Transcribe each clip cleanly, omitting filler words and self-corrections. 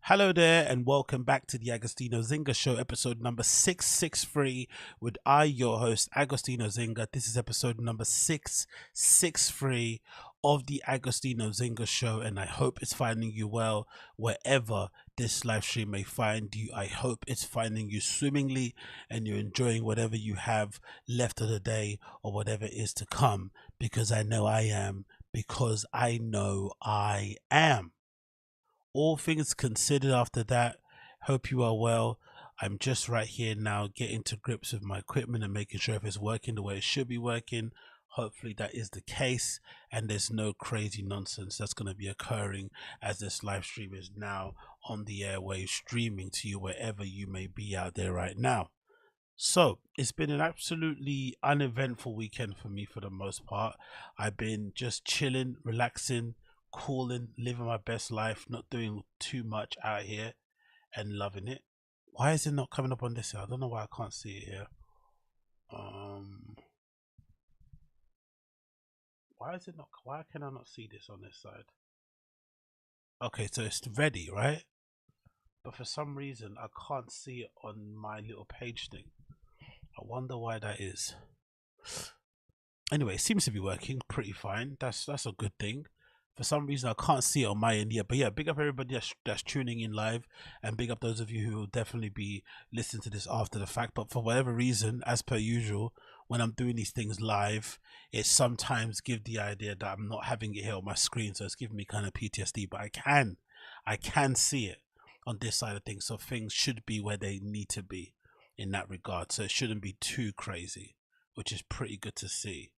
Hello there, and welcome back to the Agostinho Zinga Show, episode number 663, with your host, Agostinho Zinga. This is episode number 663 of the Agostinho Zinga Show, and I hope it's finding you well wherever this live stream may find you. I hope it's finding you swimmingly and you're enjoying whatever you have left of the day or whatever is to come, because I know I am, because I know I am. All things considered after that, hope you are well. I'm just right here now getting to grips with my equipment and making sure if it's working the way it should be working. Hopefully that is the case and there's no crazy nonsense that's going to be occurring as this live stream is now on the airwaves, streaming to you wherever you may be out there right now. So it's been an absolutely uneventful weekend for me for the most part. I've been just chilling, relaxing, cooling, living my best life, not doing too much out here and loving it. Why is it not coming up on this side? I don't know why I can't see it here. Why is it not? Why can I not see this on this side? Okay, so it's ready, right? But for some reason I can't see it on my little page thing. I wonder why that is. Anyway, it seems to be working pretty fine. That's a good thing. For some reason I can't see it on my end yet, but yeah, big up everybody that's tuning in live, and big up those of you who will definitely be listening to this after the fact. But for whatever reason, as per usual, when I'm doing these things live, it sometimes give the idea that I'm not having it here on my screen, so it's giving me kind of PTSD. But I can see it on this side of things, so things should be where they need to be in that regard, so it shouldn't be too crazy, which is pretty good to see.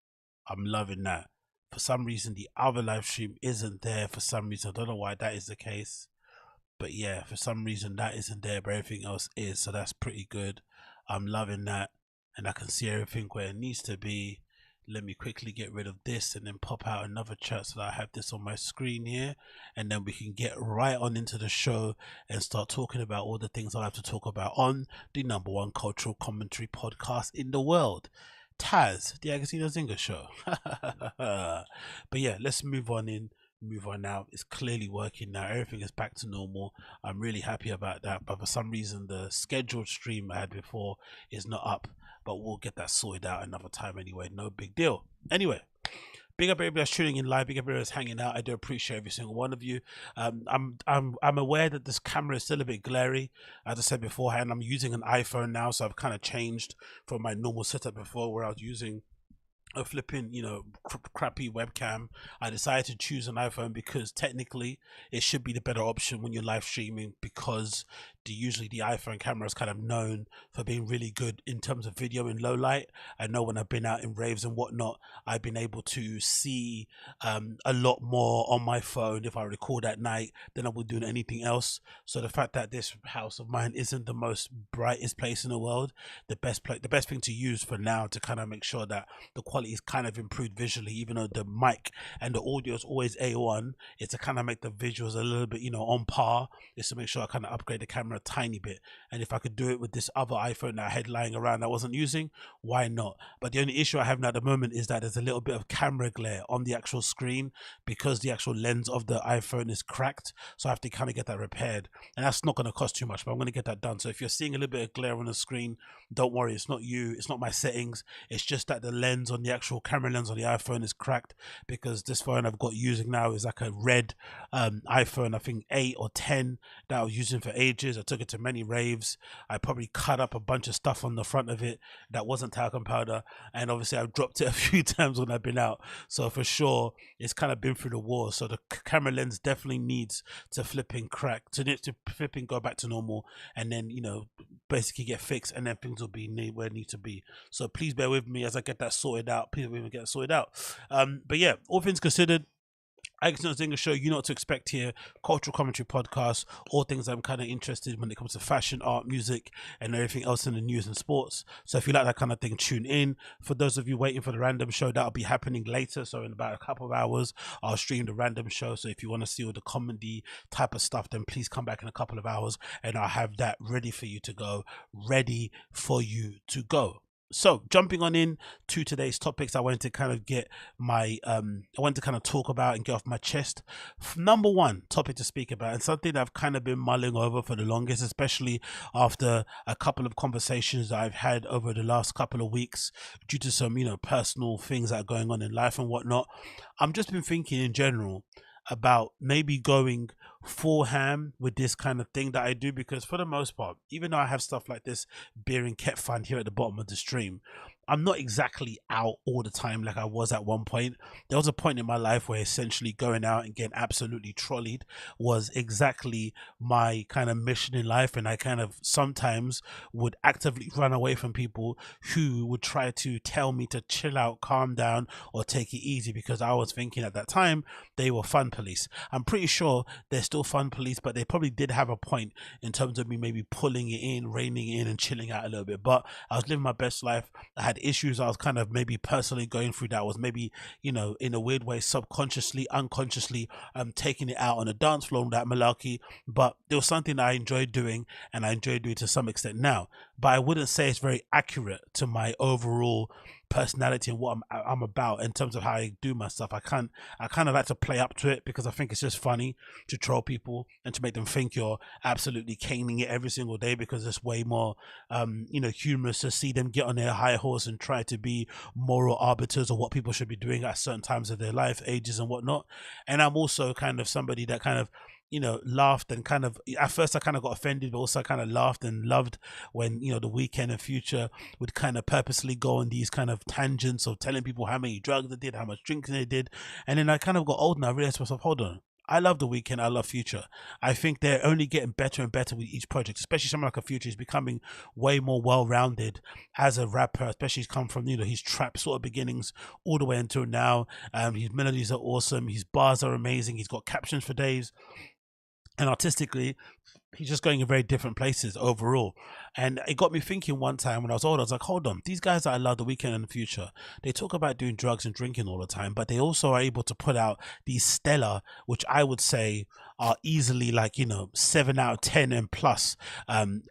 I'm loving that. For some reason the other live stream isn't there. For some reason, I don't know why that is the case, but yeah, for some reason that isn't there, but everything else is, so that's pretty good. I'm loving that, and I can see everything where it needs to be. Let me quickly get rid of this and then pop out another chat so that I have this on my screen here, and then we can get right on into the show and start talking about all the things I have to talk about on the #1 cultural commentary podcast in the world, Tazz, the Agostinho Zinga Show. But yeah, let's move on now. It's clearly working now. Everything is back to normal. I'm really happy about that. But for some reason, the scheduled stream I had before is not up. But we'll get that sorted out another time anyway. No big deal. Anyway, big up everybody that's tuning in live. Big up everybody that's hanging out. I do appreciate every single one of you. I'm aware that this camera is still a bit glary. As I said beforehand, I'm using an iPhone now, so I've kind of changed from my normal setup before, where I was using a flipping, crappy webcam. I decided to choose an iPhone because technically it should be the better option when you're live streaming, because usually the iPhone camera is kind of known for being really good in terms of video in low light. I know when I've been out in raves and whatnot, I've been able to see a lot more on my phone if I record at night than I would do anything else. So the fact that this house of mine isn't the most brightest place in the world, the best thing to use for now to kind of make sure that the quality is kind of improved visually, even though the mic and the audio is always A1, is to kind of make the visuals a little bit on par, is to make sure I kind of upgrade the camera a tiny bit. And if I could do it with this other iPhone that I had lying around I wasn't using, why not? But the only issue I have now at the moment is that there's a little bit of camera glare on the actual screen because the actual lens of the iPhone is cracked, so I have to kind of get that repaired, and that's not going to cost too much, but I'm going to get that done. So if you're seeing a little bit of glare on the screen, don't worry, it's not you, it's not my settings, it's just that the lens on the actual camera lens on the iPhone is cracked, because this phone I've got using now is like a red iPhone, I think 8 or 10, that I was using for ages. I took it to many raves. I probably cut up a bunch of stuff on the front of it that wasn't talcum powder, and obviously I've dropped it a few times when I've been out, so for sure it's kind of been through the war. So the camera lens definitely needs to flipping crack, to flipping go back to normal, and then basically get fixed, and then things will be where they need to be. So please bear with me as I get that sorted out. Please bear with me get it sorted out. But yeah, all things considered, Agostinho Zinga Show, you know what to expect here. Cultural commentary podcast, all things I'm kind of interested in when it comes to fashion, art, music, and everything else in the news and sports. So if you like that kind of thing, tune in. For those of you waiting for the random show, that'll be happening later. So in about a couple of hours, I'll stream the random show. So if you want to see all the comedy type of stuff, then please come back in a couple of hours and I'll have that ready for you to go. So jumping on in to today's topics, I wanted to kind of get my I wanted to kind of talk about and get off my chest. Number one topic to speak about, and something that I've kind of been mulling over for the longest, especially after a couple of conversations that I've had over the last couple of weeks due to some, personal things that are going on in life and whatnot. I'm just been thinking in general about maybe going full ham with this kind of thing that I do, because for the most part, even though I have stuff like this being kept fun here at the bottom of the stream, I'm not exactly out all the time like I was at one point. There was a point in my life where essentially going out and getting absolutely trolleyed was exactly my kind of mission in life, and I kind of sometimes would actively run away from people who would try to tell me to chill out, calm down, or take it easy, because I was thinking at that time they were fun police. I'm pretty sure they're still fun police, but they probably did have a point in terms of me maybe pulling it in, reining it in, and chilling out a little bit. But I was living my best life. I had issues I was kind of maybe personally going through that was maybe, in a weird way, subconsciously, unconsciously, taking it out on a dance floor, that malarkey. But there was something that I enjoyed doing, and I enjoy doing to some extent now. But I wouldn't say it's very accurate to my overall personality and what I'm about in terms of how I do my stuff. I kind of like to play up to it, because I think it's just funny to troll people and to make them think you're absolutely caning it every single day, because it's way more humorous to see them get on their high horse and try to be moral arbiters of what people should be doing at certain times of their life, ages and whatnot. And I'm also kind of somebody that kind of laughed and kind of, at first I kind of got offended, but also kind of laughed and loved when, the Weeknd and Future would kind of purposely go on these kind of tangents of telling people how many drugs they did, how much drinking they did. And then I kind of got old and I realized to myself, hold on, I love The Weeknd, I love Future. I think they're only getting better and better with each project, especially someone like a Future is becoming way more well-rounded as a rapper, especially he's come from, his trap sort of beginnings all the way until now. His melodies are awesome, his bars are amazing, he's got captions for days. And artistically, he's just going in very different places overall. And it got me thinking one time when I was older, I was like, hold on, these guys that I love, The Weeknd and The Future, they talk about doing drugs and drinking all the time, but they also are able to put out these stellar, which I would say are easily like, 7 out of 10 and plus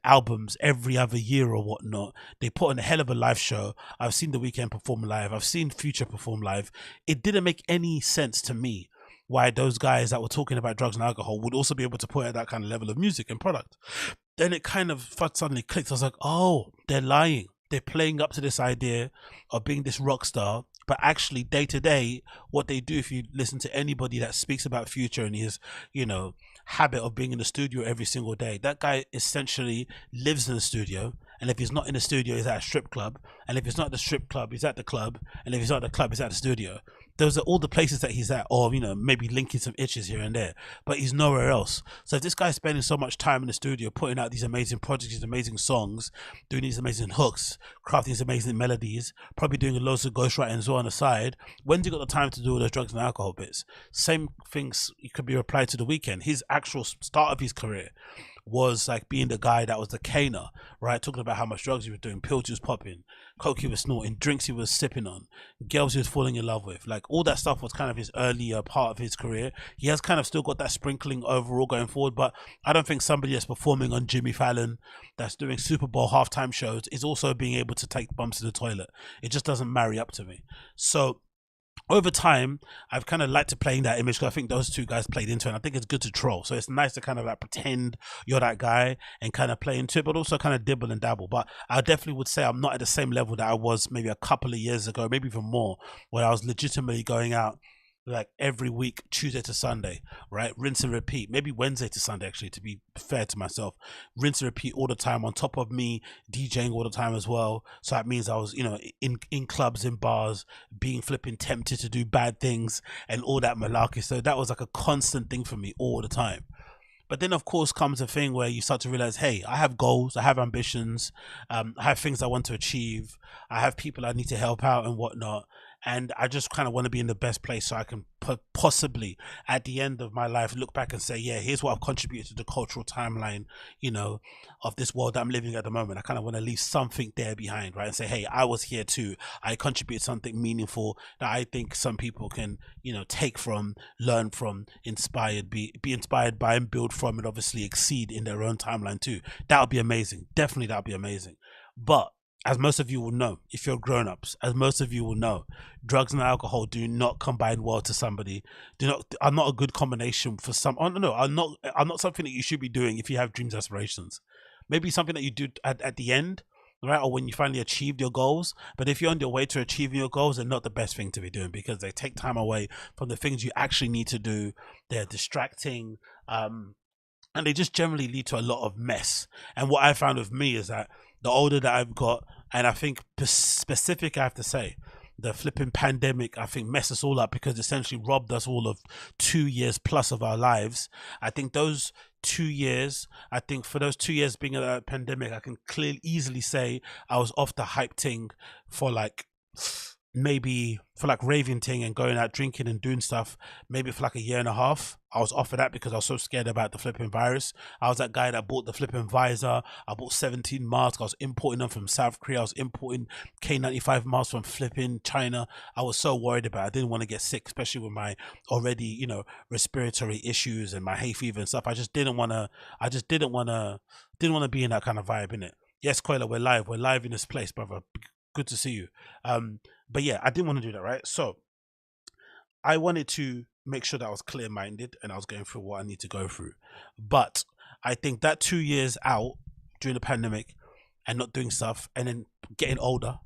albums every other year or whatnot. They put on a hell of a live show. I've seen The Weeknd perform live. I've seen Future perform live. It didn't make any sense to me why those guys that were talking about drugs and alcohol would also be able to put out that kind of level of music and product. Then it kind of suddenly clicked. I was like, oh, they're lying. They're playing up to this idea of being this rock star, but actually day to day, what they do, if you listen to anybody that speaks about Future and his, habit of being in the studio every single day, that guy essentially lives in the studio. And if he's not in the studio, he's at a strip club. And if he's not at the strip club, he's at the club. And if he's not at the club, he's at the studio. Those are all the places that he's at, or maybe linking some itches here and there, but he's nowhere else. So if this guy's spending so much time in the studio putting out these amazing projects, these amazing songs, doing these amazing hooks, crafting these amazing melodies, probably doing loads of ghostwriting as well on the side, when's he got the time to do all those drugs and alcohol bits? Same things could be applied to The Weeknd. His actual start of his career was like being the guy that was the caner, right? Talking about how much drugs he was doing, pills he was popping, coke he was snorting, drinks he was sipping on, girls he was falling in love with. Like all that stuff was kind of his earlier part of his career. He has kind of still got that sprinkling overall going forward, but I don't think somebody that's performing on Jimmy Fallon, that's doing Super Bowl halftime shows, is also being able to take bumps to the toilet. It just doesn't marry up to me. So over time, I've kind of liked to playing that image, because I think those two guys played into it, and I think it's good to troll. So it's nice to kind of like pretend you're that guy and kind of play into it, but also kind of dibble and dabble. But I definitely would say I'm not at the same level that I was maybe a couple of years ago, maybe even more, when I was legitimately going out like every week, Tuesday to Sunday, right? Rinse and repeat, maybe Wednesday to Sunday, actually, to be fair to myself. Rinse and repeat all the time, on top of me DJing all the time as well. So that means I was, in clubs, in bars, being flipping tempted to do bad things and all that malarkey. So that was like a constant thing for me all the time. But then, of course, comes a thing where you start to realize, hey, I have goals, I have ambitions, I have things I want to achieve, I have people I need to help out and whatnot. And I just kind of want to be in the best place so I can possibly, at the end of my life, look back and say, yeah, here's what I've contributed to the cultural timeline, of this world that I'm living at the moment. I kind of want to leave something there behind, right? And say, hey, I was here too. I contributed something meaningful that I think some people can, take from, learn from, be inspired by, and build from, and obviously exceed in their own timeline too. That would be amazing. Definitely, that would be amazing. But as most of you will know, if you're grown-ups, as most of you will know, drugs and alcohol do not combine well to somebody. Do not are not a good combination for some. Oh, no, are not something that you should be doing if you have dreams, aspirations. Maybe something that you do at the end, right, or when you finally achieved your goals. But if you're on your way to achieving your goals, they're not the best thing to be doing because they take time away from the things you actually need to do. They're distracting. And they just generally lead to a lot of mess. And what I found with me is that the older that I've got, and I think specific, I have to say, the flipping pandemic, I think, messed us all up because essentially robbed us all of 2 years plus of our lives. I think those 2 years, I think for those 2 years being a pandemic, I can clearly easily say I was off the hype thing for like maybe for like raving thing and going out drinking and doing stuff, maybe for like a year and a half. I was off of that because I was so scared about the flipping virus. I was that guy that bought the flipping visor. I bought 17 masks. I was importing them from South Korea. I was importing K95 masks from flipping China. I was so worried about it. I didn't want to get sick, especially with my already, respiratory issues and my hay fever and stuff. I just didn't want to, didn't want to be in that kind of vibe, in it. Yes, Koila, we're live. We're live in this place, brother. Good to see you. But yeah, I didn't want to do that, right? So I wanted to make sure that I was clear-minded and I was going through what I need to go through. But I think that 2 years out during the pandemic and not doing stuff and then getting older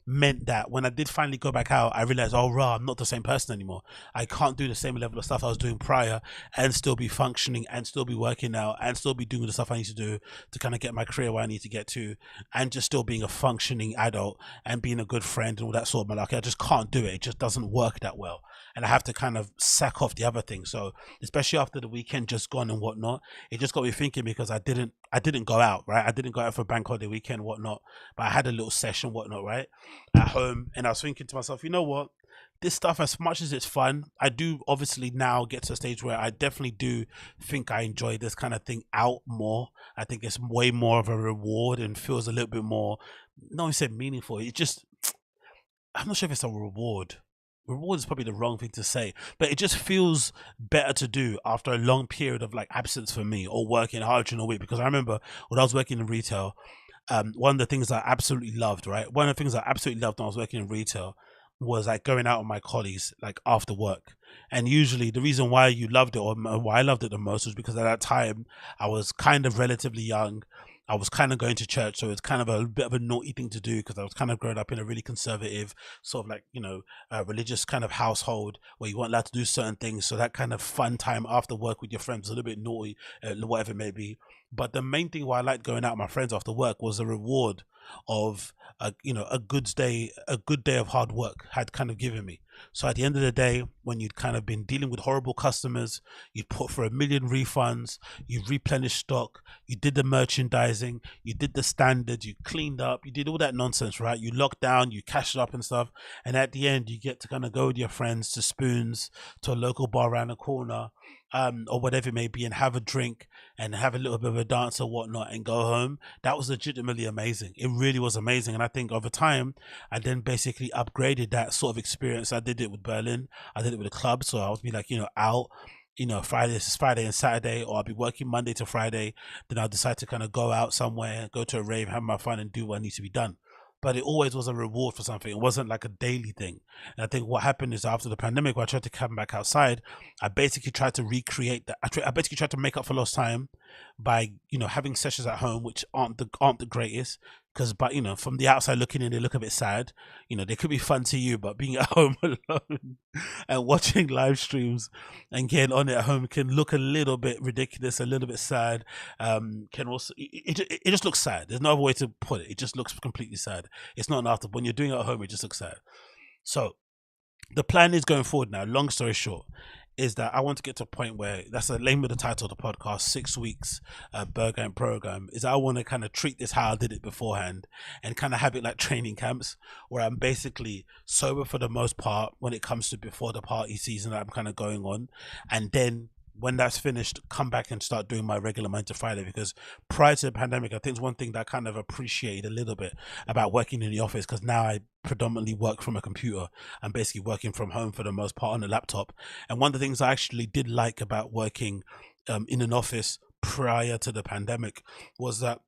meant that when I did finally go back out, I realized, oh, rah, I'm not the same person anymore. I can't do the same level of stuff I was doing prior and still be functioning and still be working out and still be doing the stuff I need to do to kind of get my career where I need to get to, and just still being a functioning adult and being a good friend and all that sort of malarkey. I just can't do it. It just doesn't work that well. And I have to kind of sack off the other thing. So especially after the weekend just gone and whatnot, it just got me thinking because I didn't go out, right? I didn't go out for bank holiday weekend, whatnot, but I had a little session, whatnot, right, at home. And I was thinking to myself, you know what? This stuff, as much as it's fun, I do obviously now get to a stage where I definitely do think I enjoy this kind of thing out more. I think it's way more of a reward and feels a little bit more, no, I said meaningful. It just, I'm not sure if it's a reward. Reward is probably the wrong thing to say, but it just feels better to do after a long period of like absence for me or working hard during the week. Because I remember when I was working in retail, one of the things I absolutely loved, right? One of the things I absolutely loved when I was working in retail was like going out with my colleagues like after work. And usually the reason why you loved it or why I loved it the most was because at that time I was kind of relatively young. I was kind of going to church, so it's kind of a bit of a naughty thing to do because I was kind of growing up in a really conservative sort of like, religious kind of household where you weren't allowed to do certain things. So that kind of fun time after work with your friends was a little bit naughty, whatever it may be. But the main thing why I liked going out with my friends after work was the reward of a good day of hard work had kind of given me. So at the end of the day, when you'd kind of been dealing with horrible customers, you'd put for 1 million refunds, you replenished stock, you did the merchandising, you did the standards, you cleaned up, you did all that nonsense, right? You locked down, you cashed up and stuff. And at the end, you get to kind of go with your friends to Spoons, to a local bar around the corner, or whatever it may be, and have a drink and have a little bit of a dance or whatnot and go home. That was legitimately amazing. It really was amazing. And I think over time, I then basically upgraded that sort of experience. I did it with Berlin. I did it with a club. So I would be like, out, Friday and Saturday, or I'll be working Monday to Friday. Then I'll decide to kind of go out somewhere, go to a rave, have my fun and do what needs to be done. But it always was a reward for something. It wasn't like a daily thing. And I think what happened is after the pandemic, when I tried to come back outside, I basically tried to recreate that. I basically tried to make up for lost time by, having sessions at home, which aren't the greatest. Because, but from the outside looking in, they look a bit sad. They could be fun to you, but being at home alone and watching live streams and getting on it at home can look a little bit ridiculous, a little bit sad. Can also it just looks sad. There's no other way to put it. It just looks completely sad. It's not an after. When you're doing it at home, it just looks sad. So the plan is going forward now. Long story short, is that I want to get to a point where, that's the name of the title of the podcast, 6 weeks Berghain program, is I want to kind of treat this how I did it beforehand and kind of have it like training camps where I'm basically sober for the most part when it comes to before the party season that I'm kind of going on, and then when that's finished, come back and start doing my regular Monday to Friday. Because prior to the pandemic, I think it's one thing that I kind of appreciated a little bit about working in the office, because now I predominantly work from a computer. I'm basically working from home for the most part on a laptop. And one of the things I actually did like about working in an office prior to the pandemic was that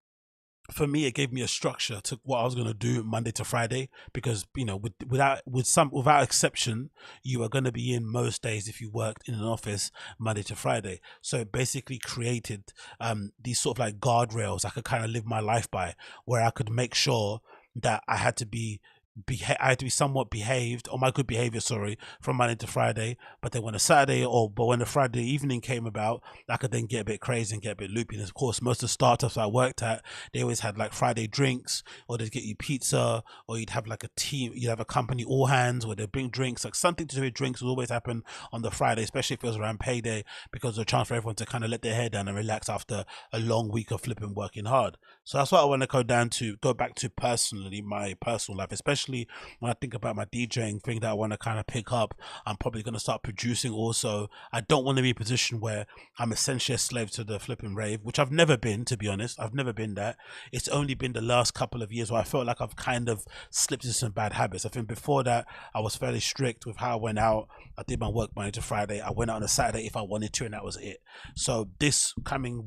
for me, it gave me a structure to what I was going to do Monday to Friday, because without exception, you are going to be in most days if you worked in an office Monday to Friday. So it basically created these sort of like guardrails I could kind of live my life by, where I could make sure that I had to be somewhat behaved, or my good behavior, sorry, from Monday to Friday. But then when when the Friday evening came about, I could then get a bit crazy and get a bit loopy. And of course, most of the startups I worked at, they always had like Friday drinks, or they'd get you pizza, or you'd have like you'd have a company all hands where they bring drinks, like something to do with drinks would always happen on the Friday, especially if it was around payday, because the chance for everyone to kind of let their hair down and relax after a long week of flipping working hard. So that's what I want to go back to personally, my personal life, especially when I think about my DJing thing that I want to kind of pick up. I'm probably going to start producing also. I don't want to be in a position where I'm essentially a slave to the flipping rave, which I've never been, to be honest. I've never been that. It's only been the last couple of years where I felt like I've kind of slipped into some bad habits. I think before that, I was fairly strict with how I went out. I did my work Monday to Friday. I went out on a Saturday if I wanted to, and that was it. So this coming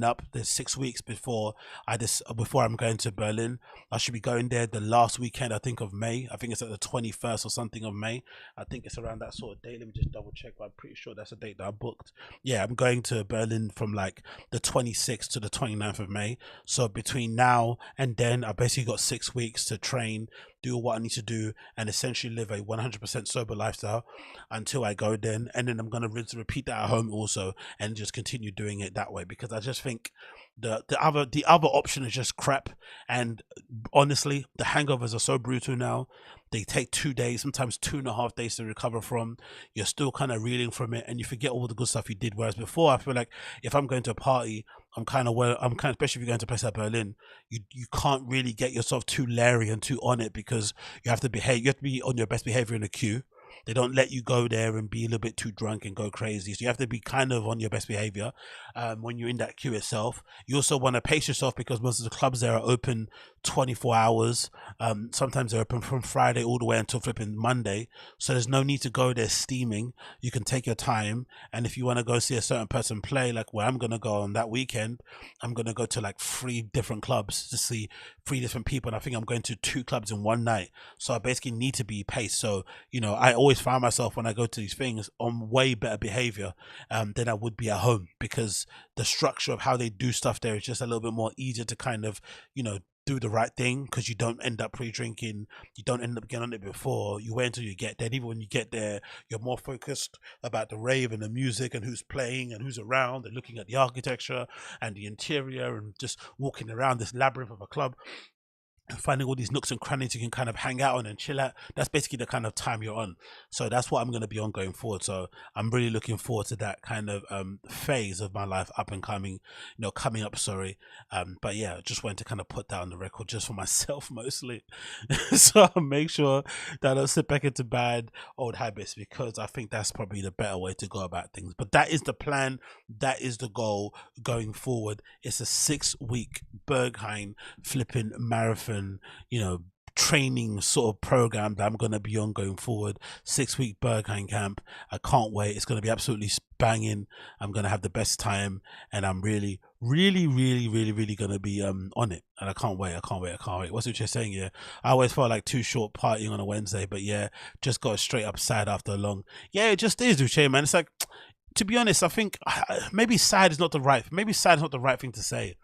up, there's 6 weeks before I'm going to Berlin. I should be going there the last weekend, I think, of May. I think it's at the 21st or something of May. I think it's around that sort of date. Let me just double check, but I'm pretty sure that's a date that I booked. Yeah, I'm going to Berlin from like the 26th to the 29th of May. So between now and then, I basically got 6 weeks to train, do what I need to do, and essentially live a 100% sober lifestyle until I go then. And then I'm going to repeat that at home also, and just continue doing it that way, because I just think the other option is just crap. And honestly, the hangovers are so brutal now. They take 2 days, sometimes 2.5 days to recover from. You're still kind of reeling from it, and you forget all the good stuff you did. Whereas before, I feel like if I'm going to a party, especially if you're going to a place like Berlin, you can't really get yourself too leery and too on it, because you have to behave. You have to be on your best behavior in the queue. They don't let you go there and be a little bit too drunk and go crazy. So you have to be kind of on your best behavior when you're in that queue itself. You also want to pace yourself, because most of the clubs there are open 24 hours. Sometimes they're open from Friday all the way until flipping Monday. So there's no need to go there steaming. You can take your time. And if you want to go see a certain person play, like where I'm going to go on that weekend, I'm going to go to like 3 different clubs to see 3 different people. And I think I'm going to 2 clubs in one night. So I basically need to be paced. So, I always find myself when I go to these things on way better behavior than I would be at home, because the structure of how they do stuff there is just a little bit more easier to kind of, do the right thing, because you don't end up pre-drinking, you don't end up getting on it before, you wait until you get there. And even when you get there, you're more focused about the rave and the music and who's playing and who's around, and looking at the architecture and the interior, and just walking around this labyrinth of a club and finding all these nooks and crannies you can kind of hang out on and chill at. That's basically the kind of time you're on. So that's what I'm going to be on going forward. So I'm really looking forward to that kind of phase of my life up and coming, coming up, sorry. But yeah, just wanted to kind of put that on the record just for myself mostly. So I'll make sure that I don't slip back into bad old habits, because I think that's probably the better way to go about things. But that is the plan. That is the goal going forward. It's a 6-week Berghain flipping marathon, training sort of program that I'm going to be on going forward. 6-week Berghain camp. I can't wait. It's going to be absolutely banging. I'm going to have the best time, and I'm really, really, really, really, really going to be on it. And I can't wait. What's it you're saying? Yeah, I always felt like too short partying on a Wednesday, but yeah, just got straight up sad after a long. Yeah, it just is, Uche, man. It's like, to be honest, I think maybe sad is not the right thing to say.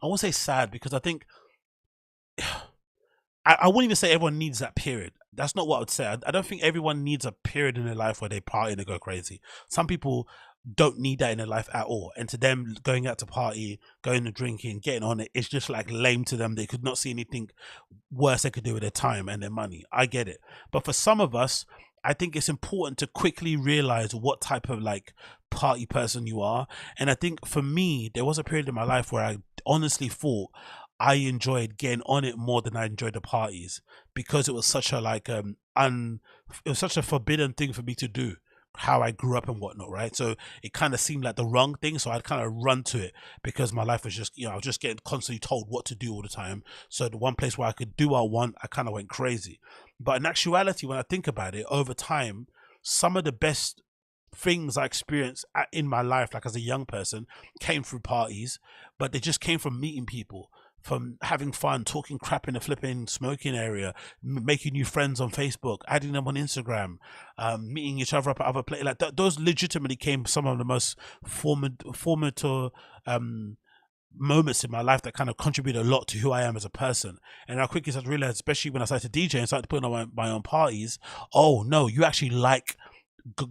I won't say sad, because I think I wouldn't even say everyone needs that period. That's not what I would say. I don't think everyone needs a period in their life where they party and they go crazy. Some people don't need that in their life at all. And to them, going out to party, going and drinking, getting on it, it's just like lame to them. They could not see anything worse they could do with their time and their money. I get it. But for some of us, I think it's important to quickly realize what type of like party person you are. And I think for me, there was a period in my life where I honestly thought I enjoyed getting on it more than I enjoyed the parties, because it was such a it was such a forbidden thing for me to do, how I grew up and whatnot, right? So it kind of seemed like the wrong thing, so I'd kind of run to it, because my life was just, I was just getting constantly told what to do all the time. So the one place where I could do what I want, I kind of went crazy. But in actuality, when I think about it, over time, some of the best things I experienced in my life, like as a young person, came through parties, but they just came from meeting people, from having fun, talking crap in the flipping smoking area, making new friends on Facebook, adding them on Instagram, meeting each other up at other places. Like those legitimately came some of the most formative moments in my life that kind of contribute a lot to who I am as a person. And how quickly I realized, especially when I started to DJ and started putting on my own parties, oh no, you actually like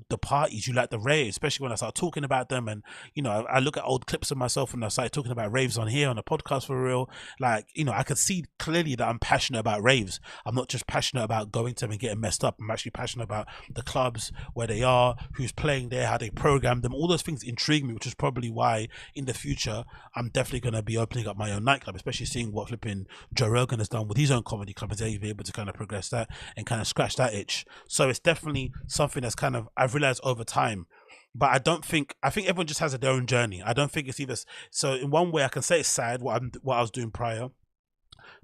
the parties, you like the raves, especially when I start talking about them. And you know, I look at old clips of myself and I started talking about raves on here on the podcast for real. Like, you know, I could see clearly that I'm passionate about raves. I'm not just passionate about going to them and getting messed up. I'm actually passionate about the clubs, where they are, who's playing there, how they program them. All those things intrigue me, which is probably why in the future I'm definitely going to be opening up my own nightclub, especially seeing what flipping Joe Rogan has done with his own comedy club, and they'll be able to kind of progress that and kind of scratch that itch. So it's definitely something that's kind of, I've realized over time. But I think everyone just has their own journey. I don't think it's either. So in one way I can say it's sad what I was doing prior,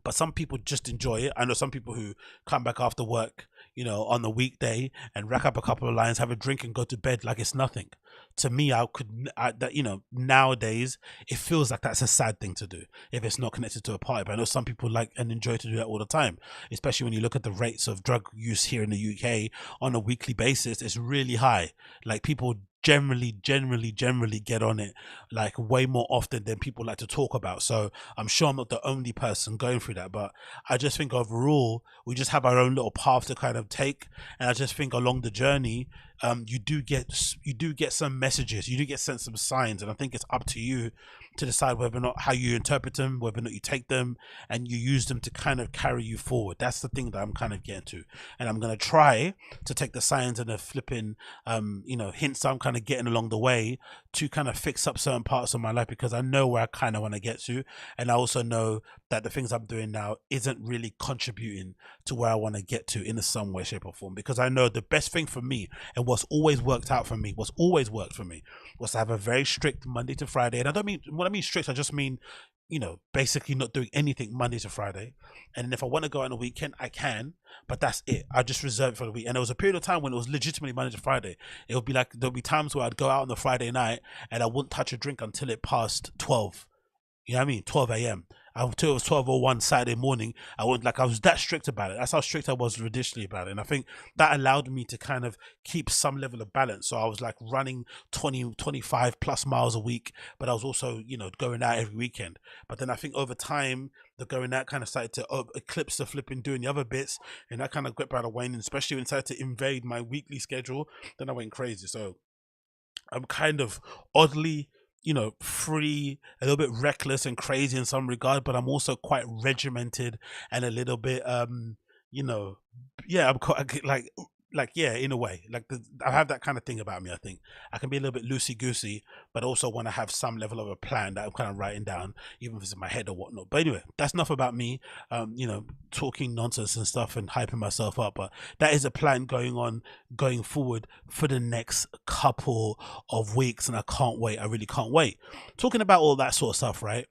but some people just enjoy it. I know some people who come back after work, you know, on the weekday and rack up a couple of lines, have a drink and go to bed like it's nothing. To me, that, you know, nowadays it feels like that's a sad thing to do if it's not connected to a party. But I know some people like and enjoy to do that all the time, especially when you look at the rates of drug use here in the UK on a weekly basis. It's really high. Like people generally get on it like way more often than people like to talk about. So I'm sure I'm not the only person going through that, but I just think overall we just have our own little path to kind of take. And I just think along the journey, you do get some messages, you do get sent some signs, and I think it's up to you to decide whether or not how you interpret them, whether or not you take them and you use them to kind of carry you forward. That's the thing that I'm kind of getting to, and I'm going to try to take the signs and the flipping you know, hints I'm kind of getting along the way to kind of fix up certain parts of my life, because I know where I kind of want to get to, and I also know that the things I'm doing now isn't really contributing to where I want to get to in some way, shape or form. Because I know the best thing for me and what's always worked for me was to have a very strict Monday to Friday. And I don't mean, when I mean strict, I just mean, you know, basically not doing anything Monday to Friday. And then if I want to go on a weekend, I can, but that's it. I just reserve it for the week. And there was a period of time when it was legitimately Monday to Friday. It would be like, there'll be times where I'd go out on the Friday night and I wouldn't touch a drink until it passed 12. You know what I mean? 12 a.m. Until it was 12:01 Saturday morning. I was that strict about it. That's how strict I was traditionally about it. And I think that allowed me to kind of keep some level of balance. So I was like running 20, 25 plus miles a week, but I was also, you know, going out every weekend. But then I think over time, the going out kind of started to eclipse the flipping doing the other bits. And that kind of got by the wane, especially when it started to invade my weekly schedule. Then I went crazy. So I'm kind of oddly, you know, free, a little bit reckless and crazy in some regard, but I'm also quite regimented and a little bit, you know, yeah, I'm quite like yeah, in a way, like I have that kind of thing about me. I think I can be a little bit loosey goosey, but also want to have some level of a plan that I'm kind of writing down, even if it's in my head or whatnot. But anyway, that's enough about me, you know, talking nonsense and stuff and hyping myself up. But that is a plan going forward for the next couple of weeks, and I can't wait. I really can't wait. Talking about all that sort of stuff, right?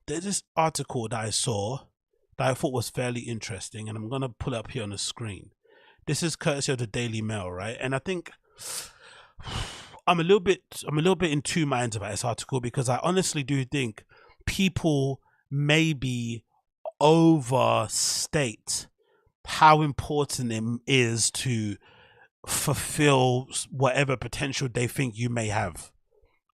There's this article that I saw that I thought was fairly interesting, and I'm gonna pull it up here on the screen. This is courtesy of the Daily Mail, right? And I think I'm a little bit in two minds about this article, because I honestly do think people maybe overstate how important it is to fulfill whatever potential they think you may have.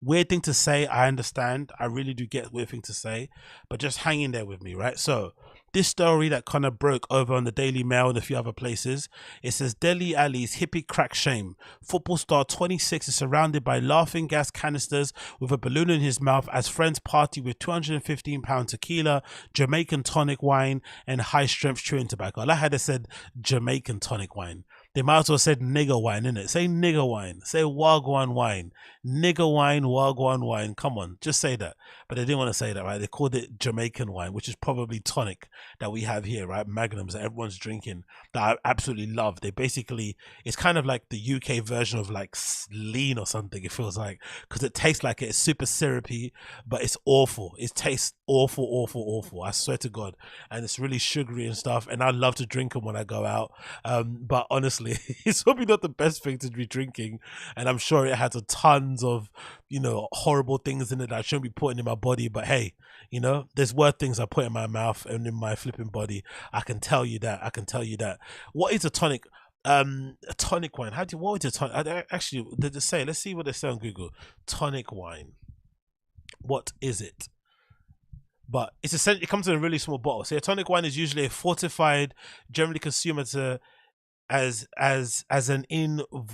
Weird thing to say, I understand. I really do get weird thing to say, but just hang in there with me, right? So this story that kind of broke over on the Daily Mail and a few other places, it says Dele Alli's hippie crack shame. Football star 26 is surrounded by laughing gas canisters with a balloon in his mouth as friends party with £215 tequila, Jamaican tonic wine, and high-strength chewing tobacco. I like how they said Jamaican tonic wine. They might as well said nigger wine, innit? Say nigger wine. Say wagwan wine. Nigger wine, wagwan wine. Come on, just say that. But they didn't want to say that, right? They called it Jamaican wine, which is probably tonic that we have here, right? Magnums that everyone's drinking that I absolutely love. They basically, it's kind of like the UK version of like lean or something, it feels like, because it tastes like it's super syrupy, but it's awful. It tastes awful. I swear to God. And it's really sugary and stuff. And I love to drink them when I go out. But honestly, honestly. It's probably not the best thing to be drinking, and I'm sure it has a tons of, you know, horrible things in it that I shouldn't be putting in my body. But hey, you know, there's worse things I put in my mouth and in my flipping body. I can tell you that. I can tell you that. What is a tonic? A tonic wine. What is a tonic? Actually, they just say. Let's see what they say on Google. Tonic wine. What is it? But it's essentially, it comes in a really small bottle. So a tonic wine is usually a fortified, generally consumed as an invigorating.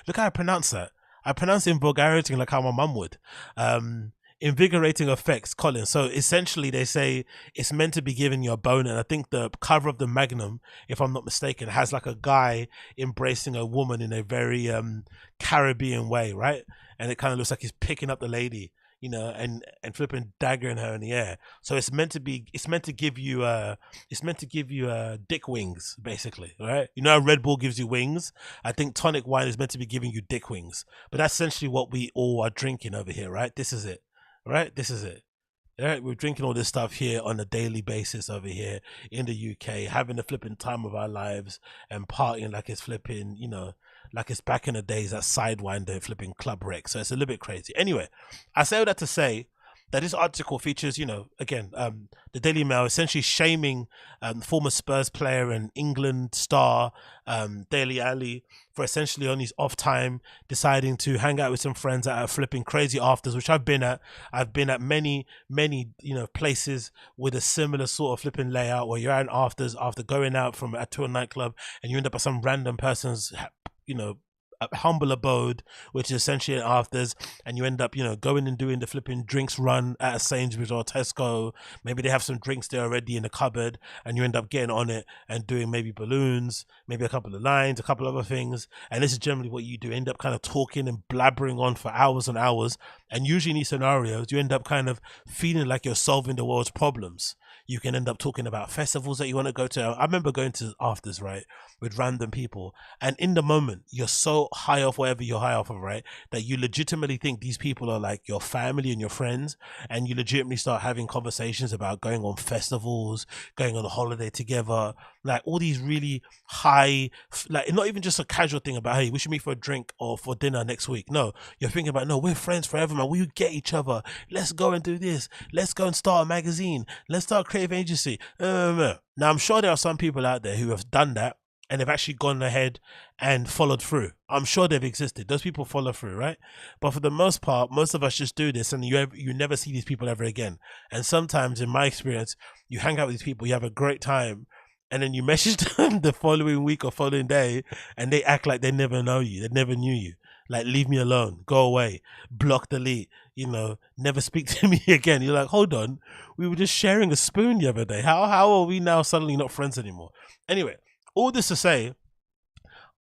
Look how I pronounce that. I pronounce invigorating like how my mum would. Invigorating effects, Colin. So essentially, they say it's meant to be giving you a boner. And I think the cover of the Magnum, if I'm not mistaken, has like a guy embracing a woman in a very Caribbean way, right? And it kind of looks like he's picking up the lady, you know, and flipping daggering her in the air. So it's meant to give you dick wings, basically, right? You know how Red Bull gives you wings? I think tonic wine is meant to be giving you dick wings. But that's essentially what we all are drinking over here, right? This is it. Right? This is it. All right, we're drinking all this stuff here on a daily basis over here in the UK, having the flipping time of our lives and partying like it's flipping, you know, like it's back in the days that Sidewinder and flipping Club Rec. So it's a little bit crazy. Anyway, I say all that to say that this article features, you know, again, the Daily Mail essentially shaming former Spurs player and England star Dele Alli for essentially on his off time deciding to hang out with some friends at a flipping crazy afters, which I've been at. I've been at many, you know, places with a similar sort of flipping layout where you're at afters after going out to a nightclub and you end up at some random person's, you know, a humble abode, which is essentially an afters, and you end up, you know, going and doing the flipping drinks run at a Sainsbury's or Tesco. Maybe they have some drinks there already in the cupboard, and you end up getting on it and doing maybe balloons, maybe a couple of lines, a couple of other things. And this is generally what you do, end up kind of talking and blabbering on for hours and hours. And usually in these scenarios, you end up kind of feeling like you're solving the world's problems. You can end up talking about festivals that you want to go to. I remember going to afters, right, with random people, and in the moment you're so high off whatever you're high off of, right, that you legitimately think these people are like your family and your friends, and you legitimately start having conversations about going on festivals, going on a holiday together, like all these really high, like not even just a casual thing about, hey, we should meet for a drink or for dinner next week. No, you're thinking about, no, we're friends forever, man. We get each other. Let's go and do this. Let's go and start a magazine. Let's start a creative agency. Now, I'm sure there are some people out there who have done that and they've actually gone ahead and followed through. I'm sure they've existed. Those people follow through, right? But for the most part, most of us just do this and you never see these people ever again. And sometimes, in my experience, you hang out with these people, you have a great time, and then you message them the following week or following day, and they act like they never know you. They never knew you. Like, leave me alone, go away, block, delete, you know, never speak to me again. You're like, hold on, we were just sharing a spoon the other day. How are we now suddenly not friends anymore? Anyway, all this to say,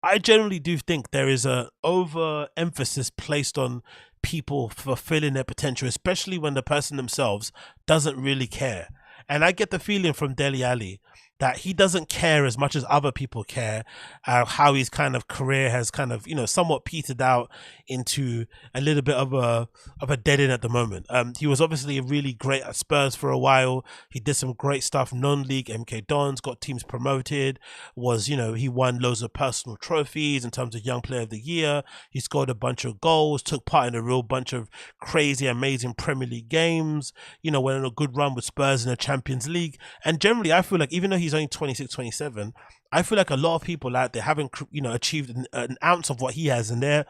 I generally do think there is a overemphasis placed on people fulfilling their potential, especially when the person themselves doesn't really care. And I get the feeling from Dele Alli that he doesn't care as much as other people care, how his kind of career has kind of, you know, somewhat petered out into a little bit of a dead end at the moment. He was obviously really great at Spurs for a while. He did some great stuff, non-league, MK Dons, got teams promoted, was, you know, he won loads of personal trophies in terms of Young Player of the Year. He scored a bunch of goals, took part in a real bunch of crazy, amazing Premier League games, you know, went on a good run with Spurs in the Champions League. And generally, I feel like even though he's only 26, 27, I feel like a lot of people out there haven't, you know, achieved an ounce of what he has in their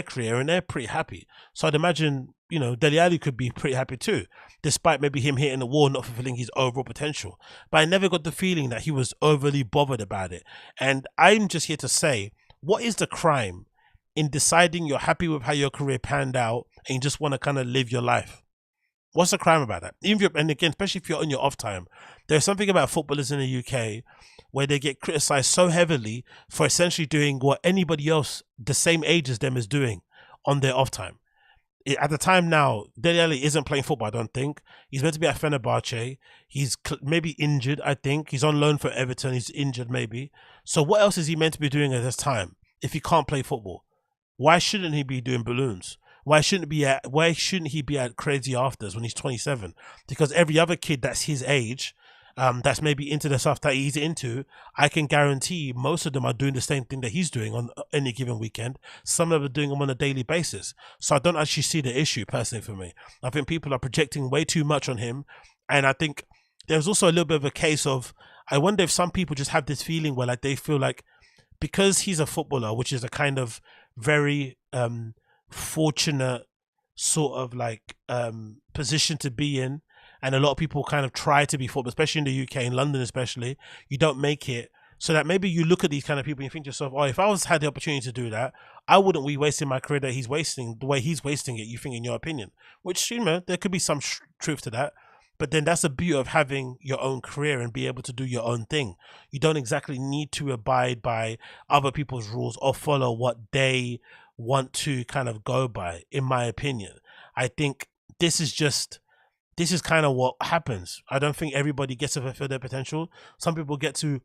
career, and they're pretty happy. So I'd imagine, you know, Dele Alli could be pretty happy too, despite maybe him hitting the wall, not fulfilling his overall potential. But I never got the feeling that he was overly bothered about it. And I'm just here to say, what is the crime in deciding you're happy with how your career panned out and you just want to kind of live your life? What's the crime about that? Even if and again, especially if you're on your off time, there's something about footballers in the UK where they get criticized so heavily for essentially doing what anybody else the same age as them is doing on their off time. At the time now, Dele Alli isn't playing football, I don't think. He's meant to be at Fenerbahce. He's maybe injured, I think. He's on loan for Everton. He's injured maybe. So what else is he meant to be doing at this time if he can't play football? Why shouldn't he be doing balloons? Why shouldn't he be at crazy afters when he's 27? Because every other kid that's his age, that's maybe into the stuff that he's into, I can guarantee most of them are doing the same thing that he's doing on any given weekend. Some of them are doing them on a daily basis. So I don't actually see the issue personally for me. I think people are projecting way too much on him. And I think there's also a little bit of a case of, I wonder if some people just have this feeling where like they feel like because he's a footballer, which is a kind of very fortunate sort of like position to be in, and a lot of people kind of try to be football, especially in the UK, in London especially, you don't make it. So that maybe you look at these kind of people and you think to yourself, oh, if I was had the opportunity to do that, I wouldn't be wasting my career that he's wasting the way he's wasting it, you think, in your opinion. Which, you know, there could be some truth to that. But then that's the beauty of having your own career and be able to do your own thing. You don't exactly need to abide by other people's rules or follow what they want to kind of go by, in my opinion. I think this is kind of what happens. I don't think everybody gets to fulfill their potential. Some people get to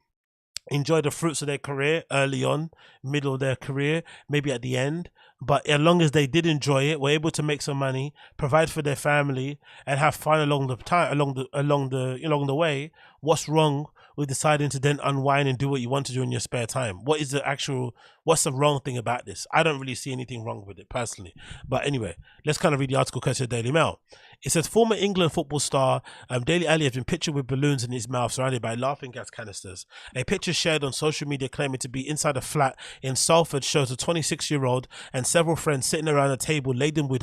enjoy the fruits of their career early on, middle of their career, maybe at the end. But as long as they did enjoy it, were able to make some money, provide for their family, and have fun along the way, what's wrong with deciding to then unwind and do what you want to do in your spare time? What's the wrong thing about this? I don't really see anything wrong with it personally. But anyway, let's kind of read the article courtesy of Daily Mail. It says, former England football star Dele Alli has been pictured with balloons in his mouth surrounded by laughing gas canisters. A picture shared on social media claiming to be inside a flat in Salford shows a 26-year-old and several friends sitting around a table laden with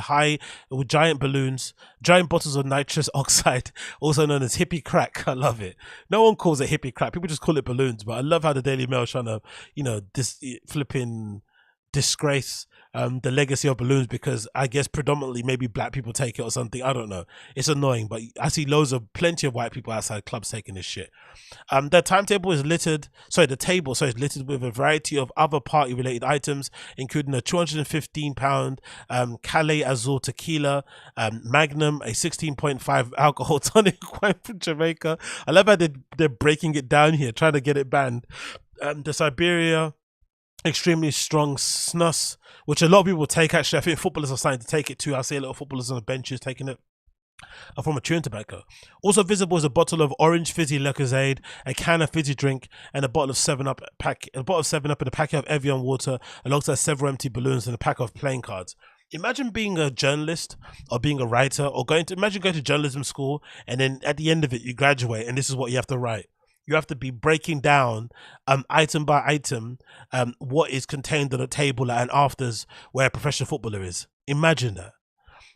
giant balloons, giant bottles of nitrous oxide, also known as hippy crack. I love it. No one calls it hippy crack. People just call it balloons. But I love how the Daily Mail is trying to, flipping disgrace the legacy of balloons, because I guess predominantly maybe black people take it or something. I don't know. It's annoying, but I see plenty of white people outside clubs taking this shit. The table is littered with a variety of other party related items, including a £215 Calais Azul tequila, Magnum, a 16.5 alcohol tonic wine from Jamaica. I love how they're breaking it down here, trying to get it banned. The Siberia extremely strong snus, which a lot of people take. Actually, I think footballers are starting to take it too. I see a lot of footballers on the benches taking it. From a chewing tobacco. Also visible is a bottle of orange fizzy Lucozade, a can of fizzy drink, and a bottle of 7-Up and a packet of Evian water, alongside several empty balloons and a pack of playing cards. Imagine being a journalist or being a writer, or going to journalism school, and then at the end of it you graduate and this is what you have to write. You have to be breaking down item by item what is contained on a table and afters where a professional footballer is. Imagine that.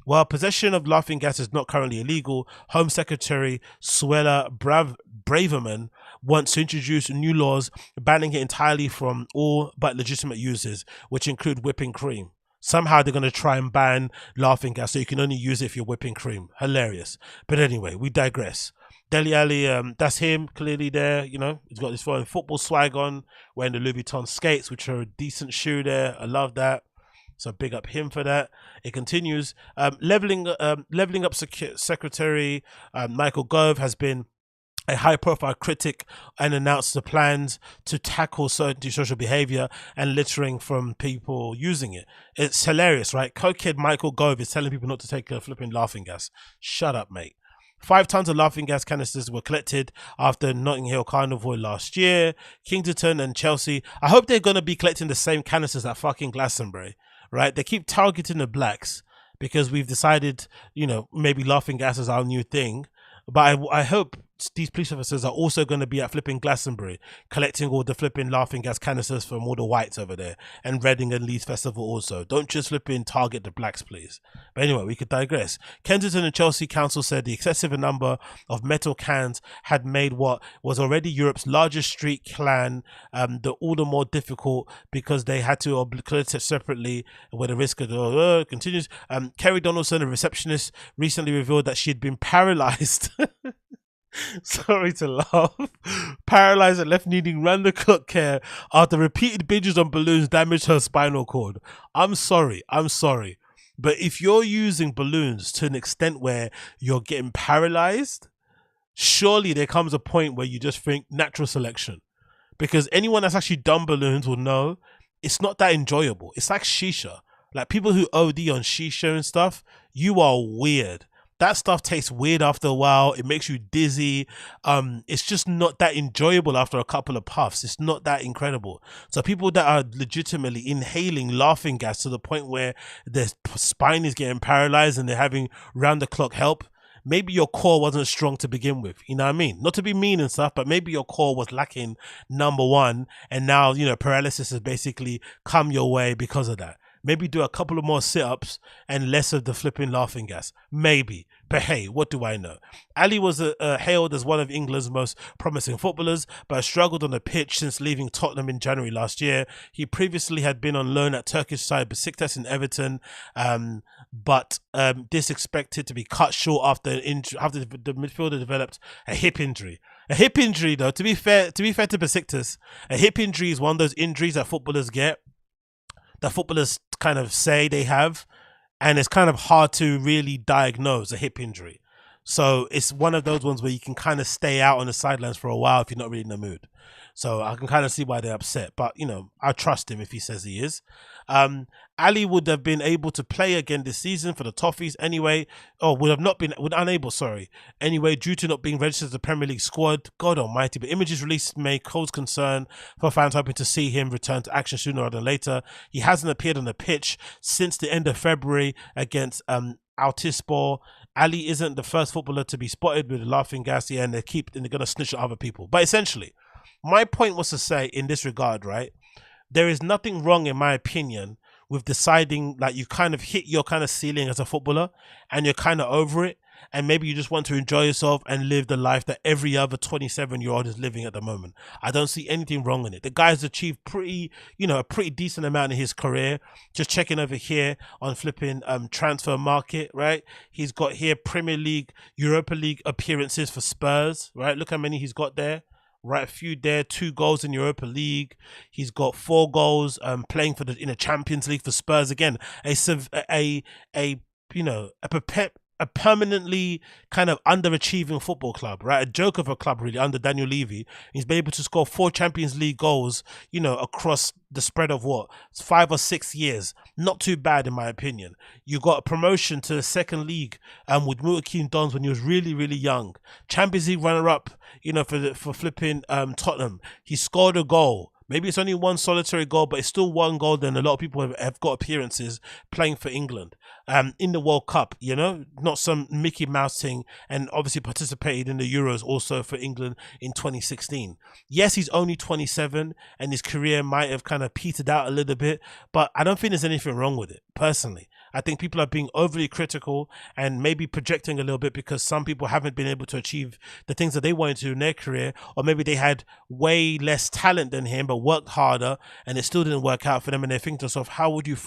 While possession of laughing gas is not currently illegal, Home Secretary Suella Braverman wants to introduce new laws banning it entirely from all but legitimate uses, which include whipping cream. Somehow they're going to try and ban laughing gas so you can only use it if you're whipping cream. Hilarious. But anyway, we digress. Dele Alli, that's him, clearly there, you know, he's got his football swag on, wearing the Louis Vuitton skates, which are a decent shoe there. I love that. So big up him for that. It continues. Leveling up Secretary Michael Gove has been a high-profile critic and announced the plans to tackle certain social behavior and littering from people using it. It's hilarious, right? Cokehead Michael Gove is telling people not to take a flipping laughing gas. Shut up, mate. 5 tons of laughing gas canisters were collected after Notting Hill Carnival last year. Kingstown and Chelsea. I hope they're going to be collecting the same canisters at fucking Glastonbury. Right, they keep targeting the blacks because we've decided, you know, maybe laughing gas is our new thing. But I hope these police officers are also going to be at flipping Glastonbury, collecting all the flipping laughing gas canisters from all the whites over there, and Reading and Leeds Festival also. Don't just flipping target the blacks, please. But anyway, we could digress. Kensington and Chelsea Council said the excessive number of metal cans had made what was already Europe's largest street clan all the more difficult because they had to collect it separately where the risk of continues. Kerry Donaldson, a receptionist, recently revealed that she had been paralyzed. Sorry to laugh. Paralyzed and left needing round-the-clock care after repeated binges on balloons damaged her spinal cord. I'm sorry. But if you're using balloons to an extent where you're getting paralyzed, surely there comes a point where you just think natural selection. Because anyone that's actually done balloons will know it's not that enjoyable. It's like shisha. Like people who OD on shisha and stuff, you are weird. that stuff tastes weird after a while. It makes you dizzy. It's just not that enjoyable after a couple of puffs. It's not that incredible. So people that are legitimately inhaling laughing gas to the point where their spine is getting paralyzed and they're having round the clock help, maybe your core wasn't strong to begin with. You know what I mean? Not to be mean and stuff, but maybe your core was lacking number one, and now, you know, paralysis has basically come your way because of that. Maybe do a couple of more sit-ups and less of the flipping laughing gas. Maybe. But hey, what do I know? Ali was hailed as one of England's most promising footballers, but has struggled on the pitch since leaving Tottenham in January last year. He previously had been on loan at Turkish side Besiktas in Everton, but this expected to be cut short after the midfielder developed a hip injury. A hip injury, though, to be fair to Besiktas, a hip injury is one of those injuries that footballers get, that footballers kind of say they have, and it's kind of hard to really diagnose a hip injury. So it's one of those ones where you can kind of stay out on the sidelines for a while if you're not really in the mood. So I can kind of see why they're upset, but you know, I trust him if he says he is. Ali would have been able to play again this season for the Toffees anyway, or unable, anyway, due to not being registered as the Premier League squad. God almighty, but images released may cause concern for fans hoping to see him return to action sooner rather than later. He hasn't appeared on the pitch since the end of February against Altispor. Ali isn't the first footballer to be spotted with a laughing gas here, and they're going to snitch at other people. But essentially, my point was to say in this regard, right, there is nothing wrong, in my opinion, with deciding like you kind of hit your kind of ceiling as a footballer and you're kind of over it, and maybe you just want to enjoy yourself and live the life that every other 27-year-old is living at the moment. I don't see anything wrong in it. The guy's achieved a pretty decent amount in his career. Just checking over here on flipping transfer market, right? He's got here Premier League, Europa League appearances for Spurs, right? Look how many he's got there. Right, a few there, 2 goals in Europa League. He's got 4 goals playing in the Champions League for Spurs. Again, a permanently kind of underachieving football club, right? A joke of a club, really, under Daniel Levy. He's been able to score 4 Champions League goals, you know, across the spread of 5 or 6 years. Not too bad, in my opinion. You got a promotion to the second league with Milton Dons when he was really, really young. Champions League runner-up, you know, for flipping Tottenham. He scored a goal. Maybe it's only one solitary goal, but it's still one goal. Then a lot of people have got appearances playing for England in the World Cup, you know, not some Mickey Mouse thing, and obviously participated in the Euros also for England in 2016. Yes, he's only 27 and his career might have kind of petered out a little bit, but I don't think there's anything wrong with it, personally. I think people are being overly critical and maybe projecting a little bit because some people haven't been able to achieve the things that they wanted to in their career, or maybe they had way less talent than him but worked harder and it still didn't work out for them, and they think to themselves,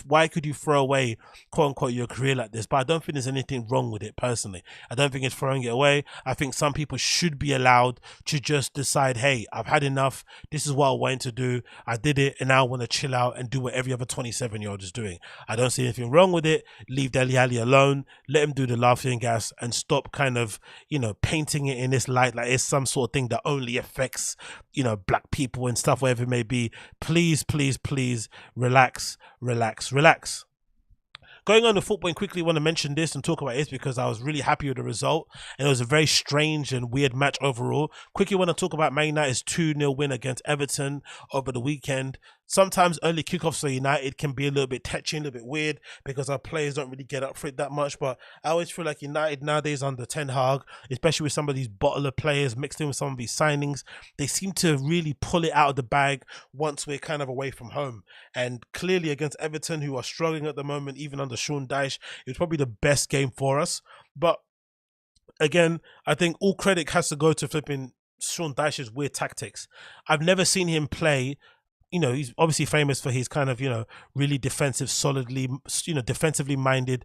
why could you throw away, quote unquote, your career like this? But I don't think there's anything wrong with it, personally. I don't think it's throwing it away. I think some people should be allowed to just decide, hey, I've had enough, this is what I wanted to do, I did it, and now I want to chill out and do what every other 27-year-old is doing. I don't see anything wrong with it. Leave Dele Alli alone, let him do the laughing gas, and stop kind of, you know, painting it in this light like it's some sort of thing that only affects, you know, black people and stuff, whatever it may be. Please, please, please relax. Going on to football, and quickly want to mention this and talk about this because I was really happy with the result, and it was a very strange and weird match overall. Quickly want to talk about Man United's 2-0 win against Everton over the weekend. Sometimes early kickoffs for United can be a little bit touchy, a little bit weird because our players don't really get up for it that much, but I always feel like United nowadays under Ten Hag, especially with some of these bottler players mixed in with some of these signings, they seem to really pull it out of the bag once we're kind of away from home. And clearly against Everton, who are struggling at the moment, even under Sean Dyche, it was probably the best game for us. But again, I think all credit has to go to flipping Sean Dyche's weird tactics. I've never seen him play. You know, he's obviously famous for his kind of, you know, really defensively minded,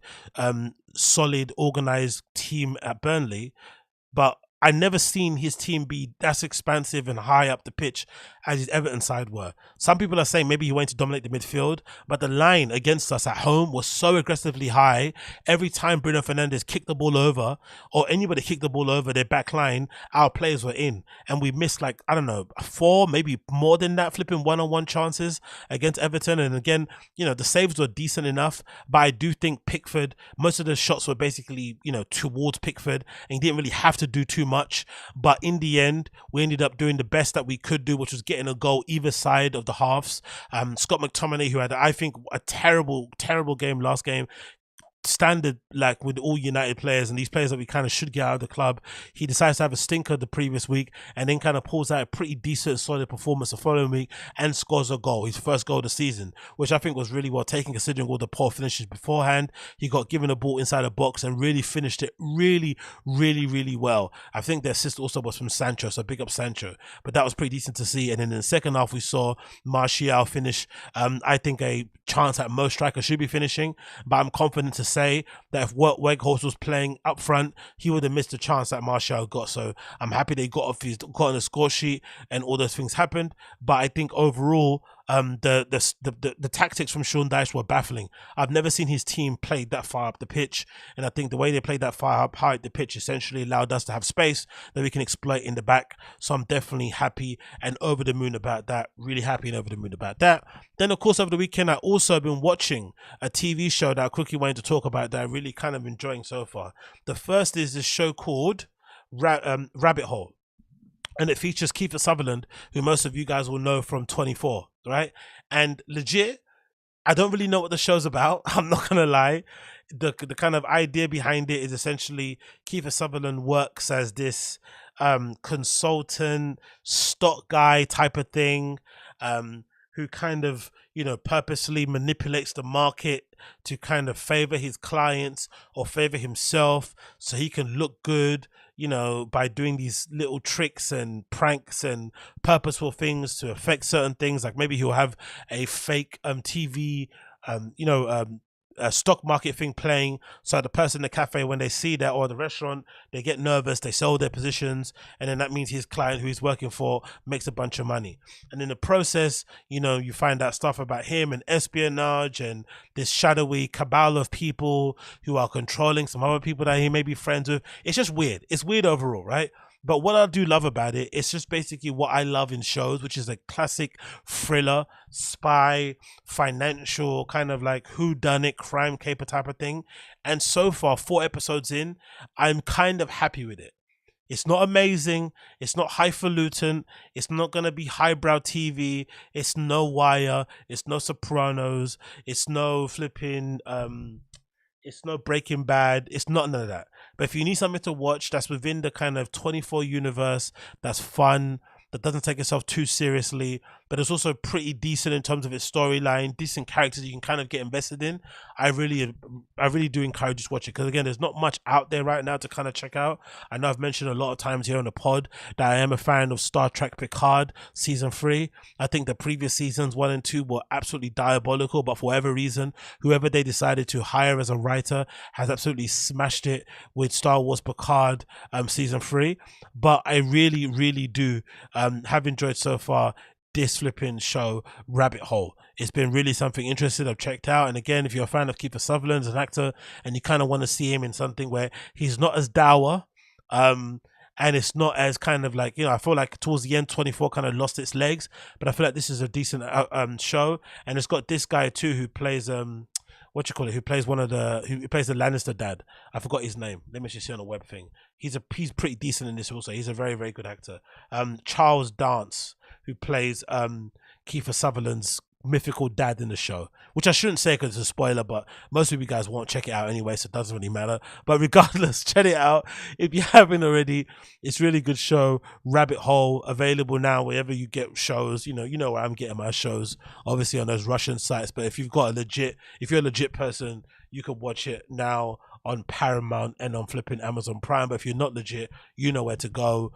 solid, organized team at Burnley. But I never seen his team be as expansive and high up the pitch as his Everton side were. Some people are saying maybe he went to dominate the midfield, but the line against us at home was so aggressively high. Every time Bruno Fernandes kicked the ball over, or anybody kicked the ball over their back line, our players were in. And we missed, like, I don't know, 4, maybe more than that, flipping one-on-one chances against Everton. And again, you know, the saves were decent enough, but I do think Pickford, most of the shots were basically, you know, towards Pickford, and he didn't really have to do too much. But in the end, we ended up doing the best that we could do, which was getting a goal either side of the halves. Scott McTominay, who had, I think, a terrible game last game, standard, like with all United players and these players that we kind of should get out of the club, he decides to have a stinker the previous week and then kind of pulls out a pretty decent solid performance the following week and scores a goal, his first goal of the season, which I think was really well taken considering all the poor finishes beforehand. He got given a ball inside the box and really finished it really well. I think the assist also was from Sancho, so big up Sancho, but that was pretty decent to see. And then in the second half we saw Martial finish, I think a chance that most strikers should be finishing, but I'm confident to say that if Weghorst was playing up front, he would have missed the chance that Martial got. So I'm happy they got on the score sheet and all those things happened. But I think overall, the tactics from Sean Dyche were baffling. I've never seen his team play that far up the pitch, and I think the way they played that far up high the pitch essentially allowed us to have space that we can exploit in the back. So I'm definitely happy and over the moon about that. Really happy and over the moon about that. Then of course over the weekend I also been watching a TV show that I quickly wanted to talk about that I really kind of enjoying so far. The first is this show called Rabbit Hole. And it features Kiefer Sutherland, who most of you guys will know from 24, right? And legit, I don't really know what the show's about. I'm not gonna lie. The kind of idea behind it is essentially Kiefer Sutherland works as this consultant, stock guy type of thing, who kind of, you know, purposely manipulates the market to kind of favor his clients or favor himself so he can look good, you know, by doing these little tricks and pranks and purposeful things to affect certain things. Like maybe he'll have a fake TV, a stock market thing playing, so the person in the cafe, when they see that, or the restaurant, they get nervous, they sell their positions, and then that means his client who he's working for makes a bunch of money. And in the process, you know, you find out stuff about him and espionage and this shadowy cabal of people who are controlling some other people that he may be friends with. It's just weird. It's weird overall, right? But what I do love about it, it's just basically what I love in shows, which is a classic thriller, spy, financial, kind of like whodunit, crime caper type of thing. And so far, 4 episodes in, I'm kind of happy with it. It's not amazing. It's not highfalutin. It's not going to be highbrow TV. It's no Wire. It's no Sopranos. It's no flipping... it's no Breaking Bad. It's not none of that. But if you need something to watch that's within the kind of 24 universe, that's fun, that doesn't take itself too seriously, but it's also pretty decent in terms of its storyline, decent characters you can kind of get invested in, I really do encourage you to watch it, because again, there's not much out there right now to kind of check out. I know I've mentioned a lot of times here on the pod that I am a fan of Star Trek Picard season 3. I think the previous seasons 1 and 2 were absolutely diabolical, but for whatever reason, whoever they decided to hire as a writer has absolutely smashed it with Star Wars Picard season 3. But I really do have enjoyed so far this flipping show, Rabbit Hole. It's been really something interesting I've checked out. And again, if you're a fan of Kiefer Sutherland as an actor and you kind of want to see him in something where he's not as dour, and it's not as kind of like, you know, I feel like towards the end 24 kind of lost its legs, but I feel like this is a decent show. And it's got this guy too who plays who plays who plays the Lannister dad. I forgot his name. Let me just see on the web thing. He's pretty decent in this also. He's a very good actor. Charles Dance, who plays Kiefer Sutherland's mythical dad in the show, which I shouldn't say because it's a spoiler, but most of you guys won't check it out anyway, so it doesn't really matter. But regardless, check it out if you haven't already. It's a really good show. Rabbit Hole, available now wherever you get shows. You know where I'm getting my shows, obviously on those Russian sites, but if you're a legit person, you can watch it now on Paramount and on flipping Amazon Prime. But if you're not legit, you know where to go.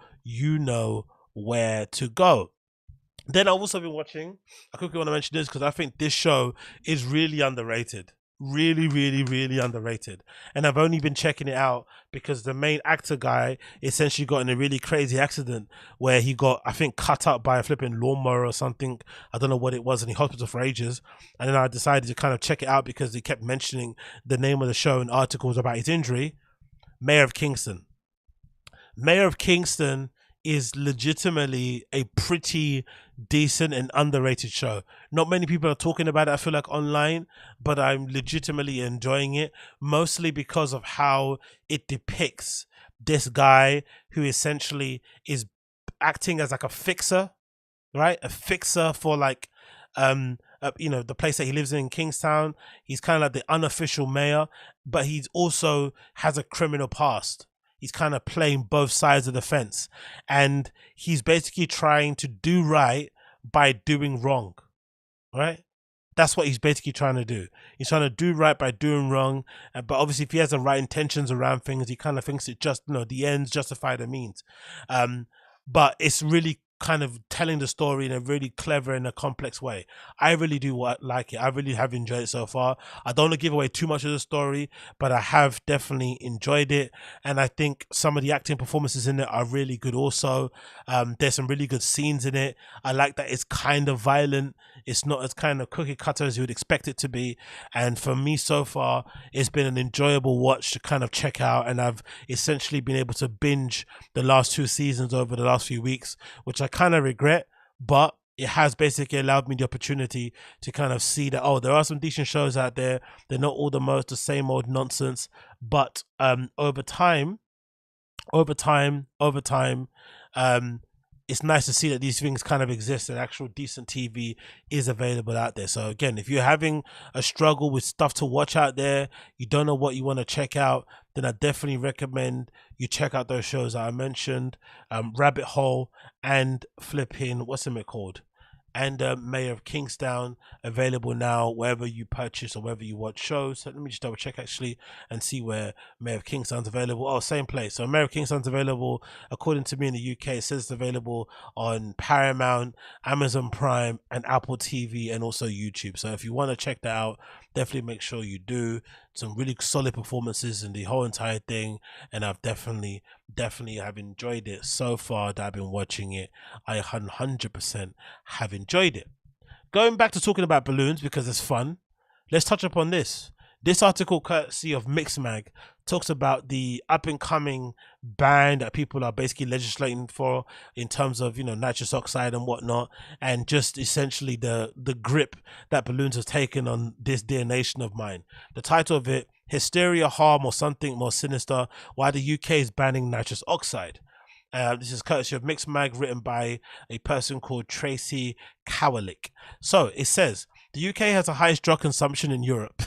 Then I've also been watching, I quickly want to mention this because I think this show is really underrated. Really, really, really underrated. And I've only been checking it out because the main actor guy essentially got in a really crazy accident where he got, I think, cut up by a flipping lawnmower or something. I don't know what it was, and he hospital for ages. And then I decided to kind of check it out because he kept mentioning the name of the show and articles about his injury. Mayor of Kingston. Mayor of Kingston is legitimately a pretty decent and underrated show. Not many people are talking about it, I feel like, online, but I'm legitimately enjoying it, mostly because of how it depicts this guy who essentially is acting as like a fixer, right? A fixer for like the place that he lives in, Kingstown. He's kind of like the unofficial mayor, but he's also has a criminal past. He's kind of playing both sides of the fence, and he's basically trying to do right by doing wrong, right? That's what he's basically trying to do. He's trying to do right by doing wrong, but obviously, if he has the right intentions around things, he kind of thinks it just, the ends justify the means. But it's really kind of telling the story in a really clever and a complex way. I really do like it. I really have enjoyed it so far. I don't want to give away too much of the story, but I have definitely enjoyed it, and I think some of the acting performances in it are really good also. There's some really good scenes in it. I like that it's kind of violent. It's not as kind of cookie cutter as you would expect it to be, and for me so far, it's been an enjoyable watch to kind of check out, and I've essentially been able to binge the last 2 seasons over the last few weeks, which I kind of regret, but it has basically allowed me the opportunity to kind of see that, there are some decent shows out there. They're not all the same old nonsense, but over time, it's nice to see that these things kind of exist and actual decent TV is available out there. So again, if you're having a struggle with stuff to watch out there, you don't know what you want to check out, then I definitely recommend you check out those shows that I mentioned, Rabbit Hole and flipping, what's it called? And Mayor of Kingstown, available now wherever you purchase or wherever you watch shows. So let me just double check actually and see where Mayor of Kingstown's available. Oh, same place. So Mayor of Kingstown's available, according to me in the UK, it says it's available on Paramount, Amazon Prime, and Apple TV, and also YouTube. So if you want to check that out, definitely make sure you do. Some really solid performances in the whole entire thing, and I've definitely have enjoyed it so far that I've been watching it. I 100% have enjoyed it. Going back to talking about balloons because it's fun, let's touch upon this. This article, courtesy of Mixmag, talks about the up and coming ban that people are basically legislating for in terms of, nitrous oxide and whatnot, and just essentially the grip that balloons have taken on this dear nation of mine. The title of it: Hysteria, Harm, or Something More Sinister, Why the UK is Banning Nitrous Oxide. This is courtesy of Mixmag, written by a person called Tracy Kowalik. So it says, the UK has the highest drug consumption in Europe.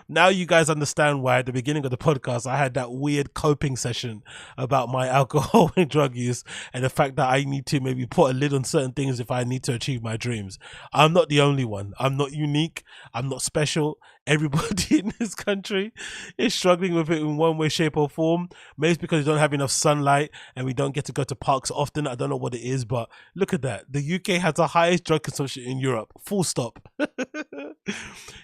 Now you guys understand why at the beginning of the podcast I had that weird coping session about my alcohol and drug use, and the fact that I need to maybe put a lid on certain things if I need to achieve my dreams. I'm not the only one. I'm not unique. I'm not special. Everybody in this country is struggling with it in one way, shape, or form. Maybe it's because we don't have enough sunlight and we don't get to go to parks often. I don't know what it is, but look at that. The UK has the highest drug consumption in Europe. Full stop.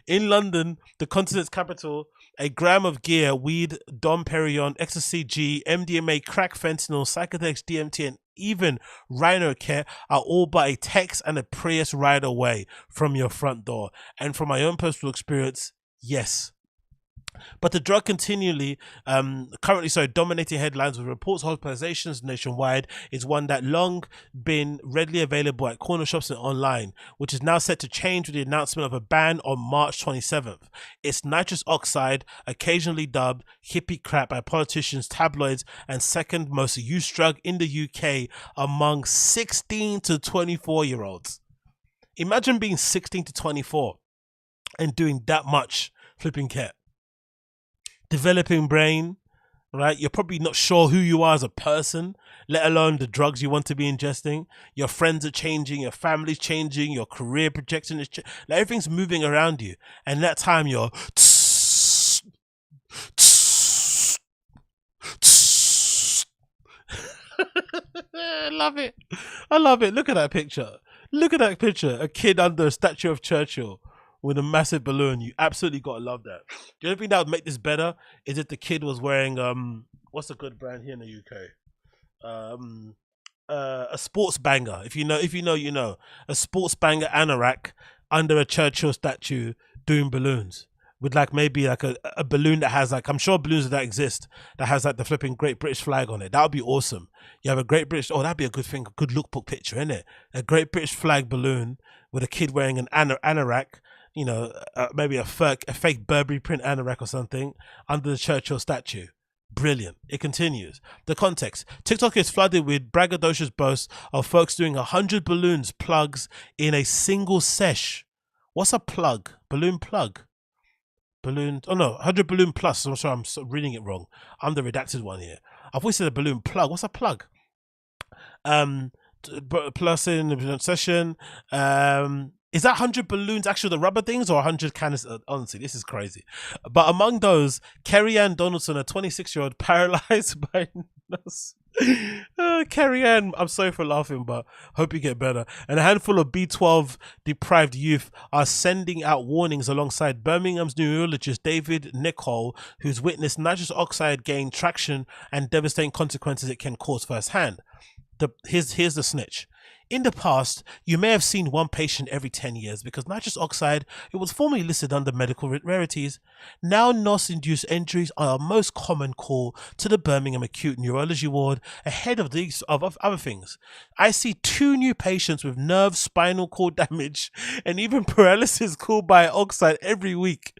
In London, the continent's capital, a gram of gear, weed, Dom Perignon, ecstasy G, MDMA, crack, fentanyl, psychedelics, DMT, and even rhino care are all but a text and a Prius ride away from your front door. And from my own personal experience, yes. But the drug currently dominating headlines with reports of hospitalizations nationwide is one that long been readily available at corner shops and online, which is now set to change with the announcement of a ban on March 27th. It's nitrous oxide, occasionally dubbed hippie crap by politicians, tabloids, and second most used drug in the UK among 16 to 24-year-olds. Imagine being 16 to 24 and doing that much flipping cat. Developing brain, right? You're probably not sure who you are as a person, let alone the drugs you want to be ingesting. Your friends are changing, your family's changing, your career projection is like everything's moving around you, and that time you're I love it. Look at that picture. A kid under a statue of Churchill with a massive balloon. You absolutely gotta love that. The only thing that would make this better is if the kid was wearing what's a good brand here in the UK? A sports banger. If you know, you know. A sports banger anorak under a Churchill statue doing balloons. With like maybe like a balloon that has like, I'm sure balloons that exist that has like the flipping Great British flag on it. That would be awesome. You have a Great British, oh, that'd be a good thing, a good lookbook picture, isn't it? A Great British flag balloon with a kid wearing an anorak, you know, maybe a fake Burberry print anorak or something under the Churchill statue. Brilliant. It continues. The context. TikTok is flooded with braggadocious boasts of folks doing 100 balloons plugs in a single sesh. What's a plug? Balloon plug? Balloon, oh no, 100 balloon plus. I'm sorry, I'm reading it wrong. I'm the redacted one here. I've always said a balloon plug. What's a plug? Plus in the session. Is that 100 balloons actually the rubber things or 100 canisters? Honestly, this is crazy. But among those, Kerry Ann Donaldson, a 26-year-old paralyzed by Kerry Ann, I'm sorry for laughing, but hope you get better. And a handful of B12 deprived youth are sending out warnings alongside Birmingham's neurologist David Nicol, who's witnessed nitrous oxide gain traction and devastating consequences it can cause firsthand. Here's the snitch. In the past, you may have seen one patient every 10 years because nitrous oxide, it was formerly listed under medical rarities. Now NOS-induced injuries are our most common call to the Birmingham Acute Neurology Ward ahead of these of other things. I see 2 new patients with nerve spinal cord damage and even paralysis caused by oxide every week.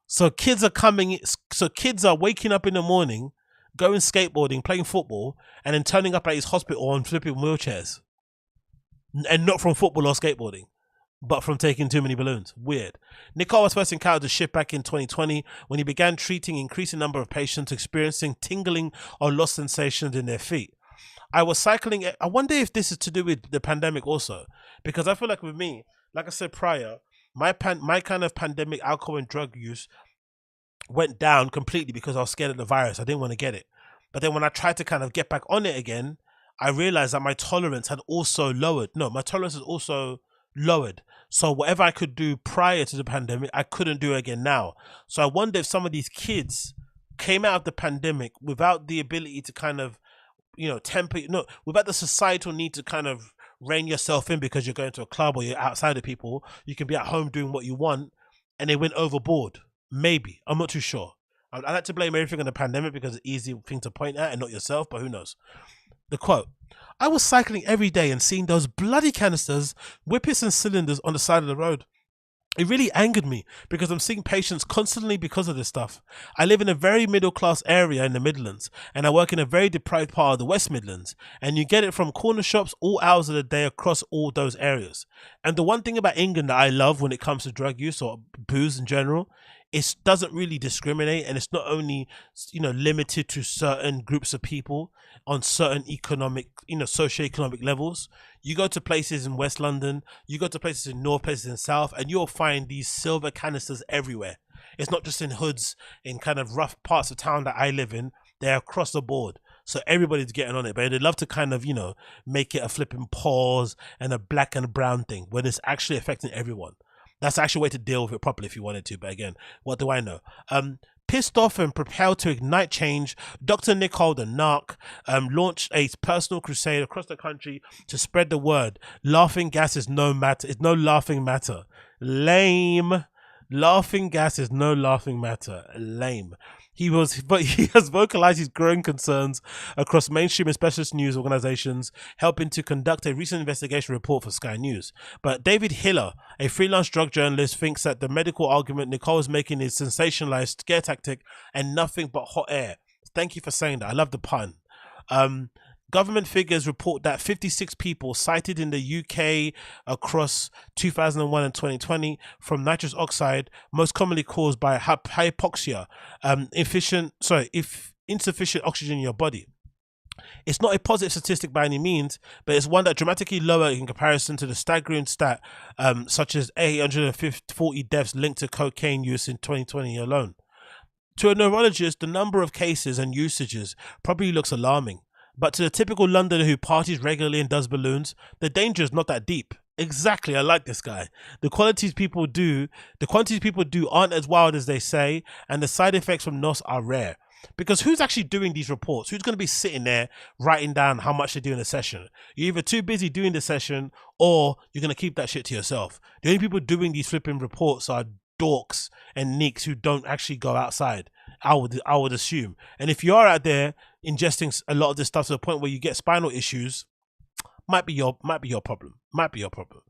So kids are waking up in the morning, going skateboarding, playing football, and then turning up at his hospital on flipping wheelchairs. And not from football or skateboarding, but from taking too many balloons. Weird. Nicole was first encountered the shit back in 2020 when he began treating increasing number of patients experiencing tingling or lost sensations in their feet. I was cycling. I wonder if this is to do with the pandemic also, because I feel like with me, like I said prior, my kind of pandemic alcohol and drug use went down completely because I was scared of the virus. I didn't want to get it. But then when I tried to kind of get back on it again, I realized that my tolerance had also lowered. No, my tolerance is also lowered. So whatever I could do prior to the pandemic, I couldn't do again now. So I wonder if some of these kids came out of the pandemic without the ability to kind of, you know, without the societal need to kind of rein yourself in because you're going to a club or you're outside of people. You can be at home doing what you want, and they went overboard. Maybe. I'm not too sure. I like to blame everything on the pandemic because it's an easy thing to point at and not yourself, but who knows? The quote, I was cycling every day and seeing those bloody canisters, whippets and cylinders on the side of the road. It really angered me because I'm seeing patients constantly because of this stuff. I live in a very middle class area in the Midlands and I work in a very deprived part of the West Midlands, and you get it from corner shops all hours of the day across all those areas. And the one thing about England that I love when it comes to drug use or booze in general, it doesn't really discriminate, and it's not only, you know, limited to certain groups of people on certain economic, you know, socioeconomic levels. You go to places in West London, you go to places in North, places in South, and you'll find these silver canisters everywhere. It's not just in hoods, in kind of rough parts of town that I live in. They're across the board. So everybody's getting on it, but they love to kind of, you know, make it a flipping pause and a black and brown thing when it's actually affecting everyone. That's actually a way to deal with it properly if you wanted to. But again, what do I know? Pissed off and propelled to ignite change, Dr. Nicole the Narc launched a personal crusade across the country to spread the word. Laughing gas is no matter. It's no laughing matter. Lame. Laughing gas is no laughing matter. Lame. He has vocalized his growing concerns across mainstream and specialist news organizations, helping to conduct a recent investigation report for Sky News. But David Hiller, a freelance drug journalist, thinks that the medical argument Nicole is making is sensationalized scare tactic and nothing but hot air. Thank you for saying that. I love the pun. Government figures report that 56 people cited in the UK across 2001 and 2020 from nitrous oxide, most commonly caused by hypoxia, insufficient oxygen in your body. It's not a positive statistic by any means, but it's one that dramatically lower in comparison to the staggering stat, such as 840 deaths linked to cocaine use in 2020 alone. To a neurologist, the number of cases and usages probably looks alarming. But to the typical Londoner who parties regularly and does balloons, the danger is not that deep. Exactly, I like this guy. The quantities people do aren't as wild as they say, and the side effects from NOS are rare. Because who's actually doing these reports? Who's going to be sitting there writing down how much they do in a session? You're either too busy doing the session, or you're going to keep that shit to yourself. The only people doing these flipping reports are dorks and nicks who don't actually go outside. I would assume. And if you are out there ingesting a lot of this stuff to the point where you get spinal issues, might be your problem. Might be your problem.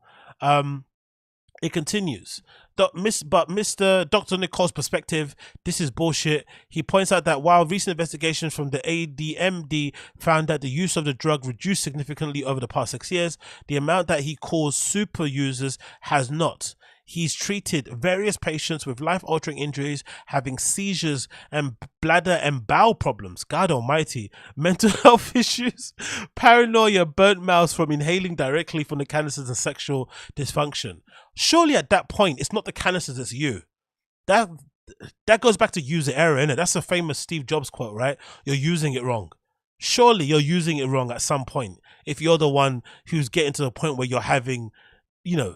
It continues. But Mr. Dr. Nicole's perspective, this is bullshit. He points out that while recent investigations from the ADMD found that the use of the drug reduced significantly over the past 6 years, the amount that he calls super users has not. He's treated various patients with life-altering injuries, having seizures and bladder and bowel problems. God almighty. Mental health issues, paranoia, burnt mouths from inhaling directly from the canisters, and sexual dysfunction. Surely at that point, it's not the canisters, it's you. That goes back to user error, innit? That's a famous Steve Jobs quote, right? You're using it wrong. Surely you're using it wrong at some point. If you're the one who's getting to the point where you're having,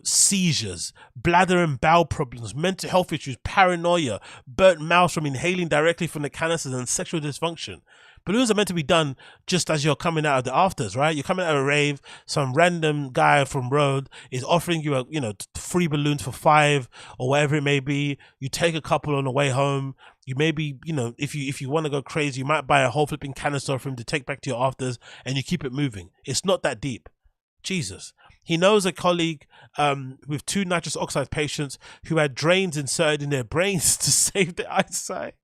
seizures, bladder and bowel problems, mental health issues, paranoia, burnt mouths from inhaling directly from the canisters, and sexual dysfunction. Balloons are meant to be done just as you're coming out of the afters, right? You're coming out of a rave, some random guy from road is offering you free balloons for $5 or whatever it may be. You take a couple on the way home. You maybe, if you want to go crazy, you might buy a whole flipping canister for him to take back to your afters, and you keep it moving. It's not that deep. Jesus. He knows a colleague with 2 nitrous oxide patients who had drains inserted in their brains to save their eyesight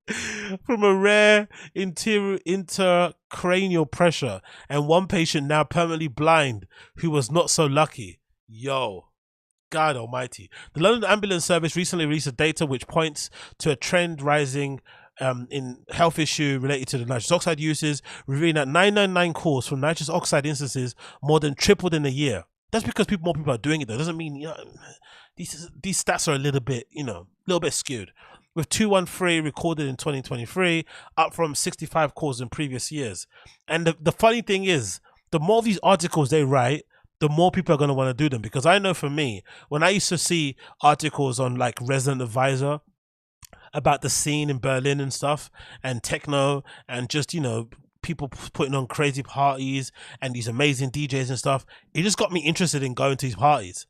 from a rare intracranial pressure, and one patient now permanently blind who was not so lucky. Yo. God almighty. The London Ambulance Service recently released data which points to a trend rising in health issue related to the nitrous oxide uses, revealing that 999 calls from nitrous oxide instances more than tripled in a year. That's because more people are doing it though. Doesn't mean, these stats are a little bit skewed. With 213 recorded in 2023, up from 65 calls in previous years. And the funny thing is, the more of these articles they write, the more people are going to want to do them. Because I know for me, when I used to see articles on like Resident Advisor about the scene in Berlin and stuff, and techno, and just, people putting on crazy parties and these amazing DJs and stuff, it just got me interested in going to these parties.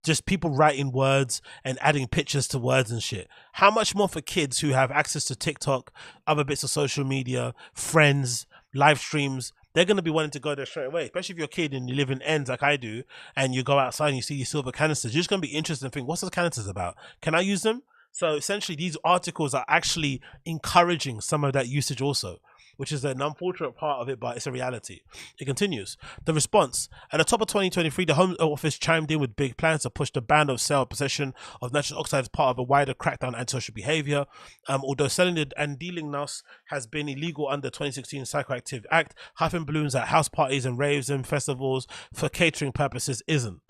Just people writing words and adding pictures to words and shit. How much more for kids who have access to TikTok, other bits of social media, friends, live streams? They're going to be wanting to go there straight away, especially if you're a kid and you live in ends like I do, and you go outside and you see these silver canisters. You're just going to be interested and think, what's those canisters about? Can I use them? So essentially, these articles are actually encouraging some of that usage also, which is an unfortunate part of it, but it's a reality. It continues. The response. At the top of 2023, the Home Office chimed in with big plans to push the ban of sale and possession of nitrous oxide as part of a wider crackdown on antisocial behavior. Although selling it and dealing NOS has been illegal under 2016 Psychoactive Act, huffing balloons at house parties and raves and festivals for catering purposes isn't.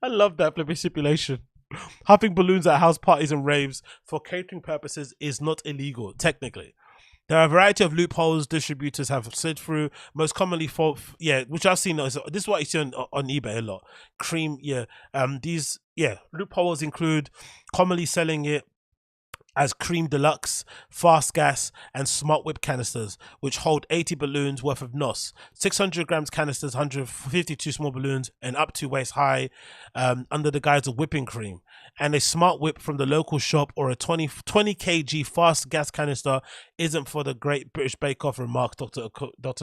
I love that flipping stipulation. Huffing balloons at house parties and raves for catering purposes is not illegal, technically. There are a variety of loopholes distributors have slid through, most commonly which I've seen. This is what you see on eBay a lot. These loopholes include commonly selling it as cream deluxe, fast gas, and smart whip canisters, which hold 80 balloons worth of NOS, 600 grams canisters, 152 small balloons, and up to waist high, under the guise of whipping cream. And a smart whip from the local shop or a 20 kg fast gas canister isn't for the Great British Bake Off, remarks Dr.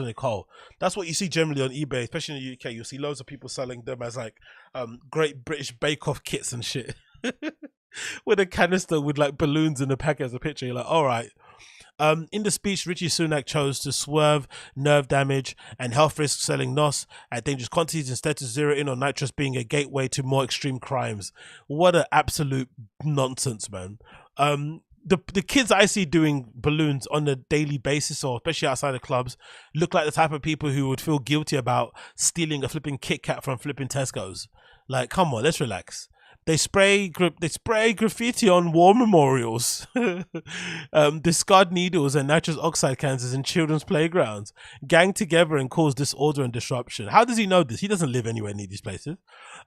Nicole. That's what you see generally on eBay, especially in the UK. You'll see loads of people selling them as like Great British Bake Off kits and shit. With a canister with like balloons in the packet as a picture. You're like, all right. In the speech, Rishi Sunak chose to swerve nerve damage and health risks selling NOS at dangerous quantities, instead to zero in on nitrous being a gateway to more extreme crimes. What an absolute nonsense, man. The kids I see doing balloons on a daily basis, or especially outside of clubs, look like the type of people who would feel guilty about stealing a flipping Kit Kat from flipping Tesco's. Like, come on, let's relax. They spray graffiti on war memorials. Discard needles and nitrous oxide cans in children's playgrounds. Gang together and cause disorder and disruption. How does he know this? He doesn't live anywhere near these places.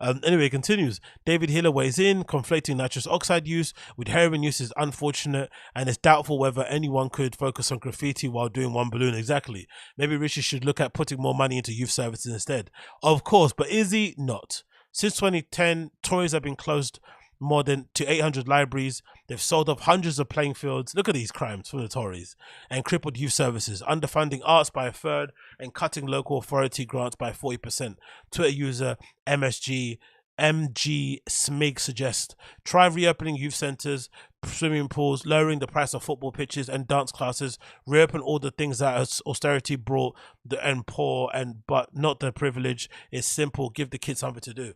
Anyway, it continues. David Hiller weighs in, conflating nitrous oxide use with heroin use is unfortunate, and it's doubtful whether anyone could focus on graffiti while doing one balloon. Exactly. Maybe Richard should look at putting more money into youth services instead. Of course, but is he not? Since 2010, Tories have been closed more than to 800 libraries. They've sold off hundreds of playing fields. Look at these crimes from the Tories. And crippled youth services, underfunding arts by a third and cutting local authority grants by 40%. Twitter user MG Smig suggests try reopening youth centres, swimming pools, lowering the price of football pitches and dance classes, reopen all the things that austerity brought and poor and but not the privilege. It's simple. Give the kids something to do.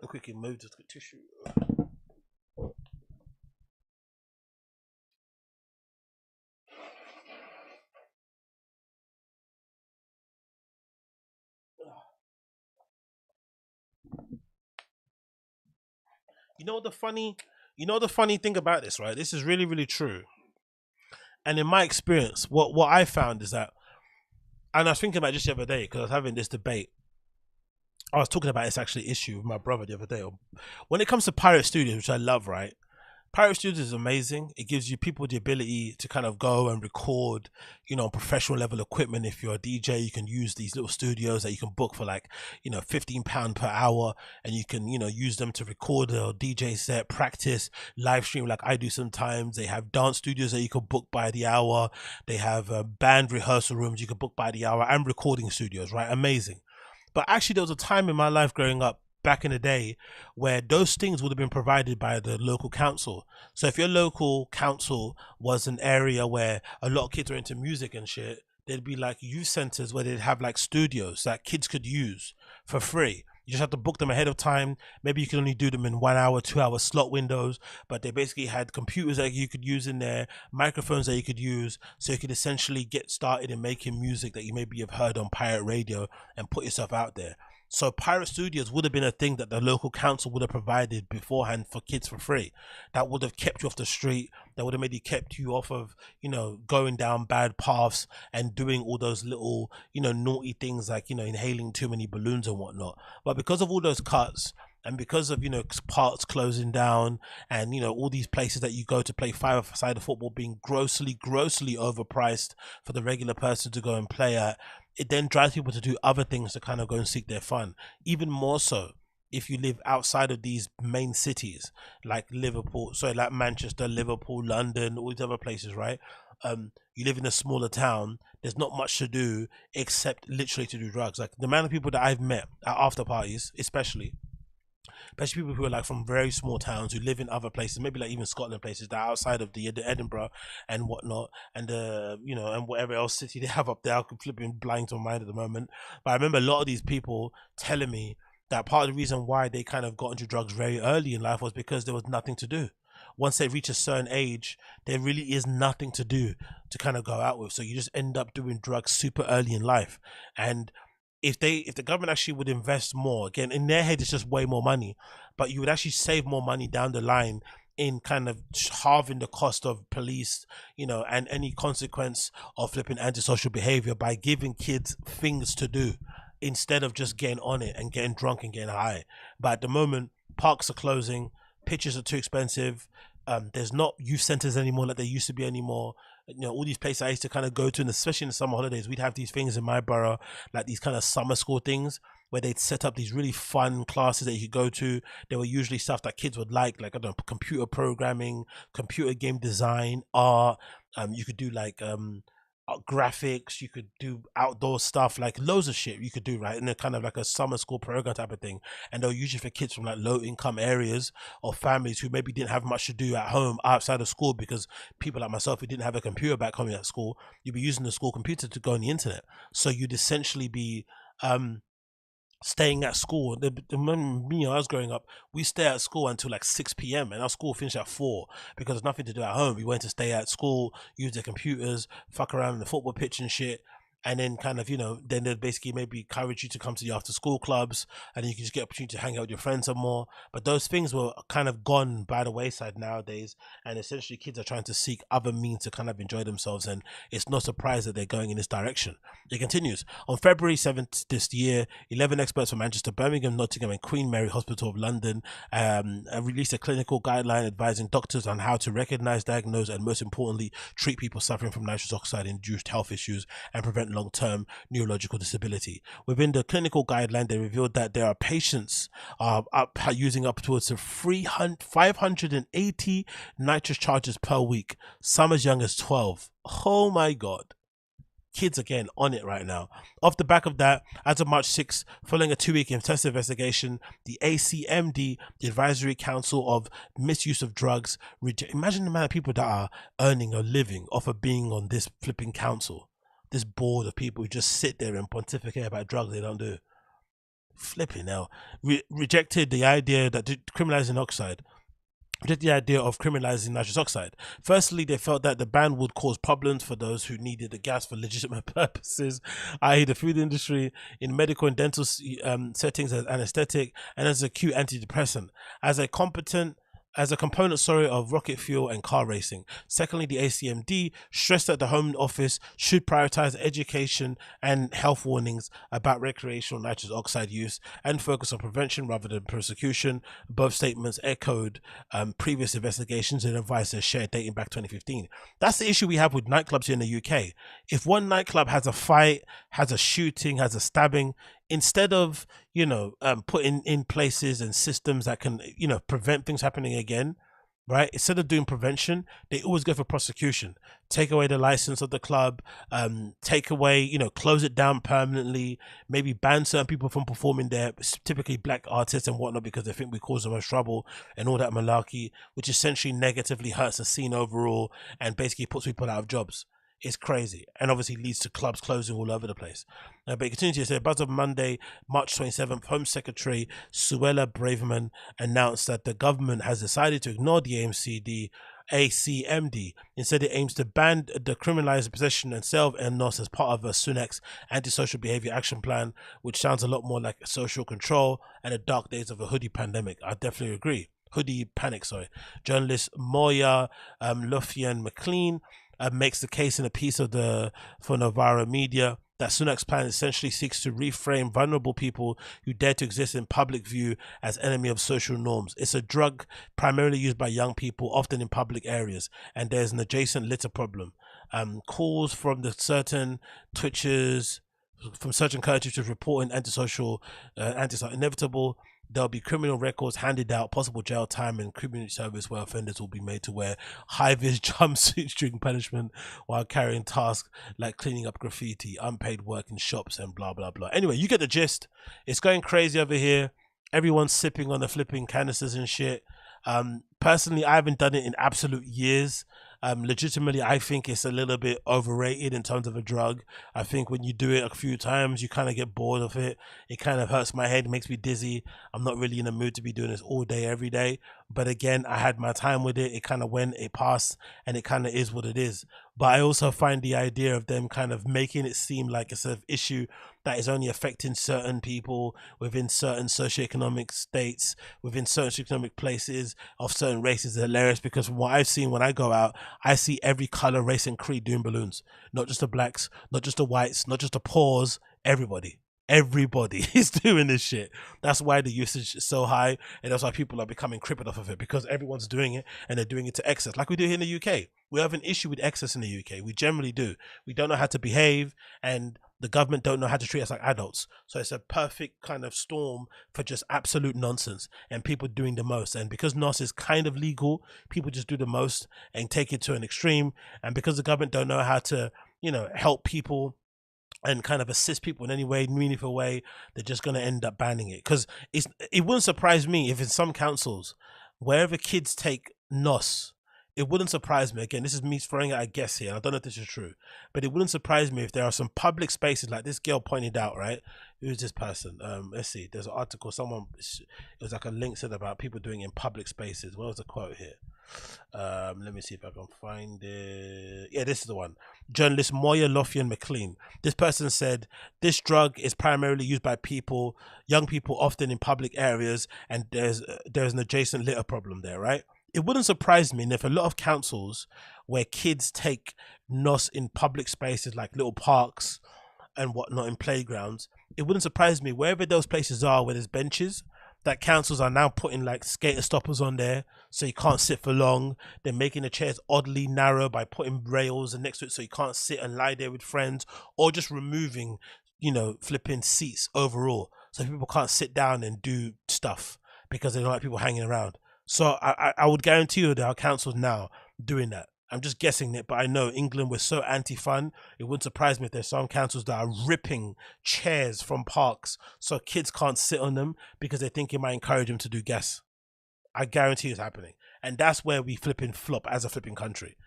I'll quickly move to the tissue. You know the funny thing about this, right? This is really, really true. And in my experience, what I found is that, and I was thinking about just the other day because I was having this debate. I was talking about this actually issue with my brother the other day. When it comes to Pirate Studios, which I love, right? Pirate Studios is amazing. It gives you people the ability to kind of go and record, professional level equipment. If you're a DJ, you can use these little studios that you can book for like, £15 per hour, and you can, use them to record a DJ set, practice, live stream like I do sometimes. They have dance studios that you can book by the hour. They have band rehearsal rooms you can book by the hour, and recording studios, right? Amazing. But actually, there was a time in my life growing up back in the day where those things would have been provided by the local council. So if your local council was an area where a lot of kids were into music and shit, there'd be like youth centers where they'd have like studios that kids could use for free. You just have to book them ahead of time. Maybe you can only do them in 1 hour, 2 hour slot windows, but they basically had computers that you could use in there, microphones that you could use, so you could essentially get started in making music that you maybe have heard on pirate radio and put yourself out there. So pirate studios would have been a thing that the local council would have provided beforehand for kids for free. That would have kept you off the street. That would have maybe kept you off of, going down bad paths and doing all those little, naughty things like, inhaling too many balloons and whatnot. But because of all those cuts, and because of parks closing down, and all these places that you go to play five-a-side of football being grossly overpriced for the regular person to go and play at, it then drives people to do other things to kind of go and seek their fun. Even more so if you live outside of these main cities like like Manchester, Liverpool, London, all these other places, right? You live in a smaller town, there's not much to do except literally to do drugs. Like the amount of people that I've met at after parties, especially people who are like from very small towns who live in other places, maybe like even Scotland places that are outside of the Edinburgh and whatnot, and and whatever else city they have up there. I'm flipping blind to my mind at the moment. But I remember a lot of these people telling me that part of the reason why they kind of got into drugs very early in life was because there was nothing to do. Once they reach a certain age, there really is nothing to do to kind of go out with. So you just end up doing drugs super early in life. And if the government actually would invest more, again, in their head it's just way more money, but you would actually save more money down the line in kind of halving the cost of police, and any consequence of flipping antisocial behavior by giving kids things to do instead of just getting on it and getting drunk and getting high. But at the moment, parks are closing, pitches are too expensive. There's not youth centers anymore like they used to be anymore. All these places I used to kind of go to, and especially in the summer holidays, we'd have these things in my borough, like these kind of summer school things where they'd set up these really fun classes that you could go to. They were usually stuff that kids would like I don't know, computer programming, computer game design, art. You could do like graphics, you could do outdoor stuff, like loads of shit you could do, right? And they're kind of like a summer school program type of thing, and they're usually for kids from like low income areas or families who maybe didn't have much to do at home outside of school, because people like myself who didn't have a computer back home at school, you'd be using the school computer to go on the internet. So you'd essentially be staying at school. When I was growing up, we stay at school until like 6 p.m. and our school finished at 4 because there's nothing to do at home. We went to stay at school, use the computers, fuck around in the football pitch and shit. and then kind of, then they'd basically maybe encourage you to come to the after school clubs, and then you can just get opportunity to hang out with your friends some more. But those things were kind of gone by the wayside nowadays, and essentially kids are trying to seek other means to kind of enjoy themselves, and it's no surprise that they're going in this direction. It continues. On February 7th this year, 11 experts from Manchester, Birmingham, Nottingham and Queen Mary Hospital of London released a clinical guideline advising doctors on how to recognize, diagnose and most importantly treat people suffering from nitrous oxide induced health issues and prevent long-term neurological disability. Within the clinical guideline, they revealed that there are patients using up towards 580 nitrous charges per week, some as young as 12. Oh my god. Kids again on it right now. Off the back of that, as of March 6th, following a 2-week intensive investigation, the ACMD, the Advisory Council of Misuse of Drugs, imagine the amount of people that are earning a living off of being on this flipping council, this board of people who just sit there and pontificate about drugs they don't do. Flipping hell. Rejected the idea that criminalizing oxide. The idea of criminalizing nitrous oxide. Firstly, they felt that the ban would cause problems for those who needed the gas for legitimate purposes, i.e. the food industry, in medical and dental settings as anesthetic and as acute antidepressant, as a component of rocket fuel and car racing. Secondly, the ACMD stressed that the Home Office should prioritize education and health warnings about recreational nitrous oxide use and focus on prevention rather than prosecution. Both statements echoed previous investigations and advice shared dating back 2015. That's the issue we have with nightclubs here in the UK. If one nightclub has a fight, has a shooting, has a stabbing, instead of putting in places and systems that can prevent things happening again, right, instead of doing prevention, they always go for prosecution. Take away the license of the club, take away, close it down permanently, maybe ban certain people from performing there, typically black artists and whatnot, because they think we cause them much trouble and all that malarkey, which essentially negatively hurts the scene overall and basically puts people out of jobs. It's crazy, and obviously leads to clubs closing all over the place. But it continues to say, as of Monday, March 27th, Home Secretary Suella Braverman announced that the government has decided to ignore the ACMD. Instead, it aims to ban the criminalized possession and sale of NOS as part of a Sunak's antisocial behavior action plan, which sounds a lot more like social control and the dark days of a hoodie pandemic. I definitely agree. Hoodie panic, sorry. Journalist Moya Lothian McLean makes the case in a piece for Novara Media that Sunak's plan essentially seeks to reframe vulnerable people who dare to exist in public view as enemy of social norms. It's a drug primarily used by young people, often in public areas, and there's an adjacent litter problem. Calls from certain Twitchers, from certain cultures to reporting antisocial inevitable. There'll be criminal records handed out, possible jail time and community service where offenders will be made to wear high-vis jumpsuits during punishment while carrying tasks like cleaning up graffiti, unpaid work in shops and blah, blah, blah. Anyway, you get the gist. It's going crazy over here. Everyone's sipping on the flipping canisters and shit. Personally, I haven't done it in absolute years. Legitimately, I think it's a little bit overrated in terms of a drug. I think when you do it a few times, you kind of get bored of it. It kind of hurts my head, makes me dizzy. I'm not really in the mood to be doing this all day, every day. But again, I had my time with it. It kind of went, it passed, and it kind of is what it is. But I also find the idea of them kind of making it seem like it's an issue that is only affecting certain people within certain socioeconomic states, within certain socioeconomic places of certain races is hilarious, because from what I've seen when I go out, I see every color, race and creed doing balloons. Not just the blacks, not just the whites, not just the poors, everybody. Everybody is doing this shit. That's why the usage is so high, and that's why people are becoming crippled off of it, because everyone's doing it and they're doing it to excess, like we do here in the UK. We have an issue with excess in the UK. We generally do. We don't know how to behave, and the government don't know how to treat us like adults. So it's a perfect kind of storm for just absolute nonsense and people doing the most. And because NOS is kind of legal, people just do the most and take it to an extreme. And because the government don't know how to, help people and kind of assist people in any way, meaningful way, they're just going to end up banning it. Because it wouldn't surprise me if in some councils, wherever kids take NOS, it wouldn't surprise me, again, this is me throwing out a guess here, I don't know if this is true, but it wouldn't surprise me if there are some public spaces, like this girl pointed out, right? Who's this person? Let's see. There's an article. It was like a link said about people doing it in public spaces. What was the quote here? Let me see if I can find it. Yeah, this is the one. Journalist Moya Lothian McLean. This person said this drug is primarily used by young people, often in public areas, and there's an adjacent litter problem there, right? It wouldn't surprise me if a lot of councils where kids take NOS in public spaces like little parks and whatnot in playgrounds, it wouldn't surprise me wherever those places are where there's benches, that councils are now putting like skater stoppers on there so you can't sit for long. They're making the chairs oddly narrow by putting rails next to it so you can't sit and lie there with friends, or just removing, flipping seats overall so people can't sit down and do stuff because they don't like people hanging around. So I would guarantee you there are councils now doing that. I'm just guessing it, but I know England was so anti-fun, it wouldn't surprise me if there's some councils that are ripping chairs from parks so kids can't sit on them because they think it might encourage them to do gas. I guarantee it's happening. And that's where we flipping flop as a flipping country.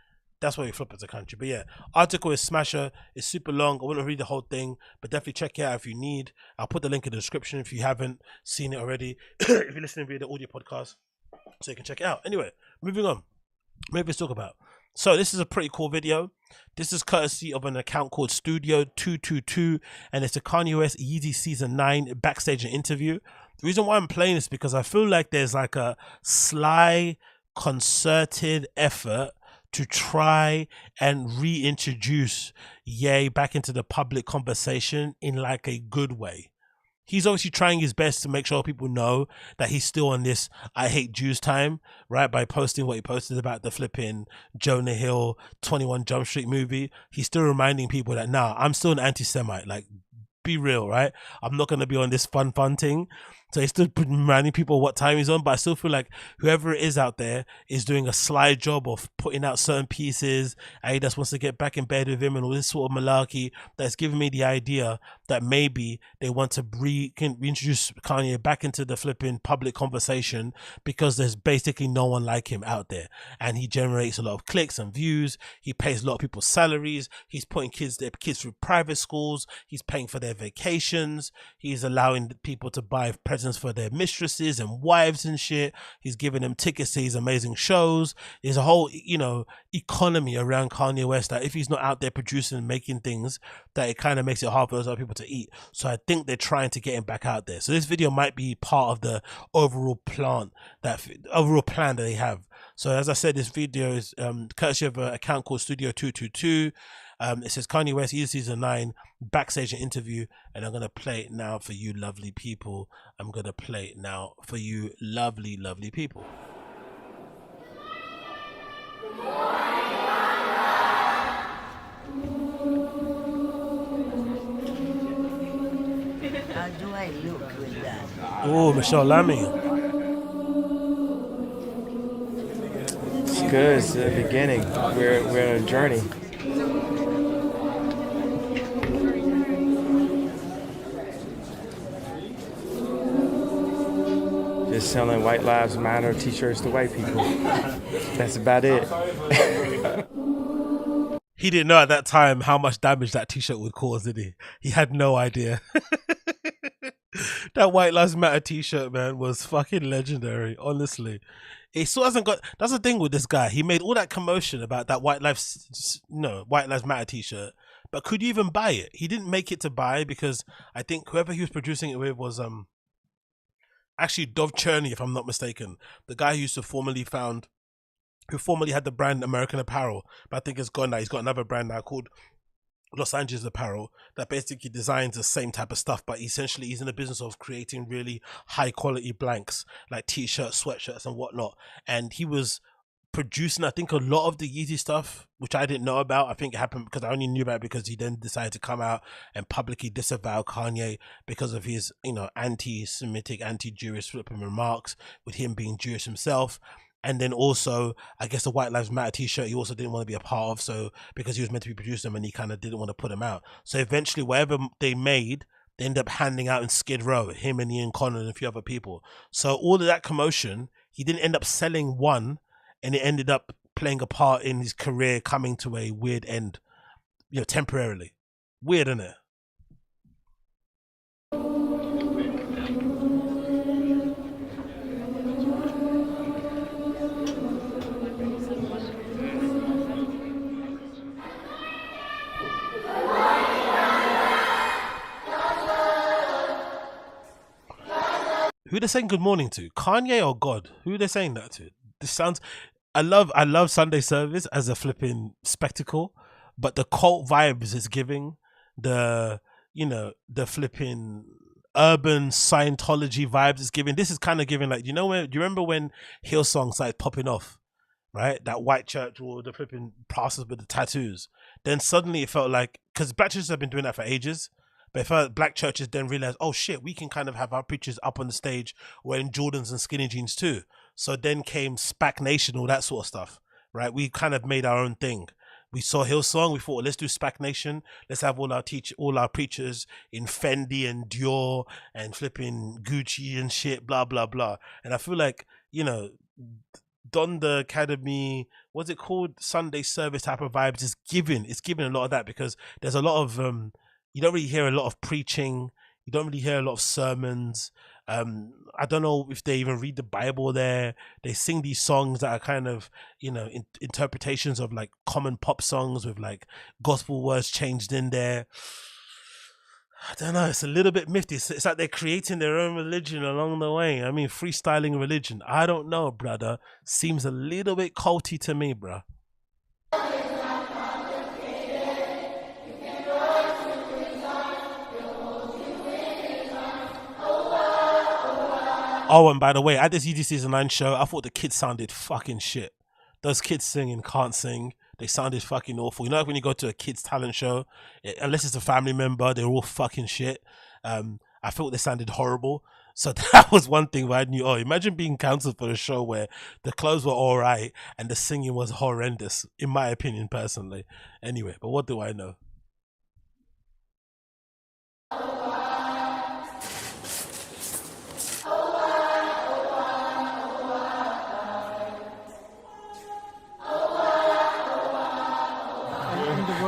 That's where we flop as a country. But yeah, article is smasher. It's super long. I wouldn't read the whole thing, but definitely check it out if you need. I'll put the link in the description if you haven't seen it already. If you're listening via the audio podcast, so you can check it out. Anyway, moving on. Maybe let's talk about. So this is a pretty cool video. This is courtesy of an account called Studio222, and it's a Kanye West YEEZY Season 9 backstage interview. The reason why I'm playing this is because I feel like there's like a sly, concerted effort to try and reintroduce Ye back into the public conversation in like a good way. He's obviously trying his best to make sure people know that he's still on this I hate Jews time, right? By posting what he posted about the flipping Jonah Hill 21 Jump Street movie. He's still reminding people that, nah, I'm still an anti-Semite. Like, be real, right? I'm not going to be on this fun thing. So he's still reminding people what time he's on, but I still feel like whoever it is out there is doing a sly job of putting out certain pieces. Adidas wants to get back in bed with him and all this sort of malarkey that's giving me the idea that maybe they want to reintroduce Kanye back into the flipping public conversation because there's basically no one like him out there. And he generates a lot of clicks and views. He pays a lot of people's salaries. He's putting their kids through private schools. He's paying for their vacations. He's allowing people to buy presents for their mistresses and wives and shit. He's giving them tickets to his amazing shows. There's a whole, economy around Kanye West that if he's not out there producing and making things, that it kind of makes it hard for those other people to eat. So I think they're trying to get him back out there. So this video might be part of the overall plan that they have. So as I said, this video is courtesy of an account called Studio222. It says Kanye West YEEZY Season 9 backstage interview, and I'm gonna play it now for you lovely people. I'm gonna play it now for you lovely people. How do I look with that? Oh, Michelle Lamy. It's good. It's the beginning. We're on a journey. Just selling White Lives Matter t-shirts to white people. That's about it. He didn't know at that time how much damage that t-shirt would cause, did he? He had no idea. That White Lives Matter t-shirt, man, was fucking legendary, honestly. It still hasn't got... That's the thing with this guy. He made all that commotion about that White Lives Matter t-shirt, but could you even buy it? He didn't make it to buy because I think whoever he was producing it with was actually Dov Cherney, if I'm not mistaken, the guy who formerly had the brand American Apparel, but I think it's gone now. He's got another brand now called Los Angeles Apparel that basically designs the same type of stuff, but essentially he's in the business of creating really high quality blanks like t-shirts, sweatshirts and whatnot. And he was producing, I think, a lot of the YEEZY stuff, which I didn't know about. I think it happened because I only knew about it because he then decided to come out and publicly disavow Kanye because of his, anti-Semitic, anti-Jewish flipping remarks, with him being Jewish himself. And then also, I guess the White Lives Matter t-shirt he also didn't want to be a part of, so because he was meant to be producing them and he kind of didn't want to put them out. So eventually, whatever they made, they ended up handing out in Skid Row, him and Ian Connor and a few other people. So all of that commotion, he didn't end up selling one, and it ended up playing a part in his career coming to a weird end, temporarily. Weird, isn't it? Who they saying good morning to? Kanye or God? Who they saying that to? This sounds. I love Sunday service as a flipping spectacle, but the cult vibes it's giving, the the flipping urban Scientology vibes it's giving. This is kind of giving like do you remember when Hillsong started popping off, right? That white church or the flipping pastors with the tattoos. Then suddenly it felt like because black churches have been doing that for ages. But if black churches then realized, oh shit, we can kind of have our preachers up on the stage wearing Jordans and skinny jeans too. So then came SPAC Nation, all that sort of stuff, right? We kind of made our own thing. We saw Hillsong, we thought, let's do SPAC Nation. Let's have all our preachers in Fendi and Dior and flipping Gucci and shit, blah, blah, blah. And I feel like, Don the Academy, what's it called? Sunday service type of vibes is it's giving a lot of that because there's a lot of, you don't really hear a lot of preaching. You don't really hear a lot of sermons. I don't know if they even read the Bible there. They sing these songs that are kind of, interpretations of like common pop songs with like gospel words changed in there. I don't know. It's a little bit misty. It's like they're creating their own religion along the way. I mean, freestyling religion. I don't know, brother. Seems a little bit culty to me, bruh. Oh, and by the way, at this YEEZY Season 9 show, I thought the kids sounded fucking shit. Those kids singing can't sing. They sounded fucking awful. You know, like when you go to a kids talent show, unless it's a family member, they're all fucking shit. I thought they sounded horrible. So that was one thing where I knew, imagine being cancelled for a show where the clothes were all right and the singing was horrendous, in my opinion, personally. Anyway, but what do I know?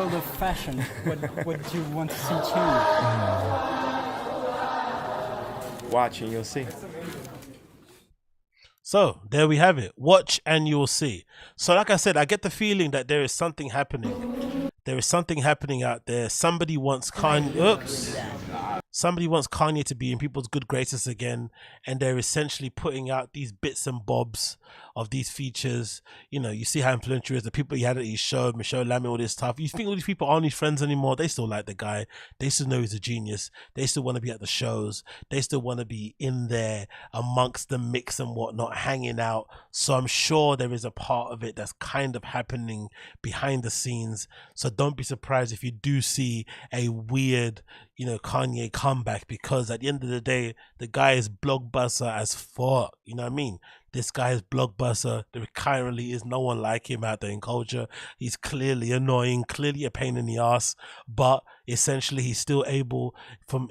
Of fashion, what do you want to see change? Watch and you'll see. So there we have it. Watch and you'll see. So like I said, I get the feeling that there is something happening. There is something happening out there. Somebody wants Kanye to be in people's good graces again, and they're essentially putting out these bits and bobs of these features. You see how influential he is. The people he had at his show, Michelle Lamy, all this stuff. You think all these people aren't his friends anymore? They still like the guy. They still know he's a genius. They still want to be at the shows. They still want to be in there amongst the mix and whatnot, hanging out. So I'm sure there is a part of it that's kind of happening behind the scenes. So don't be surprised if you do see a weird, Kanye comeback, because at the end of the day, the guy is blockbuster as fuck. You know what I mean? This guy is blockbuster. There currently is no one like him out there in culture. He's clearly annoying, clearly a pain in the ass, but essentially he's still able, from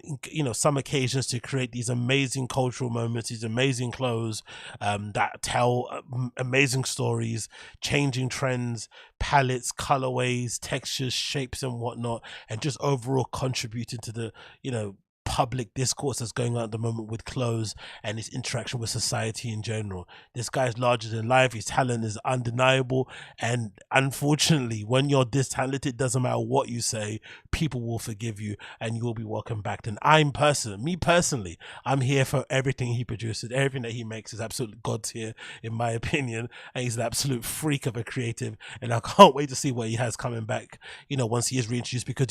some occasions, to create these amazing cultural moments, these amazing clothes that tell amazing stories, changing trends, palettes, colorways, textures, shapes, and whatnot, and just overall contributing to the public discourse that's going on at the moment with clothes and his interaction with society in general. This guy's larger than life. His talent is undeniable, and unfortunately, when you're this talented, it doesn't matter what you say, people will forgive you and you will be welcome back. And me personally, I'm here for everything he produces. Everything that he makes is absolute god tier, in my opinion, and he's an absolute freak of a creative, and I can't wait to see what he has coming back, once he is reintroduced, because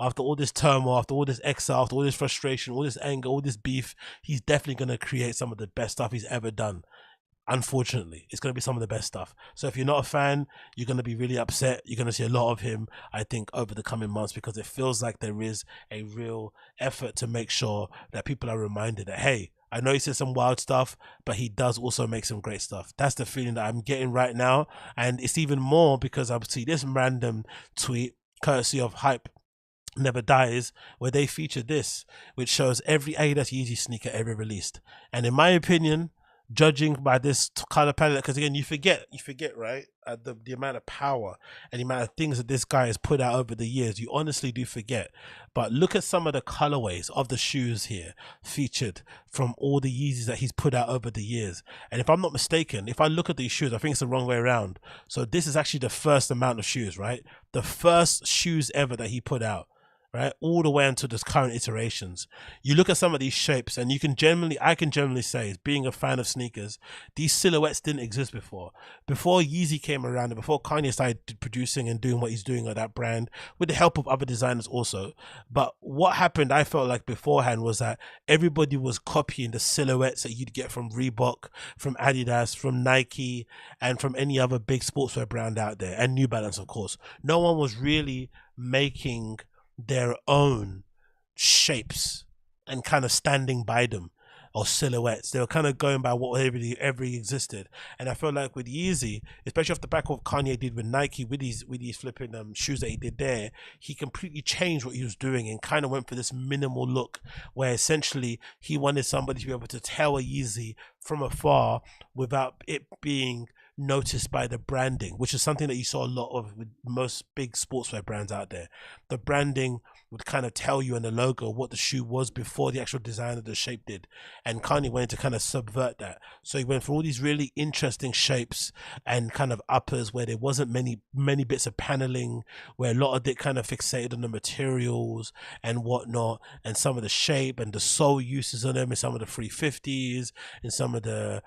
after all this turmoil, after all this exile, after all this frustration, all this anger, all this beef, he's definitely going to create some of the best stuff he's ever done. Unfortunately, it's going to be some of the best stuff. So if you're not a fan, you're going to be really upset. You're going to see a lot of him, I think, over the coming months, because it feels like there is a real effort to make sure that people are reminded that, hey, I know he says some wild stuff, but he does also make some great stuff. That's the feeling that I'm getting right now. And it's even more because I see this random tweet, courtesy of Hype Never Dies, where they feature this, which shows every Adidas YEEZY sneaker ever released. And in my opinion, judging by this color palette, because again, you forget, right, the amount of power and the amount of things that this guy has put out over the years. You honestly do forget. But look at some of the colorways of the shoes here featured from all the Yeezys that he's put out over the years. And if I'm not mistaken, if I look at these shoes, I think it's the wrong way around. So this is actually the first amount of shoes, right? The first shoes ever that he put out, right? All the way until this current iterations. You look at some of these shapes and I can generally say, as being a fan of sneakers, these silhouettes didn't exist before. Before YEEZY came around and before Kanye started producing and doing what he's doing on that brand, with the help of other designers also. But what happened, I felt like beforehand, was that everybody was copying the silhouettes that you'd get from Reebok, from Adidas, from Nike, and from any other big sportswear brand out there, and New Balance, of course. No one was really making their own shapes and kind of standing by them, or silhouettes. They were kind of going by what every existed. And I feel like with YEEZY, especially off the back of what Kanye did with Nike, with these flipping shoes that he did there, he completely changed what he was doing and kind of went for this minimal look, where essentially he wanted somebody to be able to tell a YEEZY from afar without it being noticed by the branding, which is something that you saw a lot of with most big sportswear brands out there. The branding would kind of tell you in the logo what the shoe was before the actual design of the shape did, and Kanye wanted to kind of subvert that. So he went for all these really interesting shapes and kind of uppers where there wasn't many bits of paneling, where a lot of it kind of fixated on the materials and whatnot, and some of the shape and the sole uses on them in some of the 350s, in some of the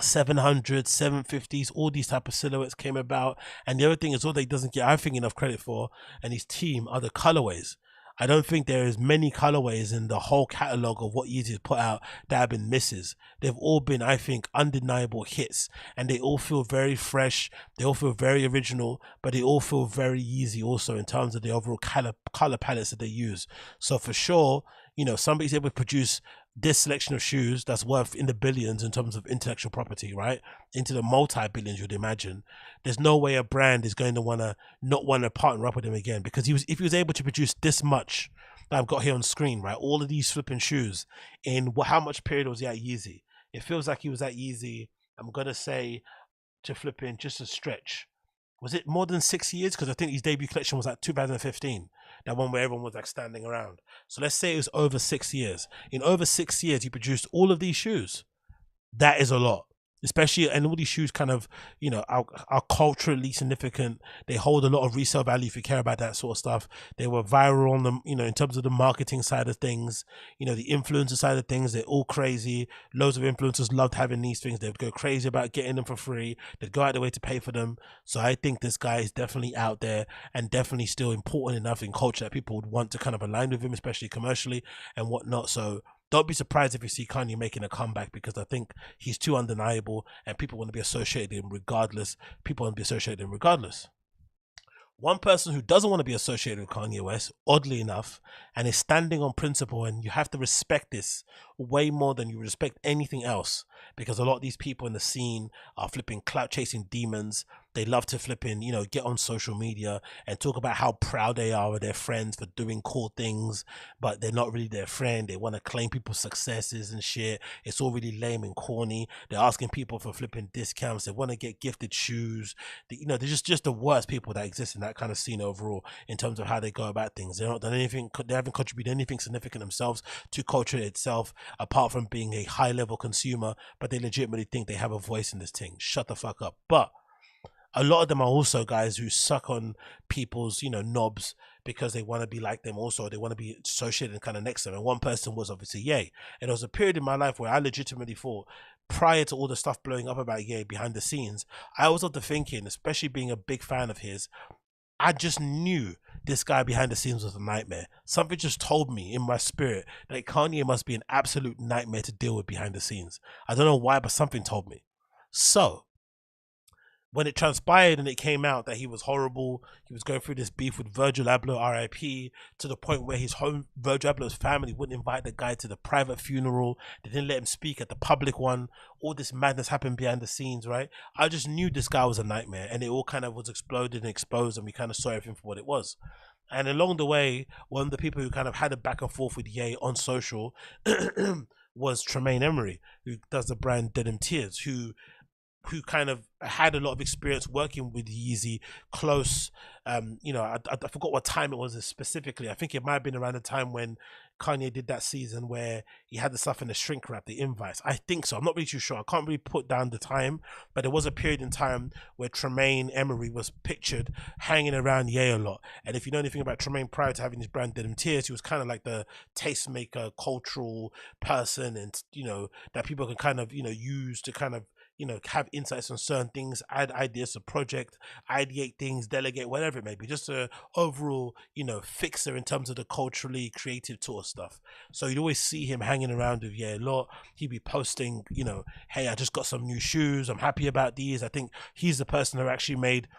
700s, 750s, all these type of silhouettes came about. And the other thing is, all that he doesn't get, I think, enough credit for, and his team, are the colorways. I don't think there is many colorways in the whole catalog of what YEEZY has put out that have been misses. They've all been, I think, undeniable hits, and they all feel very fresh. They all feel very original, but they all feel very YEEZY also in terms of the overall color palettes that they use. So for sure, you know, somebody's able to produce this selection of shoes that's worth in the billions in terms of intellectual property, right? Into the multi-billions, you'd imagine. There's no way a brand is going to not want to partner up with him again, because if he was able to produce this much that I've got here on screen, right? All of these flipping shoes in how much period was he at YEEZY? It feels like he was at YEEZY, I'm going to say, to flip in just a stretch. Was it more than 6 years? Because I think his debut collection was like 2015. That one where everyone was like standing around. So let's say it was over 6 years. In over 6 years, he produced all of these shoes. That is a lot. Especially, and all these shoes kind of, you know, are culturally significant. They hold a lot of resale value if you care about that sort of stuff. They were viral on them, you know, in terms of the marketing side of things, you know, the influencer side of things. They're all crazy. Loads of influencers loved having these things. They'd go crazy about getting them for free. They'd go out their way to pay for them. So I think this guy is definitely out there and definitely still important enough in culture that people would want to kind of align with him, especially commercially and whatnot. So don't be surprised if you see Kanye making a comeback, because I think he's too undeniable and people want to be associated with him regardless. People want to be associated with him regardless. One person who doesn't want to be associated with Kanye West, oddly enough, and is standing on principle, and you have to respect this way more than you respect anything else, because a lot of these people in the scene are flipping clout chasing demons. They love to flip in, you know, get on social media and talk about how proud they are of their friends for doing cool things, but they're not really their friend. They want to claim people's successes and shit. It's all really lame and corny. They're asking people for flipping discounts. They want to get gifted shoes. You know, they're just the worst people that exist in that kind of scene overall in terms of how they go about things. They're not done anything. They haven't contributed anything significant themselves to culture itself, apart from being a high level consumer, but they legitimately think they have a voice in this thing. Shut the fuck up. But a lot of them are also guys who suck on people's, you know, knobs because they want to be like them also. They want to be associated and kind of next to them. And one person was obviously Ye. And there was a period in my life where I legitimately thought, prior to all the stuff blowing up about Ye behind the scenes, I was of the thinking, especially being a big fan of his, I just knew this guy behind the scenes was a nightmare. Something just told me in my spirit that Kanye must be an absolute nightmare to deal with behind the scenes. I don't know why, but something told me. So when it transpired and it came out that he was horrible, he was going through this beef with Virgil Abloh, RIP, to the point where his home, Virgil Abloh's family wouldn't invite the guy to the private funeral. They didn't let him speak at the public one. All this madness happened behind the scenes, right? I just knew this guy was a nightmare, and it all kind of was exploded and exposed, and we kind of saw everything for what it was. And along the way, one of the people who kind of had a back and forth with Ye on social was Tremaine Emory, who does the brand Denim Tears, who who kind of had a lot of experience working with YEEZY close. You know, I forgot what time it was specifically. I think it might have been around the time when Kanye did that season where he had the stuff in the shrink wrap, the invites. I think so. I'm not really too sure. I can't really put down the time, but there was a period in time where Tremaine Emory was pictured hanging around Ye a lot. And if you know anything about Tremaine prior to having his brand Denim Tears, he was kind of like the tastemaker, cultural person, and you know, that people can kind of, you know, use to kind of, you know, have insights on certain things, add ideas to project, ideate things, delegate, whatever it may be, just a overall, you know, fixer in terms of the culturally creative tour stuff. So you'd always see him hanging around with Ye a lot. He'd be posting, you know, hey, I just got some new shoes, I'm happy about these. I think he's the person who actually made,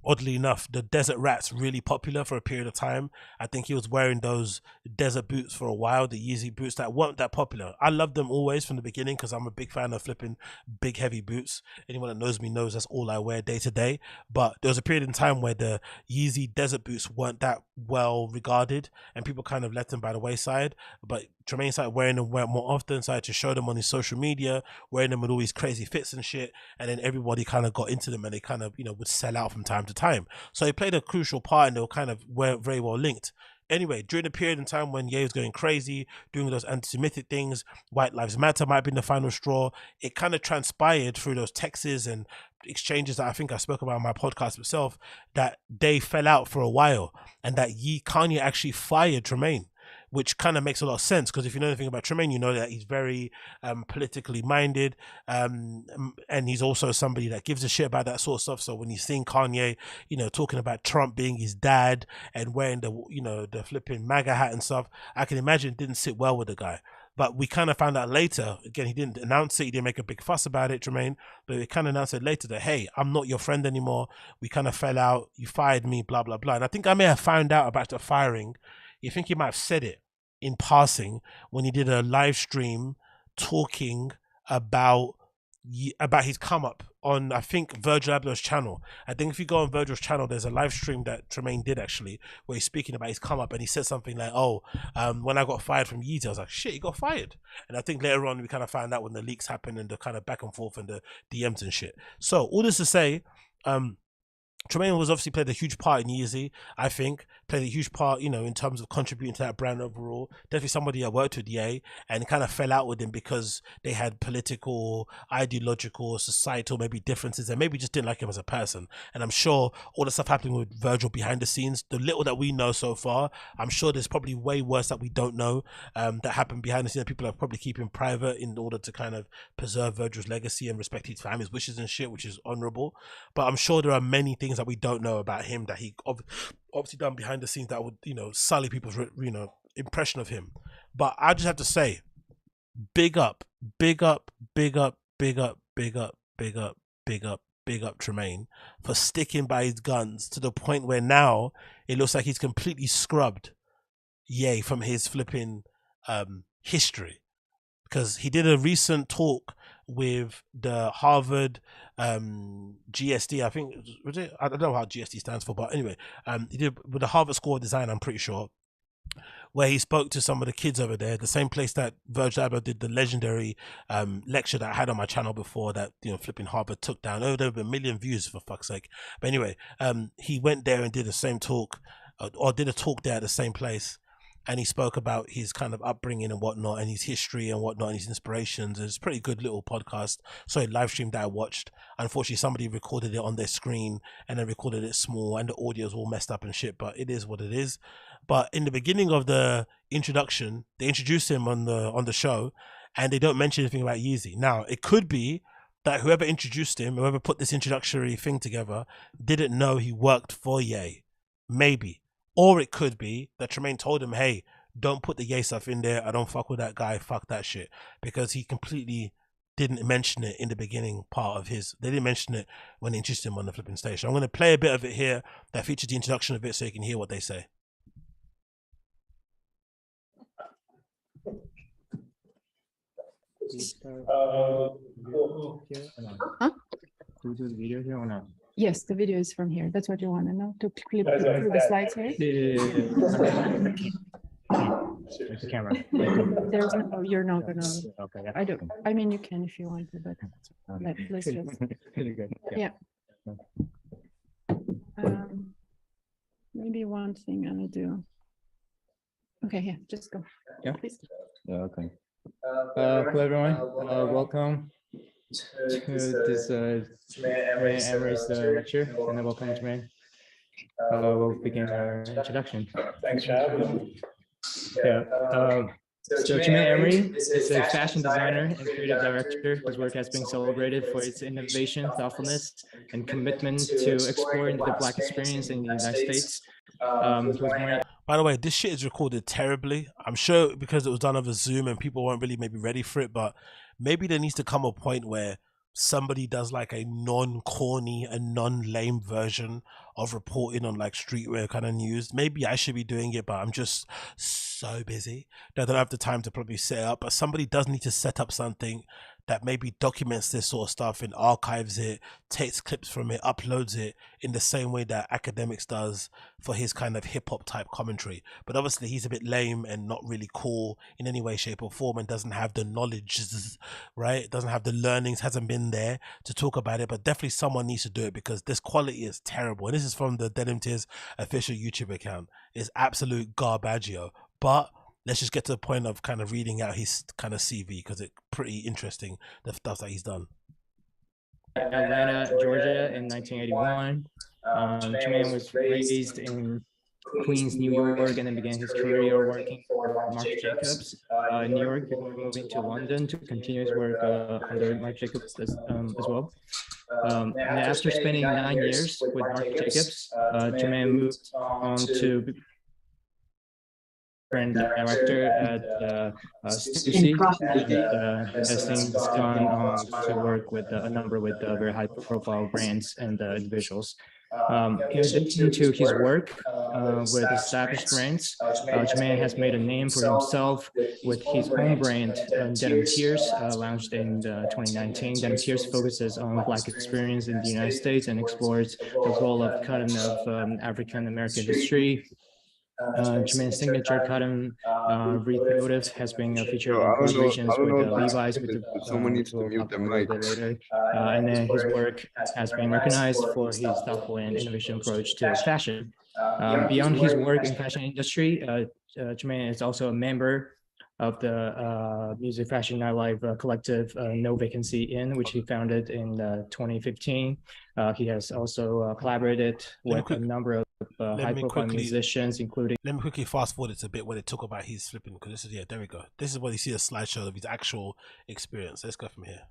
oddly enough, the desert rats really popular for a period of time. I think he was wearing those desert boots for a while, the YEEZY boots that weren't that popular. I loved them always from the beginning because I'm a big fan of flipping big heavy boots. Anyone that knows me knows that's all I wear day to day. But there was a period in time where the YEEZY desert boots weren't that well regarded and people kind of left them by the wayside. But Tremaine started wearing them more often, started to show them on his social media, wearing them with all these crazy fits and shit, and then everybody kind of got into them and they kind of, you know, would sell out from time to time. So he played a crucial part and they were kind of very well linked. Anyway, during the period in time when Ye was going crazy, doing those anti-Semitic things, White Lives Matter might have been the final straw. It kind of transpired through those texts and exchanges that I think I spoke about on my podcast myself, that they fell out for a while and that Kanye actually fired Tremaine, which kind of makes a lot of sense because if you know anything about Tremaine, you know that he's very politically minded, and he's also somebody that gives a shit about that sort of stuff. So when you seen Kanye, you know, talking about Trump being his dad and wearing the, you know, the flipping MAGA hat and stuff, I can imagine it didn't sit well with the guy. But we kind of found out later, again, he didn't announce it, he didn't make a big fuss about it, Tremaine, but we kind of announced it later that, hey, I'm not your friend anymore. We kind of fell out, you fired me, blah, blah, blah. And I think I may have found out about the firing. You think he might have said it in passing when he did a live stream talking about his come up on, I think, Virgil Abloh's channel. I think if you go on Virgil's channel, there's a live stream that Tremaine did actually, where he's speaking about his come up, and he said something like, "Oh, when I got fired from YEEZ, I was like, shit, he got fired." And I think later on we kind of found out when the leaks happened and the kind of back and forth and the DMs and shit. So all this to say, Tremaine was obviously played a huge part in YEEZY, I think, played a huge part, you know, in terms of contributing to that brand overall. Definitely somebody that worked with Ye and kind of fell out with him because they had political, ideological, societal maybe differences and maybe just didn't like him as a person. And I'm sure all the stuff happening with Virgil behind the scenes, the little that we know so far, I'm sure there's probably way worse that we don't know that happened behind the scenes that people are probably keeping private in order to kind of preserve Virgil's legacy and respect his family's wishes and shit, which is honorable. But I'm sure there are many things that we don't know about him that he obviously done behind the scenes that would, you know, sully people's, you know, impression of him. But I just have to say, big up Tremaine for sticking by his guns to the point where now it looks like he's completely scrubbed Ye from his flipping history, because he did a recent talk with the Harvard GSD, I think, was it? I don't know how GSD stands for, but anyway, he did with the Harvard School of Design, I'm pretty sure, where he spoke to some of the kids over there, the same place that Virgil Abloh did the legendary lecture that I had on my channel before that, you know, flipping Harvard took down. Oh, there were 1 million views, for fuck's sake. But anyway, he went there and did the same talk, or did a talk there at the same place. And he spoke about his kind of upbringing and whatnot, and his history and whatnot, and his inspirations. It's a pretty good little podcast. So live stream that I watched. Unfortunately, somebody recorded it on their screen and then recorded it small, and the audio is all messed up and shit. But it is what it is. But in the beginning of the introduction, they introduced him on the show, and they don't mention anything about YEEZY. Now, it could be that whoever introduced him, whoever put this introductory thing together, didn't know he worked for Ye. Maybe. Or it could be that Tremaine told him, hey, don't put the Ye stuff in there. I don't fuck with that guy. Fuck that shit. Because he completely didn't mention it in the beginning part of his. They didn't mention it when they introduced him on the flipping stage. So I'm going to play a bit of it here that features the introduction of it so you can hear what they say. Huh? Do we do the video here or not? Yes, the video is from here. That's what you want to know, to clip through the slides here? Yeah. There's the camera. There's no, you're not gonna, Okay. Yeah. I don't, I mean, you can if you want to, but let's just, Pretty good. yeah. Maybe one thing I'll do. Okay, yeah, just go. Yeah. Please. Yeah. Okay. Hello everyone. Welcome to this Tremaine Emory's lecture, and welcome to me. We'll begin our introduction. Thanks for having me. Yeah. So Tremaine Emory is a fashion designer and creative director whose work has been celebrated for its innovation, thoughtfulness, and commitment to exploring the Black experience in the United States. He was born. By the way, this shit is recorded terribly. I'm sure because it was done over Zoom and people weren't really maybe ready for it, but maybe there needs to come a point where somebody does like a non-corny and non-lame version of reporting on like streetwear kind of news. Maybe I should be doing it, but I'm just so busy that I don't have the time to probably set up. But somebody does need to set up something that maybe documents this sort of stuff and archives it, takes clips from it, uploads it in the same way that Academics does for his kind of hip-hop type commentary. But obviously he's a bit lame and not really cool in any way, shape or form, and doesn't have the knowledge, right? Doesn't have the learnings, hasn't been there to talk about it. But definitely someone needs to do it because this quality is terrible. And this is from the Denim Tears official YouTube account. It's absolute garbaggio. But let's just get to the point of kind of reading out his kind of CV because it's pretty interesting, the stuff that he's done. Atlanta, Georgia in 1981. Tremaine was raised in Queens, New York, and then began his career working for Marc Jacobs in New York before moving to London to continue his work under Marc Jacobs as well. And after spending 9 years with Marc Jacobs, Tremaine moved on to brand director at Stussy, and has since gone on to work with a number with very high-profile brands and individuals. In addition to his work with established brands, Tremaine has made a name for himself with his own brand, Denim Tears, launched in 2019. Denim Tears focuses on Black experience in the United States and explores the role of cotton of African-American history. Tremaine's signature cotton wreath motif has been featured in collaborations with Levi's, which we'll talk about a little bit later. And then his work has been recognized for his thoughtful and innovation approach to fashion. Beyond his work in fashion industry, Tremaine is also a member of the music fashion nightlife collective No Vacancy In, which he founded in 2015. He has also collaborated with a number of high-profile musicians, including. Let me quickly fast forward it a bit when they talk about his flipping, because this is, yeah, there we go. This is what you see a slideshow of his actual experience. Let's go from here.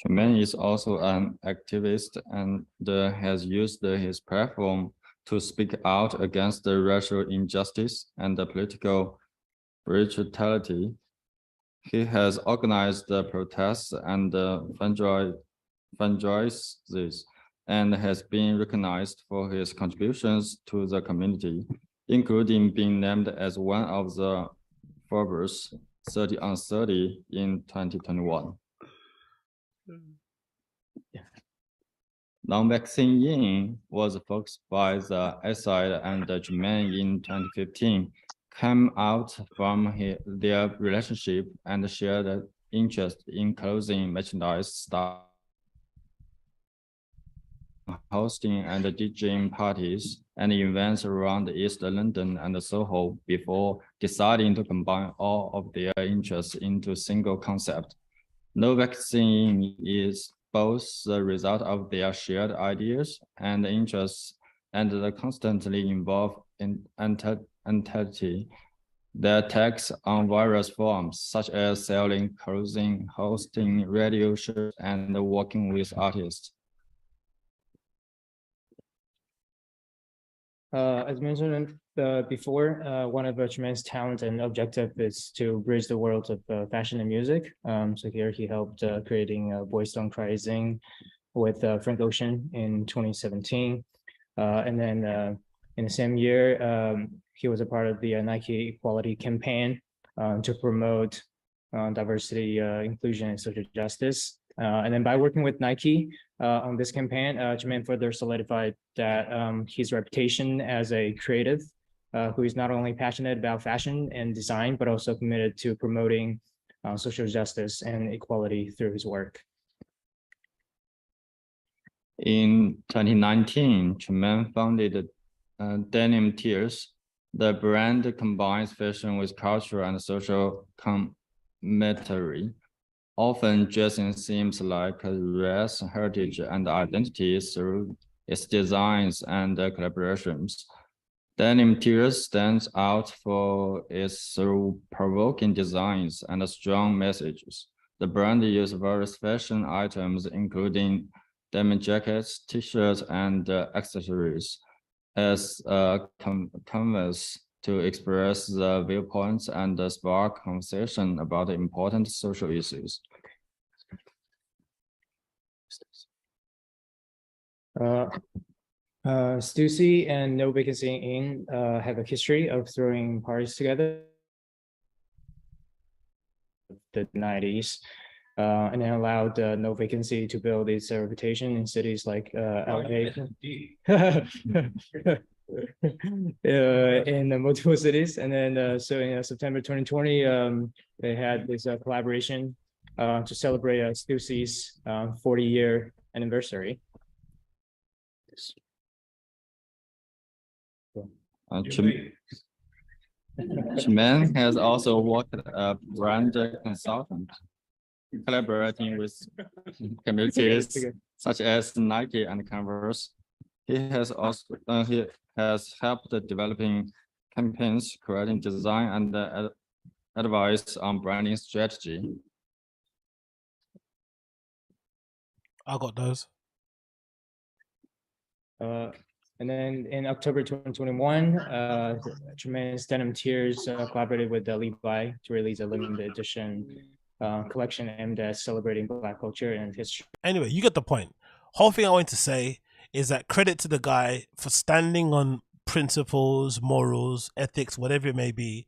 Tremaine is also an activist and has used his platform to speak out against the racial injustice and the political brutality. He has organized the protests and fundraisers and has been recognized for his contributions to the community, including being named as one of the Forbes 30 on 30 in 2021. Non-vaccine was focused by the oxide and Tremaine in 2015, came out from their relationship and shared interest in clothing merchandise style, hosting and DJing parties and events around East London and Soho before deciding to combine all of their interests into a single concept. No Vaccine is both the result of their shared ideas and interests and the constantly involved entity that takes on various forms, such as selling clothing, hosting radio shows, and working with artists. As mentioned before, one of Tremaine's talent and objective is to bridge the worlds of fashion and music. So here he helped creating Boys Don't Cry Zing with Frank Ocean in 2017. And then in the same year, he was a part of the Nike Equality campaign to promote diversity, inclusion, and social justice. And then by working with Nike on this campaign, Tremaine further solidified that his reputation as a creative who is not only passionate about fashion and design, but also committed to promoting social justice and equality through his work. In 2019, Tremaine founded Denim Tears. The brand combines fashion with cultural and social commentary, often dressing themes like race, heritage, and identity through its designs and collaborations. Denim Tears stands out for its thought-provoking designs and strong messages. The brand uses various fashion items, including denim jackets, t-shirts, and accessories, as a canvas to express the viewpoints and spark conversation about important social issues. Stussy and No Vacancy In have a history of throwing parties together the 90s, and then allowed No Vacancy to build its reputation in cities like LA. In multiple cities. And then so in September 2020, they had this collaboration to celebrate Stussy's 40-year anniversary. Tremaine has also worked as a brand consultant, collaborating with communities such as Nike and Converse. He has helped developing campaigns, creating design, and advice on branding strategy. I got those. And then in October 2021, Tremaine's Denim Tears collaborated with Levi to release a limited edition collection aimed at celebrating Black culture and history. Anyway, you get the point. Whole thing I want to say is that credit to the guy for standing on principles, morals, ethics, whatever it may be,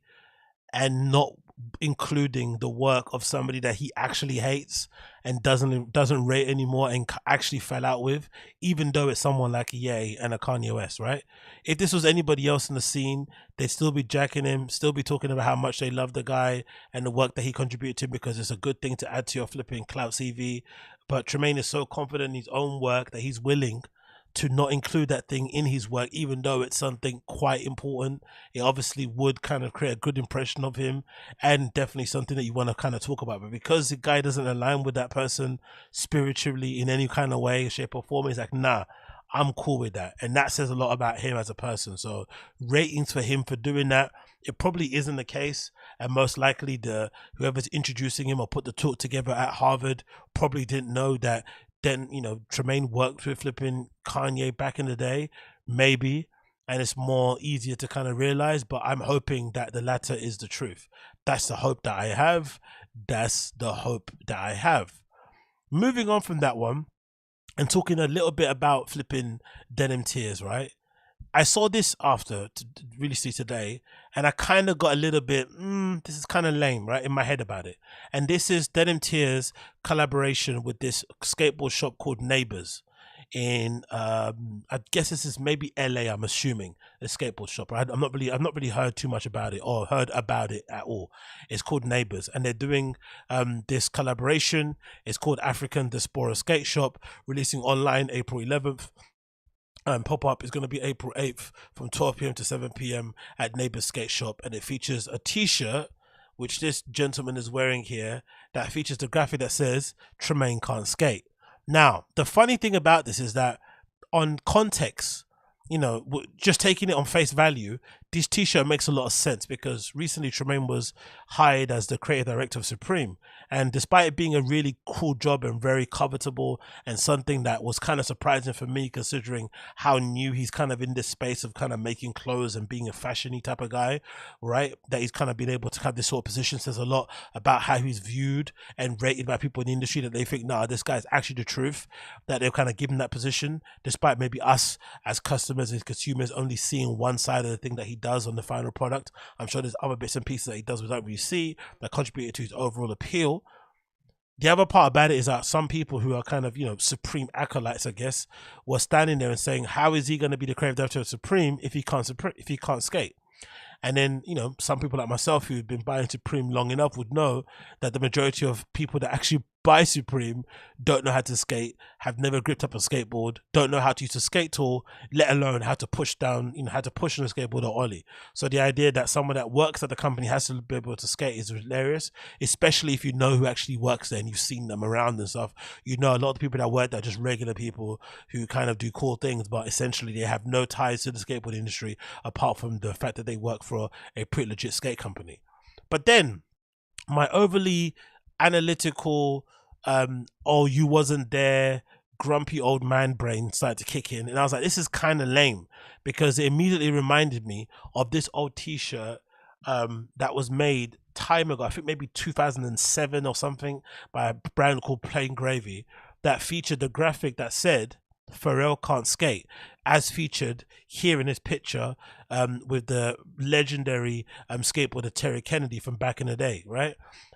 and not including the work of somebody that he actually hates and doesn't rate anymore and actually fell out with, even though it's someone like a Ye and a Kanye West, right? If this was anybody else in the scene, they'd still be jacking him, still be talking about how much they love the guy and the work that he contributed to, because it's a good thing to add to your flipping clout CV. But Tremaine is so confident in his own work that he's willing to not include that thing in his work, even though it's something quite important. It obviously would kind of create a good impression of him and definitely something that you want to kind of talk about. But because the guy doesn't align with that person spiritually in any kind of way, shape or form, he's like, nah, I'm cool with that. And that says a lot about him as a person. So ratings for him for doing that, it probably isn't the case. And most likely whoever's introducing him or put the talk together at Harvard probably didn't know that then, you know, Tremaine worked with flipping Kanye back in the day, maybe, and it's more easier to kind of realize. But I'm hoping that the latter is the truth. That's the hope that I have. That's the hope that I have. Moving on from that one and talking a little bit about flipping Denim Tears, right? I saw this after to really see today, and I kind of got a little bit, this is kind of lame, right, in my head about it. And this is Denim Tears collaboration with this skateboard shop called Neighbors in, I guess this is maybe LA, I'm assuming, a skateboard shop. Right? I've not really heard too much about it or heard about it at all. It's called Neighbors, and they're doing this collaboration. It's called African Diaspora Skate Shop, releasing online April 11th. Pop-up is going to be April 8th from 12 p.m. to 7 p.m. at Neighbors Skate Shop, and it features a t-shirt which this gentleman is wearing here that features the graphic that says Tremaine Can't Skate. Now, the funny thing about this is that on context, you know, just taking it on face value, this t-shirt makes a lot of sense because recently Tremaine was hired as the creative director of Supreme, and despite it being a really cool job and very covetable and something that was kind of surprising for me considering how new he's kind of in this space of kind of making clothes and being a fashiony type of guy, right, that he's kind of been able to have this sort of position says a lot about how he's viewed and rated by people in the industry, that they think, nah, this guy's actually the truth, that they'll kind of give him that position despite maybe us as customers and consumers only seeing one side of the thing that he does on the final product. I'm sure there's other bits and pieces that he does we don't really see that contributed to his overall appeal. The other part about it is that some people who are kind of, you know, Supreme acolytes, I guess, were standing there and saying, how is he going to be the creative director of Supreme if he can't skate? And then, you know, some people like myself who've been buying Supreme long enough would know that the majority of people that actually buy Supreme don't know how to skate, have never gripped up a skateboard, don't know how to use a skate tool, let alone how to push down, you know, how to push on a skateboard or ollie. So the idea that someone that works at the company has to be able to skate is hilarious, especially if you know who actually works there and you've seen them around and stuff. You know, a lot of people that work there are just regular people who kind of do cool things, but essentially they have no ties to the skateboard industry apart from the fact that they work for a pretty legit skate company. But then my overly analytical, oh, you wasn't there, grumpy old man brain started to kick in, and I was like, this is kind of lame, because it immediately reminded me of this old t-shirt that was made time ago, I think maybe 2007 or something, by a brand called Plain Gravy, that featured the graphic that said Pharrell Can't Skate, as featured here in this picture with the legendary skateboarder Terry Kennedy from back in the day, right?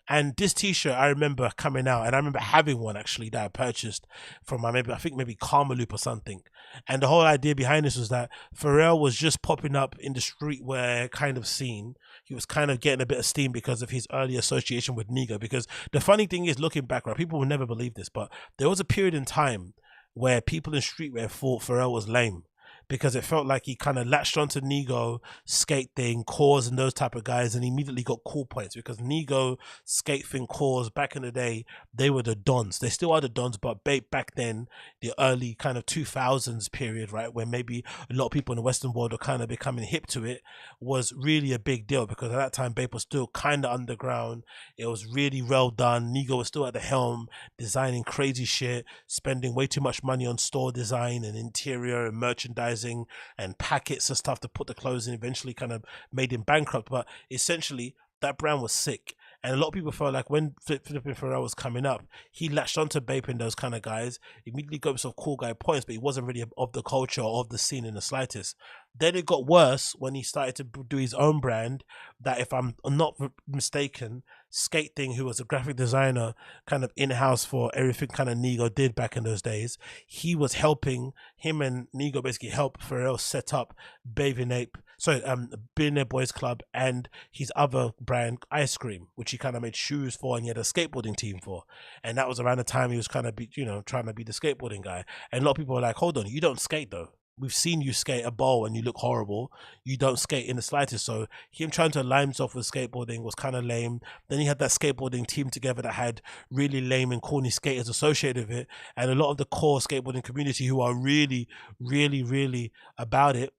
And this t-shirt I remember coming out, and I remember having one actually that I purchased from my I think maybe Karma Loop or something. And the whole idea behind this was that Pharrell was just popping up in the streetwear kind of scene. He was kind of getting a bit of steam because of his early association with Nigo. Because the funny thing is, looking back, right, people will never believe this, but there was a period in time where people in streetwear thought Pharrell was lame, because it felt like he kind of latched onto Nigo, Skate Thing, Cause, and those type of guys, and immediately got cool points, because Nigo, Skate Thing, Cause, back in the day, they were the dons. They still are the dons, but back then, the early kind of 2000s period, right, where maybe a lot of people in the Western world are kind of becoming hip to it, was really a big deal, because at that time, Bape was still kind of underground. It was really well done. Nigo was still at the helm, designing crazy shit, spending way too much money on store design and interior and merchandising and packets and stuff to put the clothes in, eventually kind of made him bankrupt. But essentially that brand was sick, and a lot of people felt like when Flippin' Pharrell was coming up, he latched onto Bape and those kind of guys, immediately got himself cool guy points, but he wasn't really of the culture or of the scene in the slightest. Then it got worse when he started to do his own brand that, if I'm not mistaken, Skate Thing, who was a graphic designer kind of in-house for everything kind of Nigo did back in those days, he was helping him, and Nigo basically helped Pharrell set up Billionaire Boys Club and his other brand Ice Cream, which he kind of made shoes for, and he had a skateboarding team for. And that was around the time he was kind of trying to be the skateboarding guy. And a lot of people were like, hold on, you don't skate though. We've seen you skate a bowl and you look horrible. You don't skate in the slightest. So him trying to align himself with skateboarding was kind of lame. Then he had that skateboarding team together that had really lame and corny skaters associated with it. And a lot of the core skateboarding community who are really, really, really about it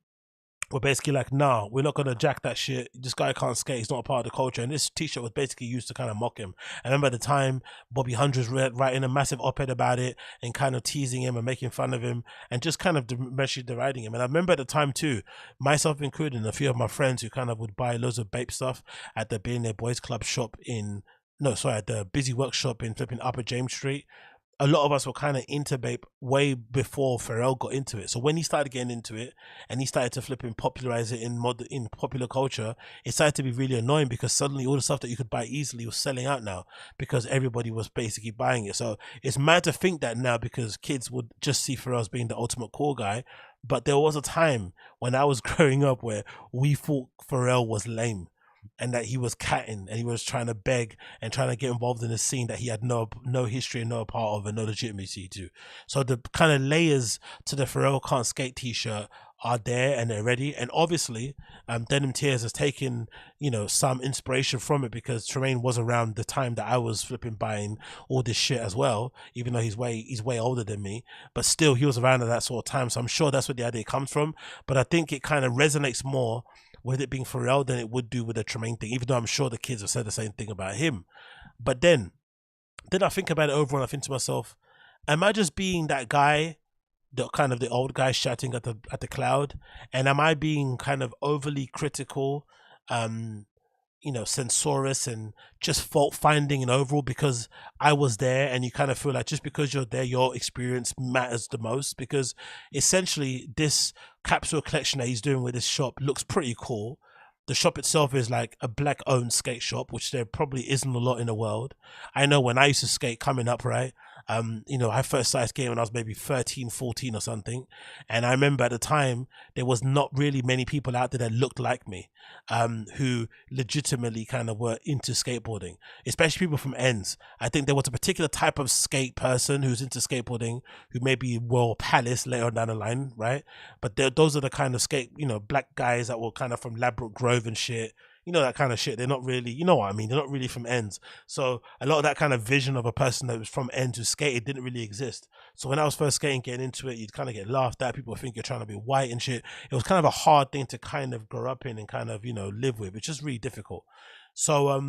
were basically like, nah, we're not gonna jack that shit. This guy can't skate. He's not a part of the culture. And this t-shirt was basically used to kind of mock him. I remember at the time, Bobby Hundreds writing a massive op-ed about it and kind of teasing him and making fun of him and just kind of deriding him. And I remember at the time too, myself included, and a few of my friends who kind of would buy loads of Bape stuff at the Billionaire Boys Club shop at the Busy Workshop in flipping Upper James Street. A lot of us were kind of into Bape way before Pharrell got into it. So when he started getting into it and he started to flip and popularize it in popular culture, it started to be really annoying, because suddenly all the stuff that you could buy easily was selling out now because everybody was basically buying it. So it's mad to think that now, because kids would just see Pharrell as being the ultimate cool guy. But there was a time when I was growing up where we thought Pharrell was lame, and that he was catting and he was trying to beg and trying to get involved in a scene that he had no history and no part of and no legitimacy to. So the kind of layers to the Pharrell Can't Skate t-shirt are there and they're ready. And obviously Denim Tears has taken some inspiration from it, because Tremaine was around the time that I was flipping buying all this shit as well, even though he's way older than me, but still he was around at that sort of time. So I'm sure that's where the idea comes from. But I think it kind of resonates more with it being Pharrell than it would do with the Tremaine thing, even though I'm sure the kids have said the same thing about him. But then I think about it overall and I think to myself, am I just being that guy, the kind of the old guy shouting at the cloud? And am I being kind of overly critical, censorious and just fault finding and overall because I was there, and you kind of feel like just because you're there, your experience matters the most? Because essentially this capsule collection that he's doing with this shop looks pretty cool. The shop itself is like a black owned skate shop, which there probably isn't a lot in the world. I know when I used to skate coming up, right, You know, I first started skating when I was maybe 13, 14 or something. And I remember at the time, there was not really many people out there that looked like me, who legitimately kind of were into skateboarding, especially people from ends. I think there was a particular type of skate person who's into skateboarding who maybe wore Palace later on down the line, right? But those are the kind of skate, you know, black guys that were kind of from Ladbroke Grove and shit. You know, that kind of shit. They're not really, you know what I mean? They're not really from ends. So a lot of that kind of vision of a person that was from ends who skated didn't really exist. So when I was first skating, getting into it, you'd kind of get laughed at. People think you're trying to be white and shit. It was kind of a hard thing to kind of grow up in and kind of, you know, live with. It's just really difficult. So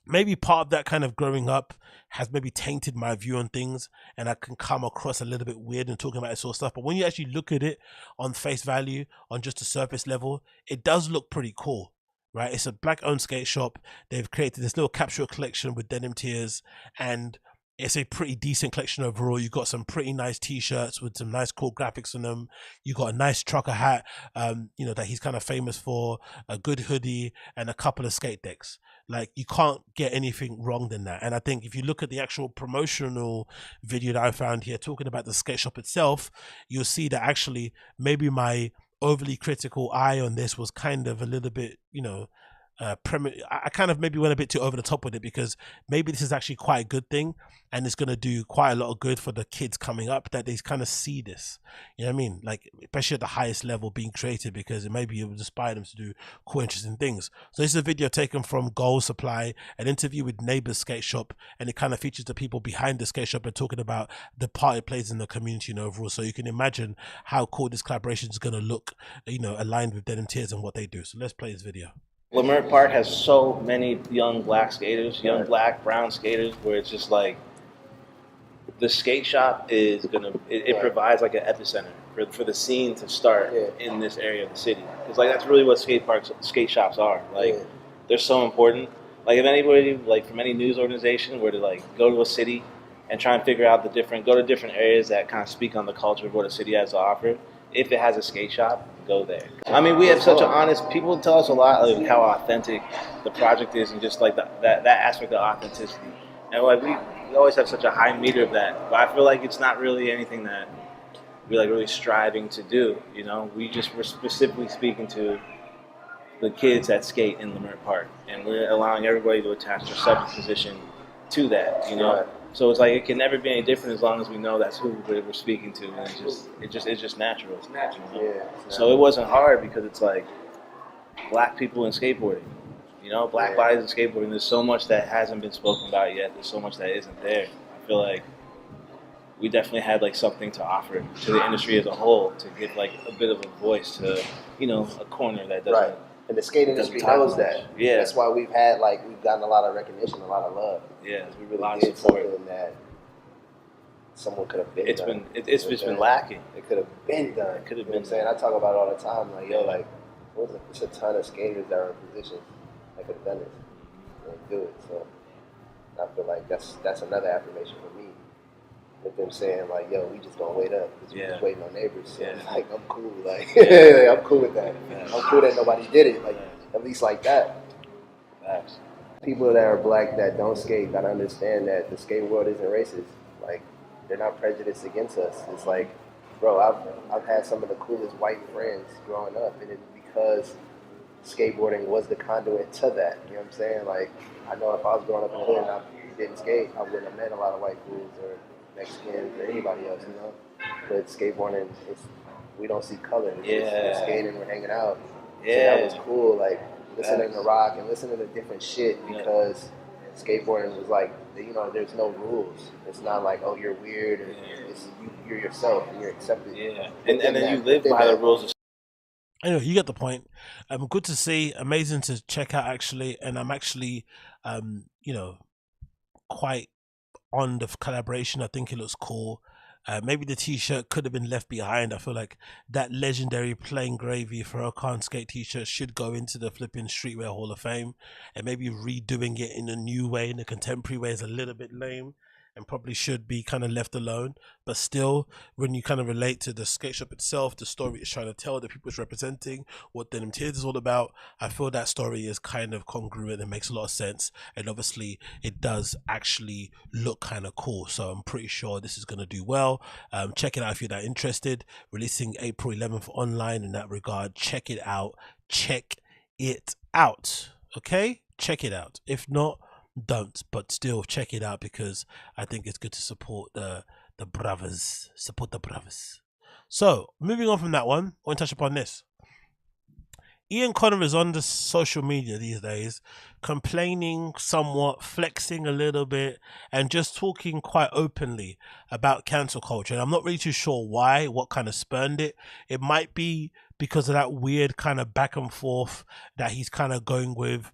maybe part of that kind of growing up has maybe tainted my view on things, and I can come across a little bit weird and talking about this sort of stuff. But when you actually look at it on face value, on just a surface level, it does look pretty cool. Right, it's a black-owned skate shop. They've created this little capsule collection with Denim Tears, and it's a pretty decent collection overall. You got some pretty nice t-shirts with some nice cool graphics on them. You got a nice trucker hat, you know, that he's kind of famous for, a good hoodie, and a couple of skate decks. Like, you can't get anything wrong than that. And I think if you look at the actual promotional video that I found here talking about the skate shop itself, you'll see that actually maybe my overly critical eye on this was kind of a little bit, you know, I kind of maybe went a bit too over the top with it, because maybe this is actually quite a good thing, and it's going to do quite a lot of good for the kids coming up, that they kind of see this, you know what I mean, like especially at the highest level being created, because it maybe it would inspire them to do cool, interesting things. So this is a video taken from Gold Supply, an interview with Neighbours Skate Shop, and it kind of features the people behind the skate shop and talking about the part it plays in the community and overall. So you can imagine how cool this collaboration is going to look, you know, aligned with Denim Tears and what they do. So let's play this video. Leimert Park has so many young black skaters, young black, brown skaters, where it's just like the skate shop is it provides like an epicenter for the scene to start in this area of the city. Because like that's really what skate shops are. Like they're so important. Like if anybody like from any news organization were to like go to a city and try and figure out go to different areas that kind of speak on the culture of what a city has to offer, if it has a skate shop, go there. I mean, we have such an honest, people tell us a lot of how authentic the project is, and just like that aspect of authenticity. And like we always have such a high meter of that, but I feel like it's not really anything that we're like really striving to do, you know? We're specifically speaking to the kids that skate in Leimert Park, and we're allowing everybody to attach their subject position to that, you know? So it's like it can never be any different as long as we know that's who we're speaking to, and it's just natural. It's natural. You know? So it wasn't hard because it's like black people in skateboarding, you know, black bodies in skateboarding. There's so much that hasn't been spoken about yet. There's so much that isn't there. I feel like we definitely had like something to offer to the industry as a whole, to give like a bit of a voice to, you know, a corner that doesn't. Right. And the skate industry knows that. Yeah. That's why we've gotten a lot of recognition, a lot of love. Yeah. We really did something that someone could have been done. It's just been lacking. It could have been done. It could have been. Saying I talk about it all the time. Like like, there's a ton of skaters that are in positions that could have done this and do it. So I feel like that's another affirmation for me. With them saying like, yo, we just gonna wait up because we just waiting on neighbors. So like, I'm cool. Like, I'm cool with that. I'm cool that nobody did it. Like, at least like that. People that are black that don't skate gotta understand that the skate world isn't racist. Like, they're not prejudiced against us. It's like, bro, I've had some of the coolest white friends growing up, and it's because skateboarding was the conduit to that. You know what I'm saying? Like, I know if I was growing up in the hood and I didn't skate, I wouldn't have met a lot of white dudes or Mexicans or anybody else, you know. But skateboarding, we don't see color. We're skating, we're hanging out. So that was cool. Like listening to rock and listening to different shit, because skateboarding was like, you know, there's no rules. It's not like, oh, you're weird, or you're yourself and you're accepted. Yeah, and then you live by the rules. Anyway, you get the point. Good to see, amazing to check out actually, and I'm actually, you know, quite on the collaboration. I think it looks cool. Maybe the t-shirt could have been left behind. I feel like that legendary plain gravy Pharrell Can't Skate t-shirt should go into the flipping Streetwear Hall of Fame, and maybe redoing it in a new way, in a contemporary way, is a little bit lame. and probably should be kind of left alone. But still, when you kind of relate to the skate shop itself, the story it's trying to tell, the people it's representing, what Denim Tears is all about, I feel that story is kind of congruent and makes a lot of sense. And obviously, it does actually look kind of cool. So I'm pretty sure this is going to do well. Check it out if you're that interested. Releasing April 11th online in that regard. Check it out. Check it out. Okay? Check it out. If not, don't, but still check it out because I think it's good to support the brothers. Support the brothers. So moving on from that one, I want to touch upon this. Ian Connor is on the social media these days, complaining somewhat, flexing a little bit, and just talking quite openly about cancel culture. And I'm not really too sure why, what kind of spurned it. It might be because of that weird kind of back and forth that he's kind of going with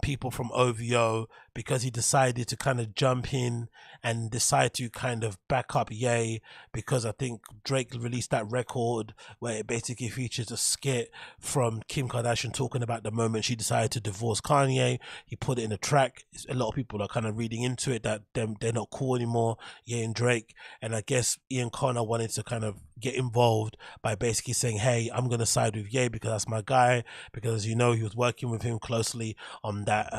people from OVO, because he decided to kind of jump in and decide to kind of back up Ye, because I think Drake released that record where it basically features a skit from Kim Kardashian talking about the moment she decided to divorce Kanye. He put it in a track. A lot of people are kind of reading into it that they're not cool anymore, Ye and Drake. And I guess Ian Connor wanted to kind of get involved by basically saying, hey, I'm going to side with Ye because that's my guy, because as you know, he was working with him closely on that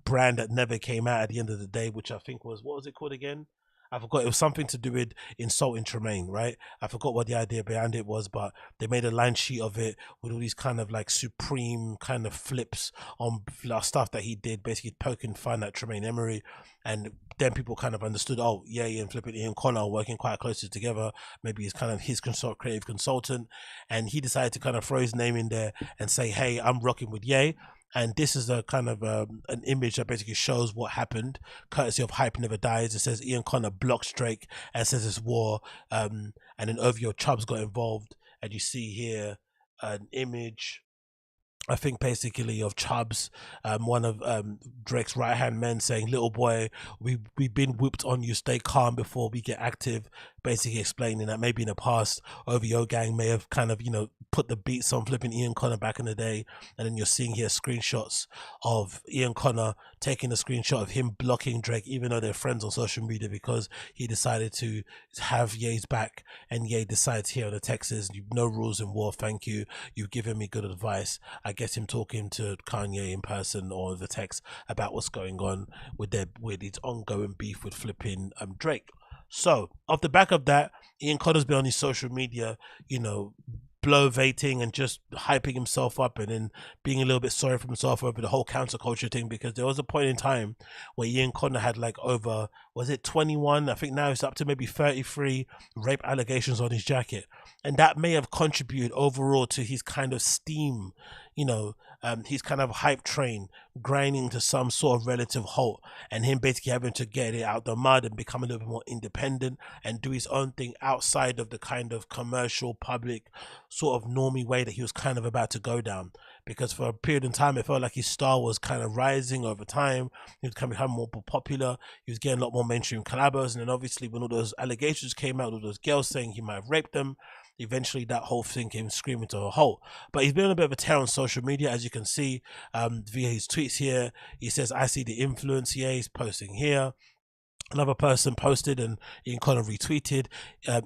brand that never came out at the end of the day, which I think was, what was it called again? I forgot. It was something to do with insulting Tremaine, right? I forgot what the idea behind it was, but they made a line sheet of it with all these kind of like supreme kind of flips on stuff that he did, basically poking fun at Tremaine Emory. And then people kind of understood, oh, yeah, and flipping Ian Connor are working quite closely together. Maybe he's kind of his creative consultant. And he decided to kind of throw his name in there and say, hey, I'm rocking with Ye. And this is a kind of an image that basically shows what happened, courtesy of Hype Never Dies. It says Ian Connor blocks Drake and says it's war. And then OVO Chubbs got involved. And you see here an image, I think basically of Chubbs, one of Drake's right hand men, saying, little boy, we've been whooped on you, stay calm before we get active. Basically explaining that maybe in the past OVO gang may have kind of, you know, put the beats on flipping Ian Connor back in the day. And then you're seeing here screenshots of Ian Connor taking a screenshot of him blocking Drake, even though they're friends on social media, because he decided to have Ye's back. And Ye decides here on the Texas, no rules in war, thank you, you've given me good advice. I guess him talking to Kanye in person or the text about what's going on with his ongoing beef with flipping Drake. So off the back of that, Ian Connor's been on his social media, you know, blovating and just hyping himself up, and then being a little bit sorry for himself over the whole cancel culture thing, because there was a point in time where Ian Connor had like over, was it 21? I think now it's up to maybe 33 rape allegations on his jacket. And that may have contributed overall to his kind of steam, you know, his kind of hype train grinding to some sort of relative halt, and him basically having to get it out the mud and become a little bit more independent and do his own thing outside of the kind of commercial, public, sort of normie way that he was kind of about to go down. Because for a period of time, it felt like his star was kind of rising over time. He was becoming more popular. He was getting a lot more mainstream collabos. And then obviously when all those allegations came out, all those girls saying he might have raped them, eventually that whole thing came screaming to a halt. But he's been on a bit of a tear on social media, as you can see via his tweets here. He says, I see the influence here. He's posting here. Another person posted and Ian Connor retweeted.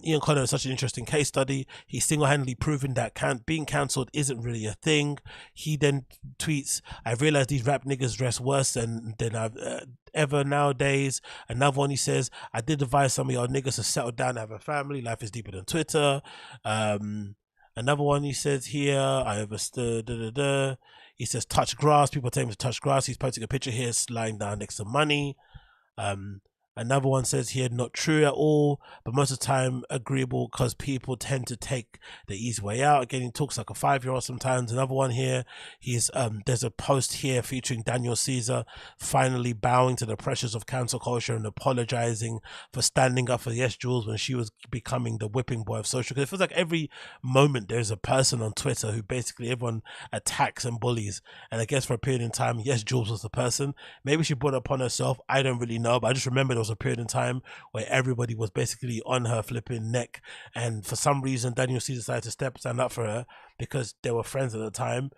Ian Connor is such an interesting case study. He's single-handedly proven that being cancelled isn't really a thing. He then tweets, I realized these rap niggas dress worse than I've ever nowadays. Another one, he says, I did advise some of y'all niggas to settle down and have a family. Life is deeper than Twitter. Another one, he says here, I understood, He says, touch grass. People tell him to touch grass. He's posting a picture here, lying down next to money. Another one says here, not true at all, but most of the time agreeable because people tend to take the easy way out. Again, he talks like a 5-year-old sometimes. Another one here, he's there's a post here featuring Daniel Caesar finally bowing to the pressures of cancel culture and apologizing for standing up for Yes Jules when she was becoming the whipping boy of social. Because it feels like every moment there's a person on Twitter who basically everyone attacks and bullies. And I guess for a period in time, Yes Jules was the person. Maybe she brought it upon herself. I don't really know, but I just remember there was a period in time where everybody was basically on her flipping neck, and for some reason Daniel C decided to stand up for her because they were friends at the time.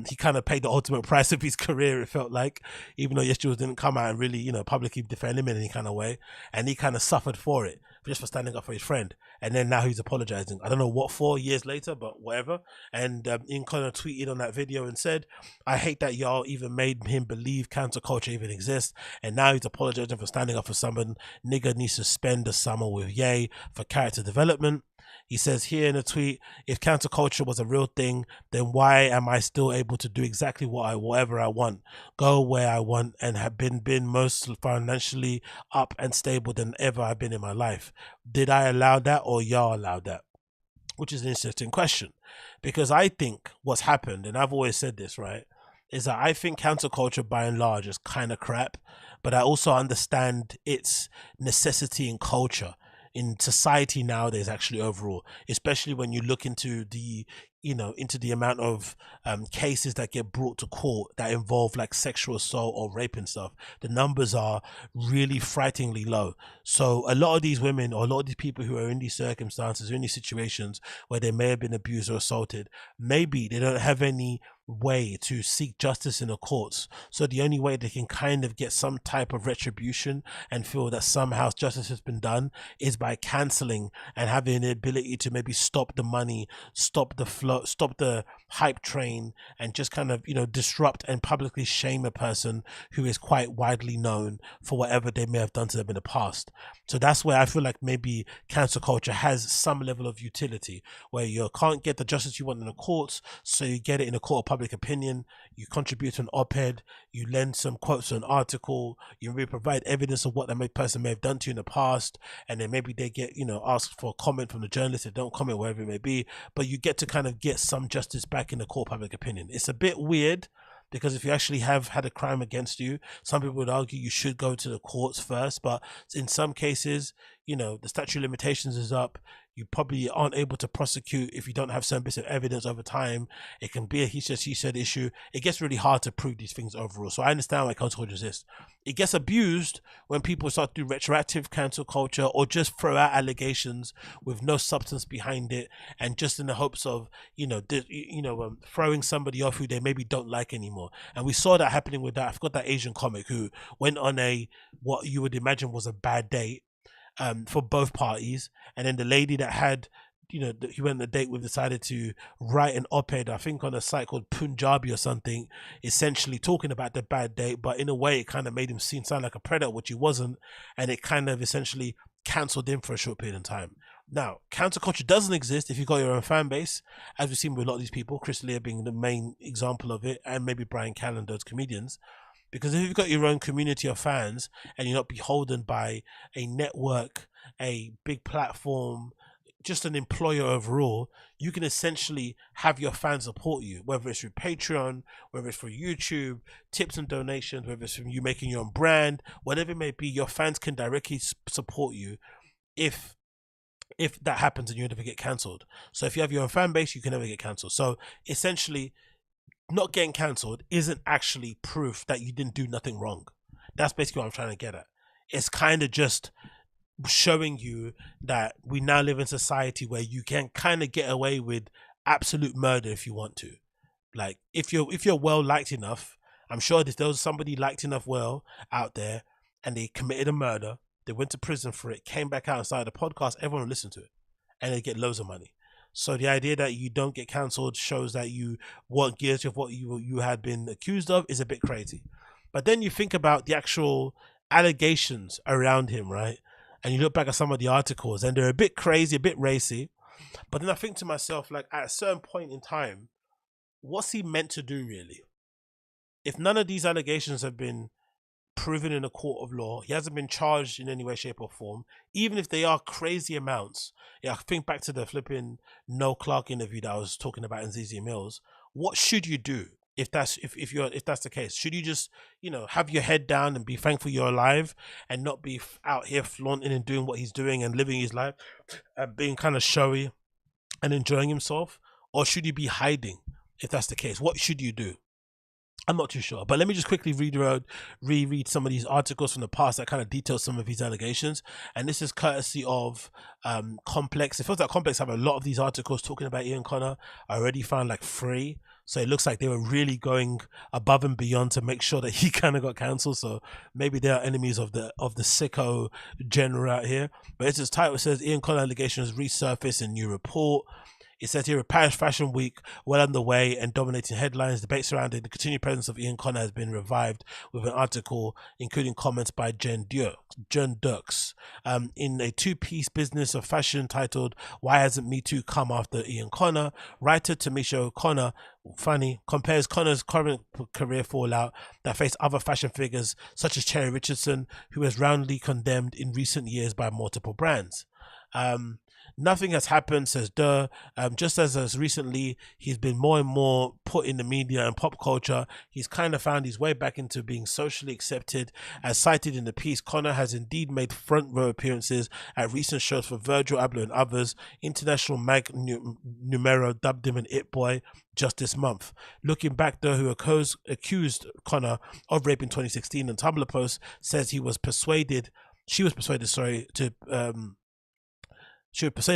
He kind of paid the ultimate price of his career, it felt like, even though Yes Jules didn't come out and really, you know, publicly defend him in any kind of way, and he kind of suffered for it, just for standing up for his friend. And then now he's apologizing. I don't know what for, years later, but whatever. And Ian kind of tweeted on that video and said, I hate that y'all even made him believe cancel culture even exists. And now he's apologizing for standing up for someone. Nigga needs to spend the summer with Ye for character development. He says here in a tweet, if cancel culture was a real thing, then why am I still able to do exactly whatever I want, go where I want, and have been most financially up and stable than ever I've been in my life? Did I allow that, or y'all allowed that? Which is an interesting question, because I think what's happened, and I've always said this, right, is that I think cancel culture by and large is kind of crap, but I also understand its necessity in culture, in society nowadays, actually, overall, especially when you look into the, you know, into the amount of cases that get brought to court that involve like sexual assault or rape and stuff. The numbers are really frighteningly low. So a lot of these women, or a lot of these people who are in these circumstances, or in these situations where they may have been abused or assaulted, maybe they don't have any way to seek justice in the courts. So the only way they can kind of get some type of retribution and feel that somehow justice has been done is by canceling and having the ability to maybe stop the money, stop the flow, stop the hype train, and just kind of, you know, disrupt and publicly shame a person who is quite widely known for whatever they may have done to them in the past. So that's where I feel like maybe cancel culture has some level of utility, where you can't get the justice you want in the courts, so you get it in a court of public opinion, you contribute to an op-ed, you lend some quotes to an article, you really provide evidence of what that person may have done to you in the past, and then maybe they get, you know, asked for a comment from the journalist, they don't comment, wherever it may be, but you get to kind of get some justice back in the court of public opinion. It's a bit weird, because if you actually have had a crime against you, some people would argue you should go to the courts first, but in some cases, you know, the statute of limitations is up. You probably aren't able to prosecute if you don't have some bits of evidence over time. It can be a he said, she said issue. It gets really hard to prove these things overall. So I understand why cancel culture exists. It gets abused when people start to do retroactive cancel culture, or just throw out allegations with no substance behind it, and just in the hopes of, throwing somebody off who they maybe don't like anymore. And we saw that happening with that, I forgot, that Asian comic who went on what you would imagine was a bad date for both parties, and then the lady that had, he went on a date with decided to write an op-ed, I think on a site called Punjabi or something, essentially talking about the bad date, but in a way it kind of made him sound like a predator, which he wasn't, and it kind of essentially cancelled him for a short period of time. Now, cancel culture doesn't exist if you've got your own fan base, as we've seen with a lot of these people, Chris Lear being the main example of it, and maybe Brian Callen, those comedians. Because if you've got your own community of fans and you're not beholden by a network, a big platform, just an employer overall, you can essentially have your fans support you, whether it's through Patreon, whether it's through YouTube, tips and donations, whether it's from you making your own brand, whatever it may be, your fans can directly support you if that happens and you never get cancelled. So if you have your own fan base, you can never get cancelled. So essentially, not getting cancelled isn't actually proof that you didn't do nothing wrong. That's basically what I'm trying to get at. It's kind of just showing you that we now live in society where you can kind of get away with absolute murder if you want to. Like if you're well liked enough, I'm sure if there was somebody liked enough well out there and they committed a murder, they went to prison for it, came back out and started a podcast, everyone will listen to it and they get loads of money. So the idea that you don't get cancelled shows that you weren't guilty of what you had been accused of is a bit crazy. But then you think about the actual allegations around him, right? And you look back at some of the articles and they're a bit crazy, a bit racy. But then I think to myself, like, at a certain point in time, what's he meant to do really? If none of these allegations have been proven in a court of law, he hasn't been charged in any way, shape or form, even if they are crazy amounts. Yeah, I think back to the flipping Noel Clark interview that I was talking about in ZZ Mills. What should you do if that's the case? Should you just, have your head down and be thankful you're alive and not be out here flaunting and doing what he's doing and living his life and being kind of showy and enjoying himself? Or should you be hiding if that's the case? What should you do? I'm not too sure, but let me just quickly reread some of these articles from the past that kind of detail some of these allegations. And this is courtesy of Complex. It feels like Complex have a lot of these articles talking about Ian Connor. I already found like 3. So it looks like they were really going above and beyond to make sure that he kind of got cancelled. So maybe they are enemies of the sicko genre out here. But it's his title. It says Ian Connor allegations resurface in new report. It says here, Paris Fashion Week well underway and dominating headlines. Debate surrounding the continued presence of Ian Connor has been revived with an article including comments by Jen Dirks in a 2-piece business of fashion titled "Why Hasn't Me Too Come After Ian Connor?" Writer Tamisha O'Connor, funny, compares Connor's current career fallout that faced other fashion figures such as Cherry Richardson, who was roundly condemned in recent years by multiple brands. Nothing has happened, says Durr. Just as recently he's been more and more put in the media and pop culture, he's kind of found his way back into being socially accepted. As cited in the piece, Connor has indeed made front row appearances at recent shows for Virgil Abloh and others. International Mag Numero dubbed him an It Boy just this month. Looking back, though, who accused Connor of rape in 2016, and Tumblr post says she was persuaded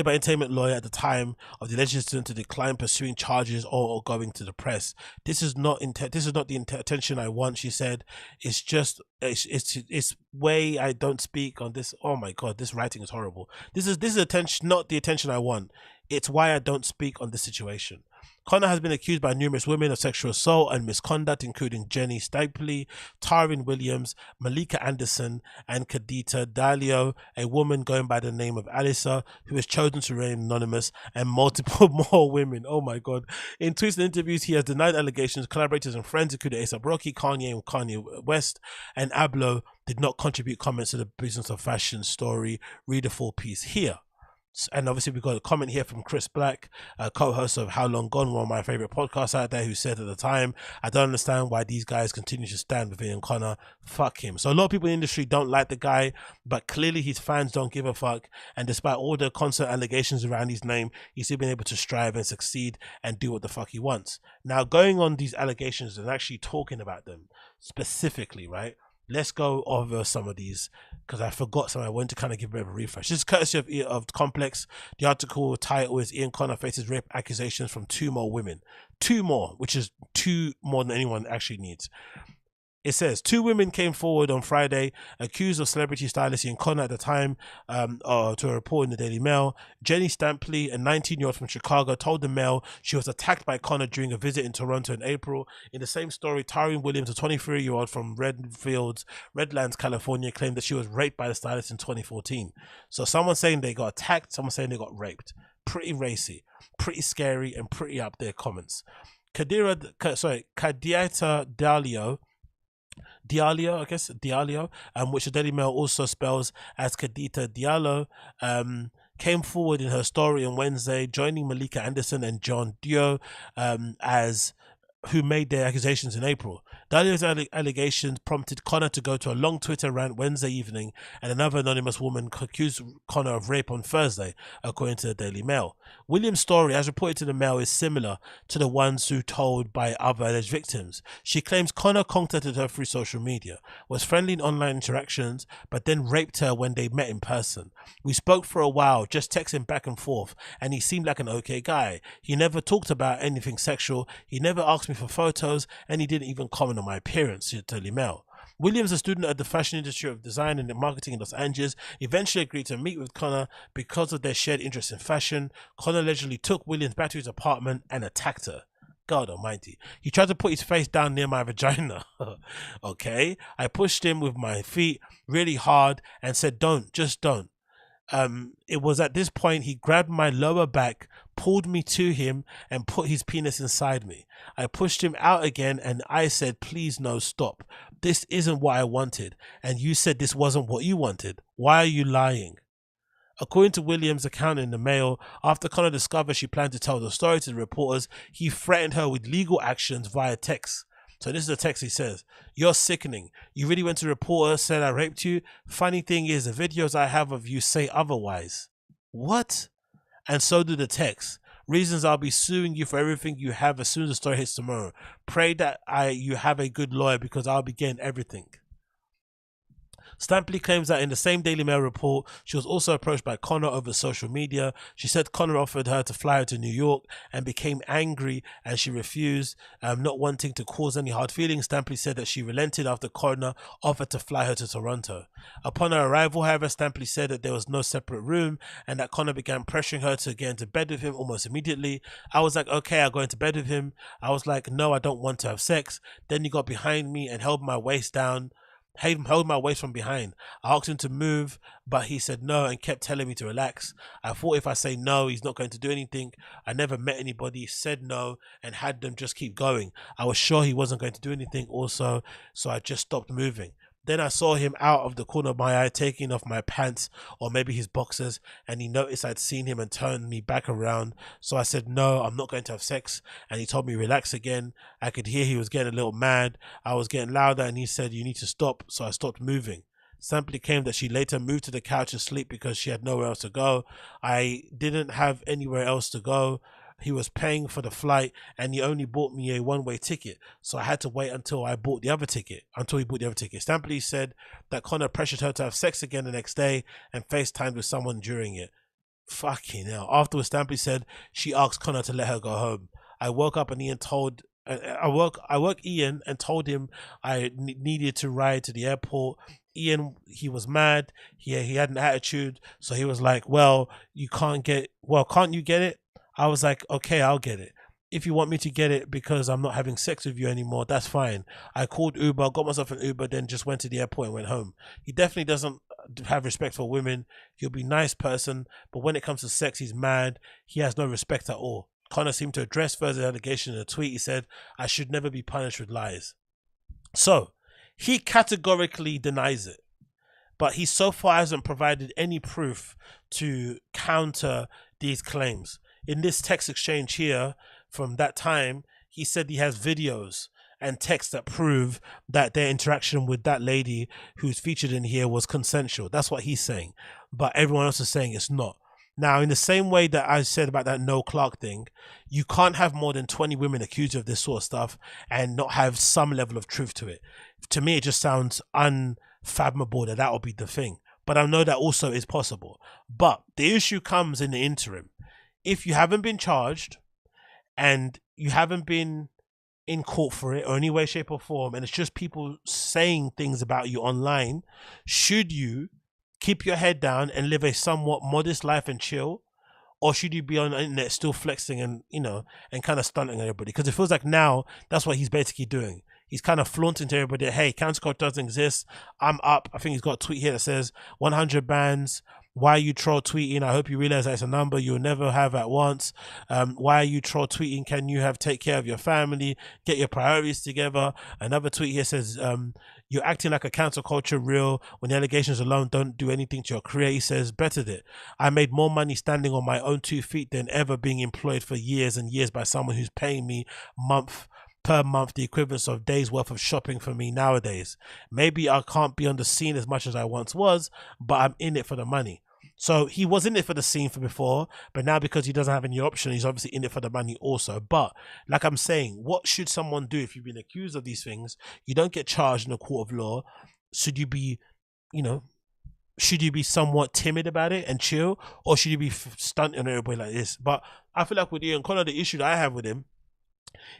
by entertainment lawyer at the time of the alleged incident to decline pursuing charges or going to the press. This is not the attention I want, she said. It's just it's way I don't speak on this. Oh my god, this writing is horrible. This is attention, not the attention I want. It's why I don't speak on this situation. Connor has been accused by numerous women of sexual assault and misconduct, including Jenny Stapley, Taryn Williams, Malika Anderson, and Kadita Dalio, a woman going by the name of Alyssa, who has chosen to remain anonymous, and multiple more women. Oh my god. In tweets and interviews, he has denied allegations. Collaborators and friends, including A$AP Rocky, Kanye, and Kanye West, and Abloh, did not contribute comments to the business of fashion story. Read the full piece here. And obviously we got a comment here from Chris Black, co-host of How Long Gone, one of my favorite podcasts out there, who said at the time, I don't understand why these guys continue to stand with Ian Connor. Fuck him. So a lot of people in the industry don't like the guy, but clearly his fans don't give a fuck. And despite all the constant allegations around his name, he's still been able to strive and succeed and do what the fuck he wants. Now, going on these allegations and actually talking about them specifically, right? Let's go over some of these because I forgot some. I want to kind of give a bit of a refresh. This is courtesy of Complex. The article title is Ian Connor faces rape accusations from 2 more women. 2 more, which is 2 more than anyone actually needs. It says 2 women came forward on Friday accused of celebrity stylist Ian Connor at the time to a report in the Daily Mail. Jenny Stampley, a 19-year-old from Chicago, told the Mail she was attacked by Connor during a visit in Toronto in April. In the same story, Taryn Williams, a 23-year-old from Redlands, California, claimed that she was raped by the stylist in 2014. So someone's saying they got attacked, someone's saying they got raped. Pretty racy, pretty scary, and pretty up there comments. Kadiata Diallo, which the Daily Mail also spells as Kadita Diallo, came forward in her story on Wednesday, joining Malika Anderson and John Dio as who made their accusations in April. Dalia's allegations prompted Connor to go to a long Twitter rant Wednesday evening, and another anonymous woman accused Connor of rape on Thursday, according to the Daily Mail. Williams' story, as reported to the Mail, is similar to the ones who told by other alleged victims. She claims Connor contacted her through social media, was friendly in online interactions, but then raped her when they met in person. We spoke for a while, just texting back and forth, and he seemed like an okay guy. He never talked about anything sexual, he never asked me for photos, and he didn't even comment on my appearance, to Daily Mail. Williams, a student at the Fashion Industry of Design and Marketing in Los Angeles, eventually agreed to meet with Connor because of their shared interest in fashion. Connor allegedly took Williams back to his apartment and attacked her. God almighty. He tried to put his face down near my vagina. Okay. I pushed him with my feet really hard and said, don't, just don't. It was at this point he grabbed my lower back, pulled me to him, and put his penis inside me. I pushed him out again and I said, please no, stop. This isn't what I wanted. And you said this wasn't what you wanted. Why are you lying? According to Williams' account in the Mail, after Connor discovered she planned to tell the story to the reporters, he threatened her with legal actions via text. So this is the text he says. You're sickening. You really went to the reporter, said I raped you? Funny thing is, the videos I have of you say otherwise. What? And so do the texts. Reasons I'll be suing you for everything you have as soon as the story hits tomorrow. Pray that you have a good lawyer because I'll be getting everything. Stampley claims that in the same Daily Mail report, she was also approached by Connor over social media. She said Connor offered her to fly her to New York and became angry and she refused, not wanting to cause any hard feelings. Stampley said that she relented after Connor offered to fly her to Toronto. Upon her arrival, however, Stampley said that there was no separate room and that Connor began pressuring her to get into bed with him almost immediately. I was like, okay, I'll go into bed with him. I was like, no, I don't want to have sex. Then he got behind me and held my waist down. Held my waist from behind. I asked him to move, but he said no and kept telling me to relax. I thought if I say no, he's not going to do anything. I never met anybody, said no, and had them just keep going. I was sure he wasn't going to do anything also, so I just stopped moving. Then I saw him out of the corner of my eye taking off my pants or maybe his boxers, and he noticed I'd seen him and turned me back around. So I said, no, I'm not going to have sex. And he told me relax again. I could hear he was getting a little mad. I was getting louder and he said, you need to stop. So I stopped moving. Stampley claimed that she later moved to the couch to sleep because she had nowhere else to go. I didn't have anywhere else to go. He was paying for the flight and he only bought me a one-way ticket. So I had to wait until he bought the other ticket. Stampley said that Connor pressured her to have sex again the next day and FaceTimed with someone during it. Fucking hell. Afterwards, Stampley said she asked Connor to let her go home. I woke up and Ian told Ian and told him I needed to ride to the airport. Ian, he was mad. He had an attitude. So he was like, can't you get it? I was like, okay, I'll get it. If you want me to get it because I'm not having sex with you anymore, that's fine. I called Uber, got myself an Uber, then just went to the airport and went home. He definitely doesn't have respect for women. He'll be a nice person, but when it comes to sex, he's mad. He has no respect at all. Connor seemed to address further allegation in a tweet. He said, I should never be punished with lies. So, he categorically denies it. But he so far hasn't provided any proof to counter these claims. In this text exchange here from that time, he said he has videos and texts that prove that their interaction with that lady who's featured in here was consensual. That's what he's saying. But everyone else is saying it's not. Now, in the same way that I said about that Noel Clark thing, you can't have more than 20 women accused of this sort of stuff and not have some level of truth to it. To me, it just sounds unfathomable that will be the thing. But I know that also is possible. But the issue comes in the interim. If you haven't been charged and you haven't been in court for it or any way, shape or form, and it's just people saying things about you online, should you keep your head down and live a somewhat modest life and chill? Or should you be on the internet still flexing and, and kind of stunting everybody? Because it feels like now that's what he's basically doing. He's kind of flaunting to everybody, hey, cancel culture doesn't exist. I'm up. I think he's got a tweet here that says 100 bans. Why are you troll tweeting? I hope you realize that it's a number you'll never have at once. Why are you troll tweeting? Can you take care of your family? Get your priorities together. Another tweet here says, you're acting like a cancel culture real when the allegations alone don't do anything to your career. He says, bettered it. I made more money standing on my own 2 feet than ever being employed for years and years by someone who's paying me per month the equivalence of days worth of shopping for me nowadays. Maybe I can't be on the scene as much as I once was, but I'm in it for the money. So he was in it for the scene for before, but now because he doesn't have any option, he's obviously in it for the money also. But like I'm saying, what should someone do if you've been accused of these things? You don't get charged in a court of law. Should you be, should you be somewhat timid about it and chill, or should you be stunting on everybody like this? But I feel like with Ian Connor, the issue that I have with him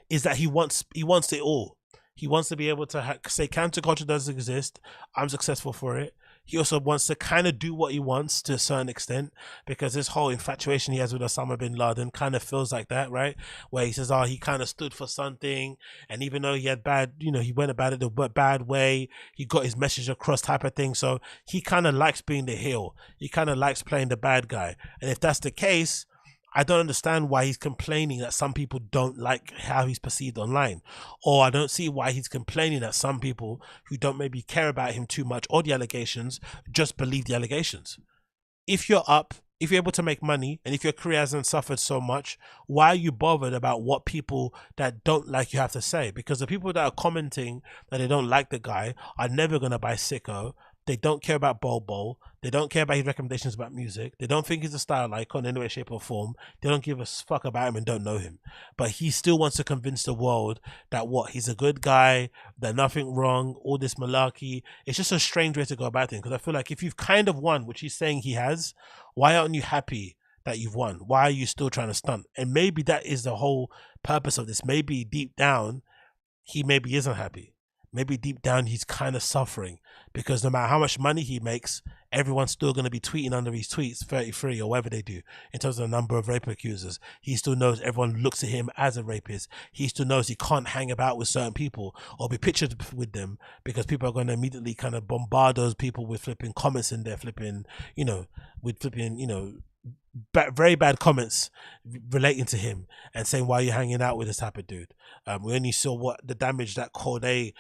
is that he wants it all. He wants to be able to say cancel culture doesn't exist. I'm successful for it. He also wants to kind of do what he wants to a certain extent, because this whole infatuation he has with Osama bin Laden kind of feels like that, right? Where he says, he kind of stood for something, and even though he had he went about it the bad way, he got his message across type of thing. So he kind of likes being the heel. He kind of likes playing the bad guy. And if that's the case, I don't understand why he's complaining that some people don't like how he's perceived online. Or I don't see why he's complaining that some people who don't maybe care about him too much or the allegations just believe the allegations. If you're up, if you're able to make money, and if your career hasn't suffered so much, why are you bothered about what people that don't like you have to say? Because the people that are commenting that they don't like the guy are never going to buy Sicko. They don't care about Bobo. They don't care about his recommendations about music. They don't think he's a style icon in any way, shape, or form. They don't give a fuck about him and don't know him. But he still wants to convince the world that he's a good guy, that nothing wrong, all this malarkey. It's just a strange way to go about things, because I feel like if you've kind of won, which he's saying he has, why aren't you happy that you've won? Why are you still trying to stunt? And maybe that is the whole purpose of this. Maybe deep down, he maybe isn't happy. Maybe deep down he's kind of suffering, because no matter how much money he makes, everyone's still going to be tweeting under his tweets 33 or whatever they do in terms of the number of rape accusers. He still knows everyone looks at him as a rapist. He still knows he can't hang about with certain people or be pictured with them, because people are going to immediately kind of bombard those people with flipping comments in there, flipping, with flipping, very bad comments relating to him and saying, why are you hanging out with this type of dude? We only saw what the damage that Corday,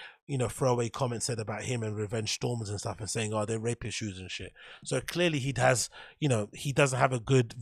throwaway comment said about him and Revenge Stormers and stuff, and saying, oh, they're rape issues and shit. So clearly he has, he doesn't have a good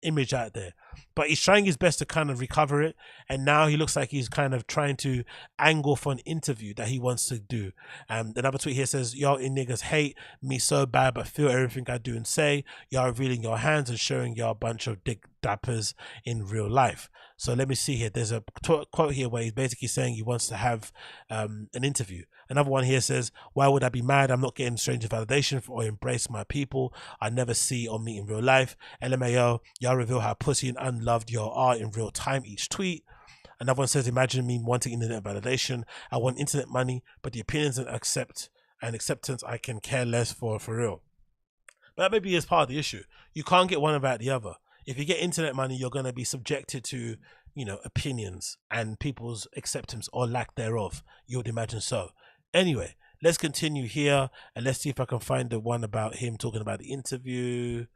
image out there, but he's trying his best to kind of recover it. And now he looks like he's kind of trying to angle for an interview that he wants to do. Another tweet here says, y'all in niggas hate me so bad, but feel everything I do and say. Y'all revealing your hands and showing y'all a bunch of dick dappers in real life. So let me see here. There's a quote here where he's basically saying he wants to have an interview. Another one here says, why would I be mad? I'm not getting stranger validation or embrace my people I never see or meet in real life. LMAO, y'all reveal how pussy and unloved y'all are in real time each tweet. Another one says, imagine me wanting internet validation. I want internet money, but the opinions and acceptance I can care less for real. But that maybe is part of the issue. You can't get one without the other. If you get internet money, you're going to be subjected to, opinions and people's acceptance or lack thereof. You would imagine so. Anyway, let's continue here and let's see if I can find the one about him talking about the interview.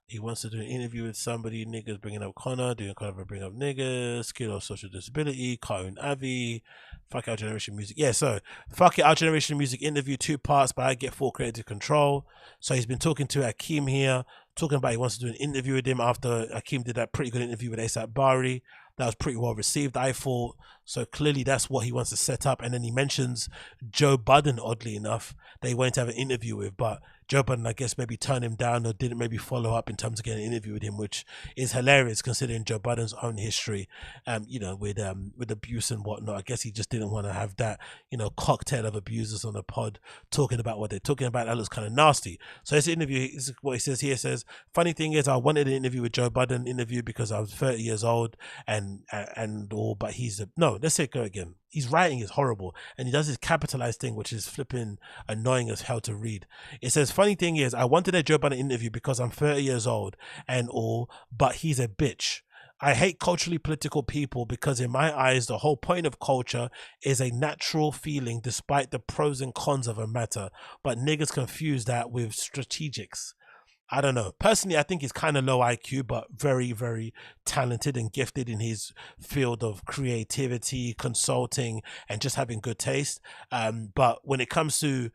He wants to do an interview with somebody. Niggas bringing up Connor, doing Connor bring up niggas, skill of social disability, Cartoon Avi, fuck our generation music. Yeah, so fuck it, our generation music interview, 2 parts, but I get full creative control. So he's been talking to Akeem here, talking about he wants to do an interview with him after Akeem did that pretty good interview with ASAP Bari. That was pretty well received, I thought. So clearly that's what he wants to set up. And then he mentions Joe Budden, oddly enough, they went to have an interview with, but Joe Budden, I guess, maybe turned him down or didn't maybe follow up in terms of getting an interview with him, which is hilarious considering Joe Budden's own history, with abuse and whatnot. I guess he just didn't want to have that, cocktail of abusers on the pod talking about what they're talking about. That looks kind of nasty. So this interview, this is what he says here. It says, funny thing is, I wanted an interview with Joe Budden because I was 30 years old and all, but let's say go again. His writing is horrible, and he does this capitalized thing, which is flipping annoying as hell to read. It says, funny thing is, I wanted a Joe Budden interview because I'm 30 years old and all, but he's a bitch. I hate culturally political people because in my eyes, the whole point of culture is a natural feeling despite the pros and cons of a matter, but niggas confuse that with strategics. I don't know. Personally, I think he's kind of low IQ, but very, very talented and gifted in his field of creativity, consulting, and just having good taste. But when it comes to,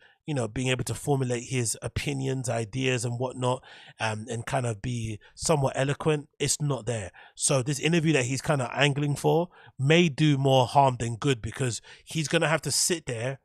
being able to formulate his opinions, ideas, and whatnot, and kind of be somewhat eloquent, it's not there. So this interview that he's kind of angling for may do more harm than good, because he's going to have to sit there,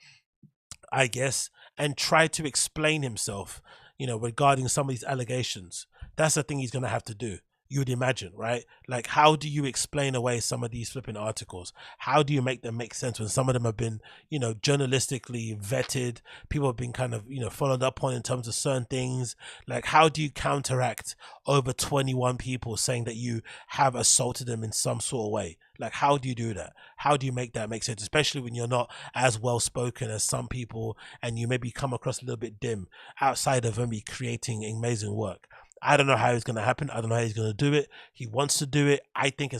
I guess, and try to explain himself, regarding some of these allegations. That's the thing he's going to have to do. You would imagine, right? Like, how do you explain away some of these flipping articles? How do you make them make sense when some of them have been, journalistically vetted? People have been kind of, followed up on in terms of certain things. Like, how do you counteract over 21 people saying that you have assaulted them in some sort of way? Like, how do you do that? How do you make that make sense? Especially when you're not as well spoken as some people and you maybe come across a little bit dim outside of maybe creating amazing work. I don't know how it's going to happen. I don't know how he's going to do it. He wants to do it. I think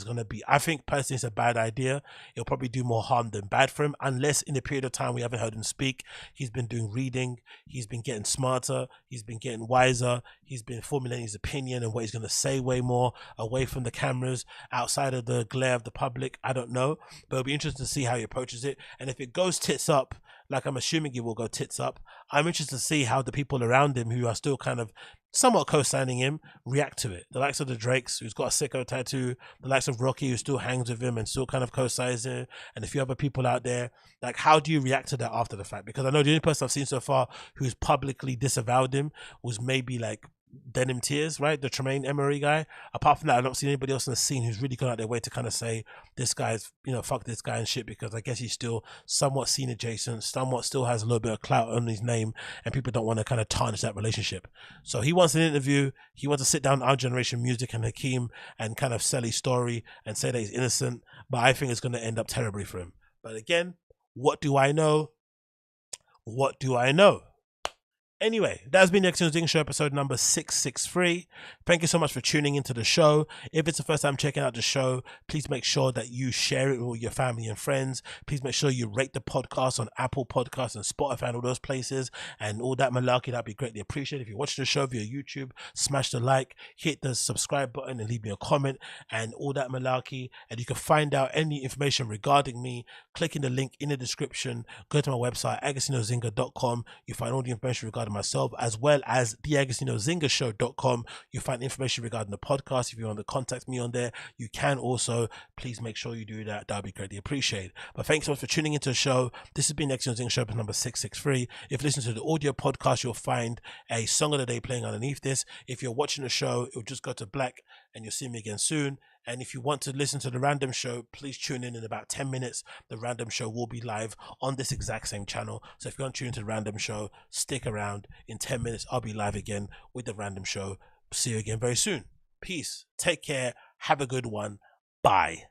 personally it's a bad idea. It'll probably do more harm than bad for him, unless in the period of time we haven't heard him speak, he's been doing reading, he's been getting smarter, he's been getting wiser, he's been formulating his opinion and what he's going to say way more away from the cameras, outside of the glare of the public. I don't know, but it'll be interesting to see how he approaches it. And if it goes tits up, like I'm assuming he will go tits up. I'm interested to see how the people around him who are still kind of somewhat co-signing him react to it. The likes of the Drakes, who's got a sicko tattoo, the likes of Rocky, who still hangs with him and still kind of co-signs him, and a few other people out there. Like, how do you react to that after the fact? Because I know the only person I've seen so far who's publicly disavowed him was maybe like Denim Tears, right? The Tremaine Emory guy. Apart from that, I've not seen anybody else in the scene who's really gone out their way to kind of say this guy's, you know, fuck this guy and shit, because I guess he's still somewhat scene adjacent, somewhat still has a little bit of clout on his name, and people don't want to kind of tarnish that relationship. So he wants an interview. He wants to sit down Our Generation Music and Hakeem and kind of sell his story and say that he's innocent, but I think it's going to end up terribly for him. But again, what do I know? What do I know? Anyway, that's been the Agostinho Zinga Show, episode number 663. Thank you so much for tuning into the show. If it's the first time checking out the show, please make sure that you share it with your family and friends. Please make sure you rate the podcast on Apple Podcasts and Spotify and all those places and all that malarkey. That'd be greatly appreciated. If you're watching the show via YouTube, smash the like, hit the subscribe button and leave me a comment and all that malarkey. And you can find out any information regarding me clicking the link in the description. Go to my website, agostinhozinga.com. You find all the information regarding myself, as well as the agostinhozingashow.com. You find information regarding the podcast. If you want to contact me on there, you can also. Please make sure you do that. That would be greatly appreciated. But thanks so much for tuning into the show. This has been Agostinho Zinga Show number 663. If you listen to the audio podcast, you'll find a song of the day playing underneath this. If you're watching the show, it'll just go to black and you'll see me again soon. And if you want to listen to the random show, please tune in about 10 minutes. The random show will be live on this exact same channel. So if you want to tune into the random show, stick around. In 10 minutes, I'll be live again with the random show. See you again very soon. Peace. Take care. Have a good one. Bye.